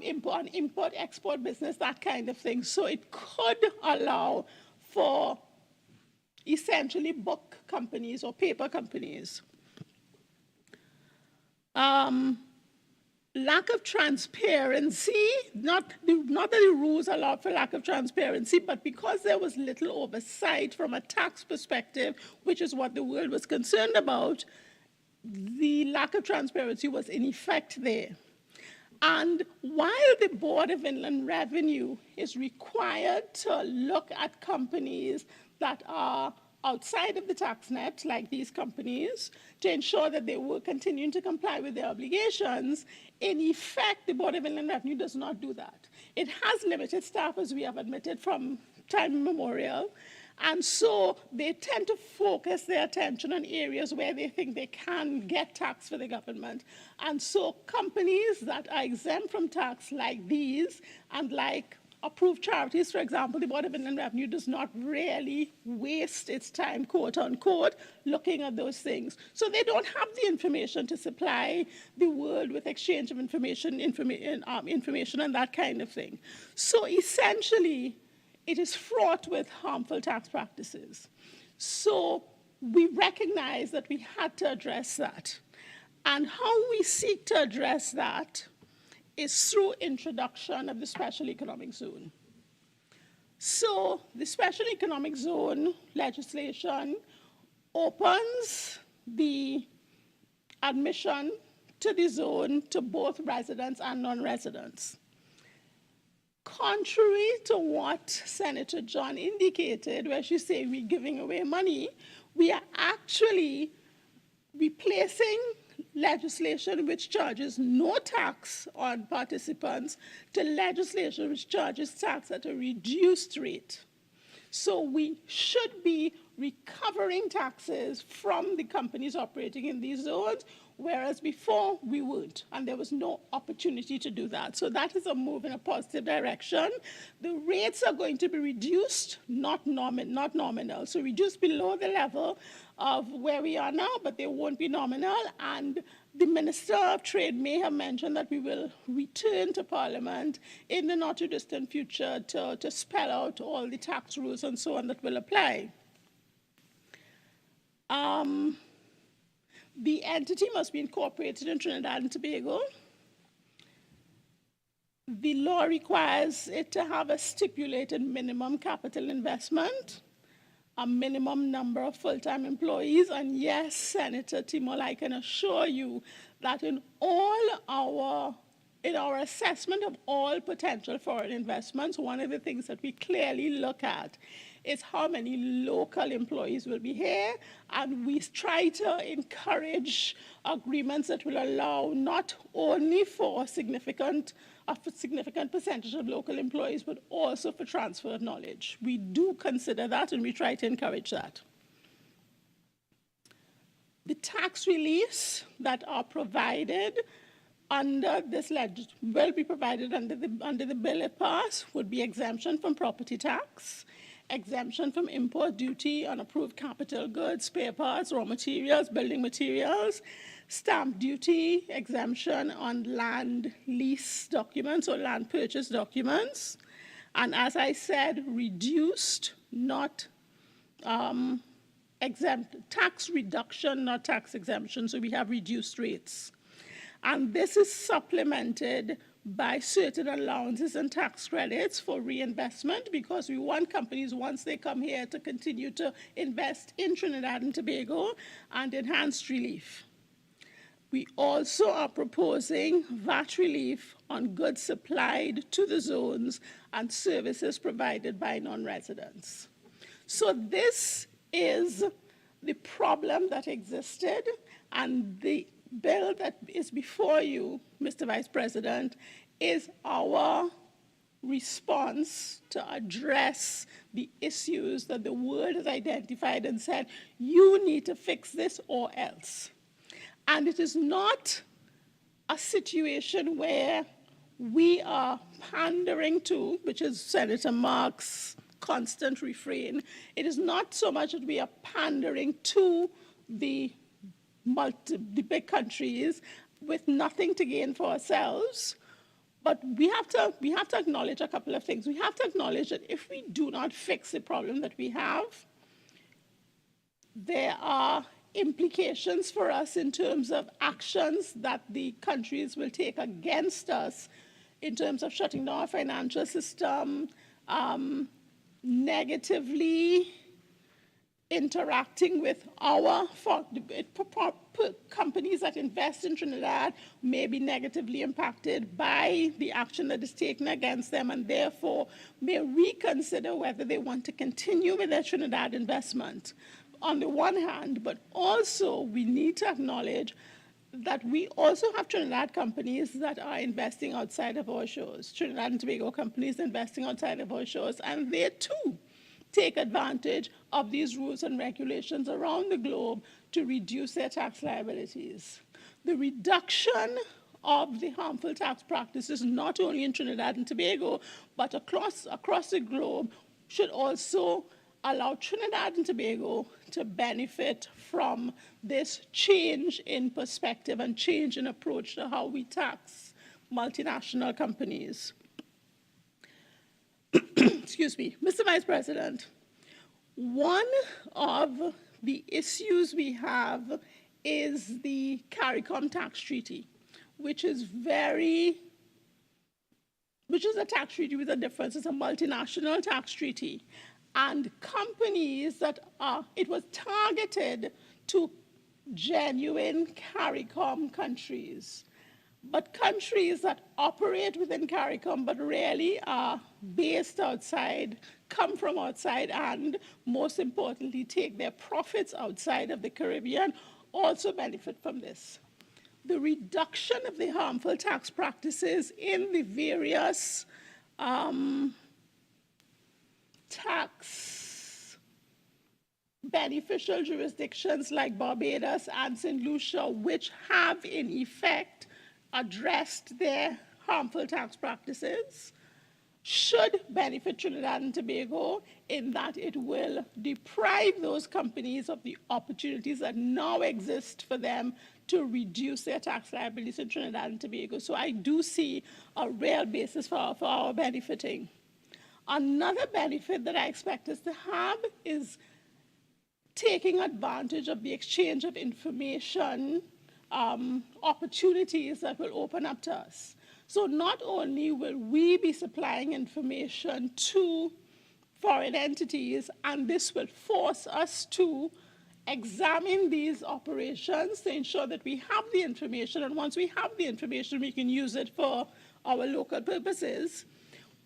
import-export business, that kind of thing. So it could allow for essentially book companies or paper companies. Lack of transparency, not that the rules allowed for lack of transparency, but because there was little oversight from a tax perspective, which is what the world was concerned about, the lack of transparency was in effect there. And while the Board of Inland Revenue is required to look at companies that are outside of the tax net, like these companies, to ensure that they were continuing to comply with their obligations, in effect, the Board of Inland Revenue does not do that. It has limited staff, as we have admitted from time immemorial, and so they tend to focus their attention on areas where they think they can get tax for the government. And so companies that are exempt from tax like these and like approved charities, for example, the Board of Inland Revenue does not really waste its time, quote unquote, looking at those things. So they don't have the information to supply the world with exchange of information and that kind of thing. So essentially, it is fraught with harmful tax practices. So we recognize that we had to address that. And how we seek to address that is through introduction of the special economic zone. So the special economic zone legislation opens the admission to the zone to both residents and non-residents. Contrary to what Senator John indicated, where she said we're giving away money, we are actually replacing legislation which charges no tax on participants to legislation which charges tax at a reduced rate. So we should be recovering taxes from the companies operating in these zones whereas before we weren't, and there was no opportunity to do that. So that is a move in a positive direction. The rates are going to be reduced, not nominal. So reduced below the level of where we are now, but they won't be nominal. And the Minister of Trade may have mentioned that we will return to Parliament in the not too distant future to spell out all the tax rules and so on that will apply. The entity must be incorporated in Trinidad and Tobago. The law requires it to have a stipulated minimum capital investment, a minimum number of full-time employees, and yes, Senator Teemal, I can assure you that in our assessment of all potential foreign investments, one of the things that we clearly look at is how many local employees will be here, and we try to encourage agreements that will allow not only for a significant percentage of local employees, but also for transfer of knowledge. We do consider that, and we try to encourage that. The tax reliefs that are provided under this will be provided under the bill if passed would be exemption from property tax, exemption from import duty on approved capital goods, spare parts, raw materials, building materials, stamp duty, exemption on land lease documents or land purchase documents, and as I said, reduced, not exempt, tax reduction, not tax exemption, so we have reduced rates. And this is supplemented by certain allowances and tax credits for reinvestment, because we want companies, once they come here, to continue to invest in Trinidad and Tobago, and enhanced relief. We also are proposing VAT relief on goods supplied to the zones and services provided by non-residents. So this is the problem that existed, and the bill that is before you, Mr. Vice President, is our response to address the issues that the world has identified and said, you need to fix this or else. And it is not a situation where we are pandering to, which is Senator Mark's constant refrain. It is not so much that we are pandering to the big countries with nothing to gain for ourselves, but we have to acknowledge a couple of things. We have to acknowledge that if we do not fix the problem that we have, there are implications for us in terms of actions that the countries will take against us in terms of shutting down our financial system, negatively interacting with our companies that invest in Trinidad may be negatively impacted by the action that is taken against them, and therefore may reconsider whether they want to continue with their Trinidad investment on the one hand, but also we need to acknowledge that we also have Trinidad companies that are investing outside of our shores, Trinidad and Tobago companies investing outside of our shores, and they too take advantage of these rules and regulations around the globe to reduce their tax liabilities. The reduction of the harmful tax practices, not only in Trinidad and Tobago, but across the globe, should also allow Trinidad and Tobago to benefit from this change in perspective and change in approach to how we tax multinational companies. Excuse me, Mr. Vice President, one of the issues we have is the CARICOM tax treaty, which is a tax treaty with a difference. It's a multinational tax treaty. And companies it was targeted to genuine CARICOM countries. But countries that operate within CARICOM but really are based outside, come from outside, and most importantly, take their profits outside of the Caribbean also benefit from this. The reduction of the harmful tax practices in the various tax beneficial jurisdictions like Barbados and St. Lucia, which have in effect addressed their harmful tax practices, should benefit Trinidad and Tobago in that it will deprive those companies of the opportunities that now exist for them to reduce their tax liabilities in Trinidad and Tobago. So I do see a real basis for our benefiting. Another benefit that I expect us to have is taking advantage of the exchange of information opportunities that will open up to us. So not only will we be supplying information to foreign entities, and this will force us to examine these operations to ensure that we have the information, and once we have the information, we can use it for our local purposes.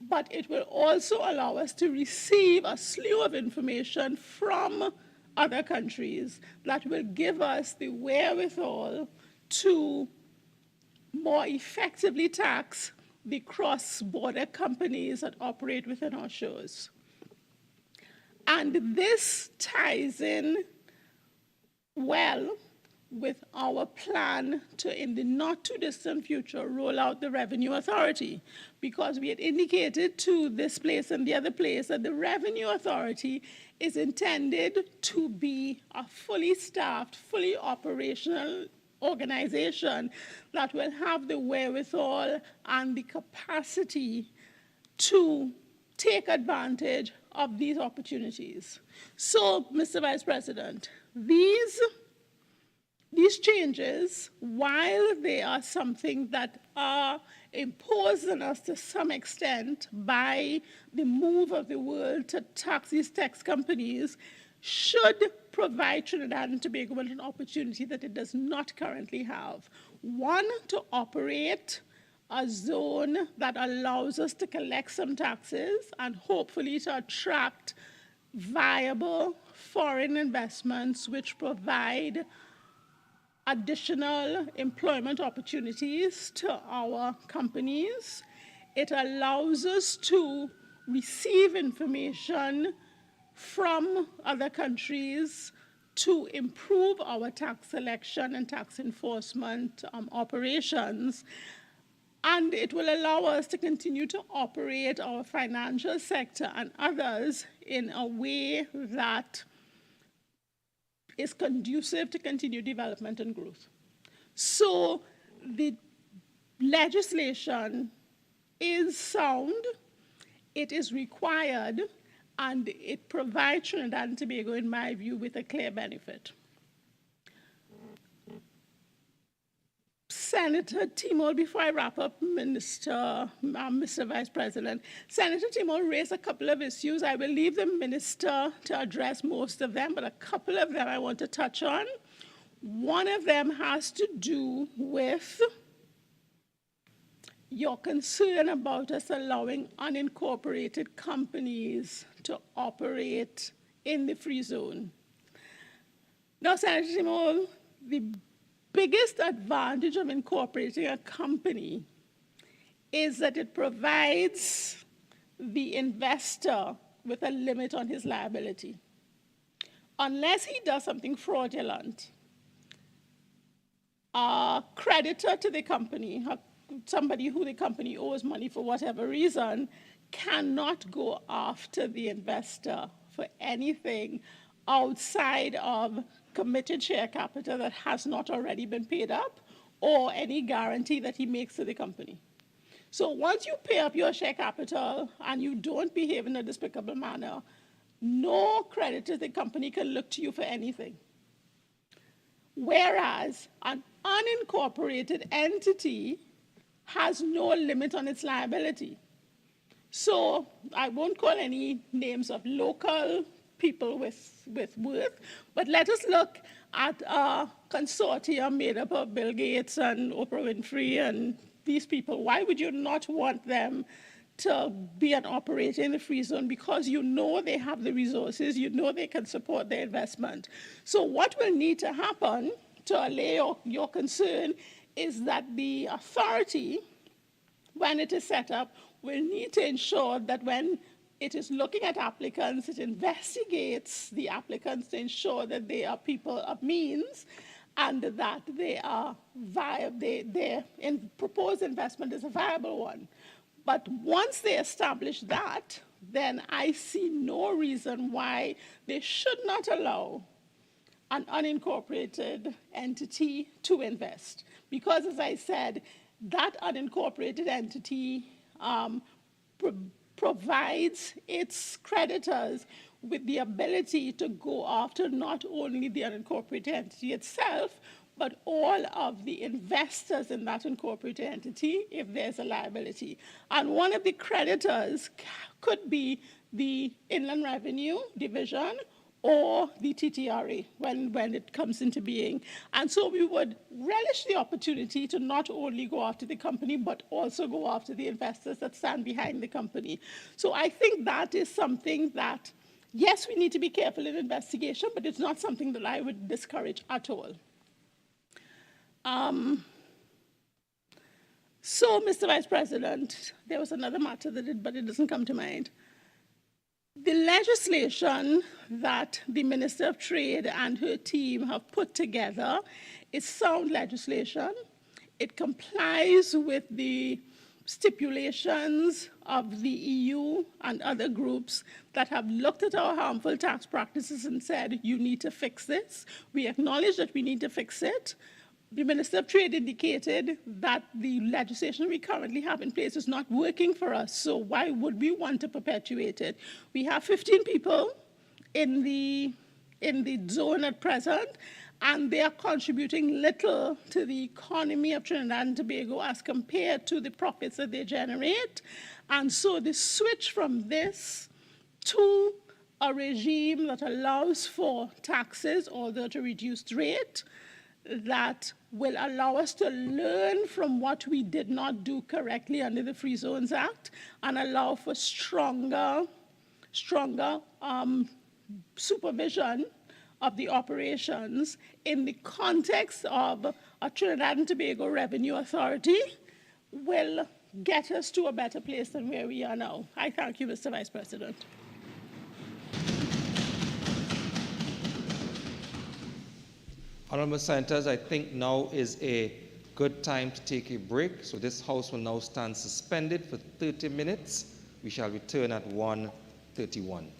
But it will also allow us to receive a slew of information from other countries that will give us the wherewithal to more effectively tax the cross-border companies that operate within our shores. And this ties in well with our plan to, in the not-too-distant future, roll out the Revenue Authority, because we had indicated to this place and the other place that the Revenue Authority is intended to be a fully staffed, fully operational organization that will have the wherewithal and the capacity to take advantage of these opportunities. So, Mr. Vice President, these changes, while they are something that are imposed on us to some extent by the move of the world to tax these tax companies, should provide Trinidad and Tobago with an opportunity that it does not currently have. One, to operate a zone that allows us to collect some taxes and hopefully to attract viable foreign investments which provide additional employment opportunities to our companies. It allows us to receive information from other countries to improve our tax collection and tax enforcement operations. And it will allow us to continue to operate our financial sector and others in a way that is conducive to continued development and growth. So the legislation is sound, it is required, and it provides Trinidad and Tobago, in my view, with a clear benefit. Senator Teemal, before I wrap up, Mr. Vice President, Senator Teemal raised a couple of issues. I will leave the minister to address most of them, but a couple of them I want to touch on. One of them has to do with your concern about us allowing unincorporated companies to operate in the free zone. Now, Senator Teemal, the biggest advantage of incorporating a company is that it provides the investor with a limit on his liability. Unless he does something fraudulent, a creditor to the company, somebody who the company owes money for whatever reason, cannot go after the investor for anything outside of committed share capital that has not already been paid up, or any guarantee that he makes to the company. So once you pay up your share capital and you don't behave in a despicable manner, no creditor to the company can look to you for anything. Whereas an unincorporated entity has no limit on its liability. So I won't call any names of local people with worth, but let us look at a consortium made up of Bill Gates and Oprah Winfrey and these people. Why would you not want them to be an operator in the free zone? Because you know they have the resources, you know they can support their investment. So what will need to happen to allay your concern is that the authority, when it is set up, will need to ensure that when It is looking at applicants. It investigates the applicants to ensure that they are people of means and that they are their proposed investment is a viable one. But once they establish that, then I see no reason why they should not allow an unincorporated entity to invest. Because, as I said, that unincorporated entity provides its creditors with the ability to go after not only the unincorporated entity itself, but all of the investors in that incorporated entity if there's a liability. And one of the creditors could be the Inland Revenue Division or the TTRA when it comes into being. And so we would relish the opportunity to not only go after the company, but also go after the investors that stand behind the company. So I think that is something that, yes, we need to be careful in investigation, but it's not something that I would discourage at all. So, Mr. Vice President, there was another matter but it doesn't come to mind. The legislation that the Minister of Trade and her team have put together is sound legislation. It complies with the stipulations of the EU and other groups that have looked at our harmful tax practices and said, you need to fix this. We acknowledge that we need to fix it. The Minister of Trade indicated that the legislation we currently have in place is not working for us, so why would we want to perpetuate it? We have 15 people in the zone at present, and they are contributing little to the economy of Trinidad and Tobago as compared to the profits that they generate. And so the switch from this to a regime that allows for taxes, although at a reduced rate, that will allow us to learn from what we did not do correctly under the Free Zones Act and allow for stronger supervision of the operations in the context of a Trinidad and Tobago Revenue Authority will get us to a better place than where we are now. I thank you, Mr. Vice President. Honourable Senators, I think now is a good time to take a break. So this House will now stand suspended for 30 minutes. We shall return at 1:31.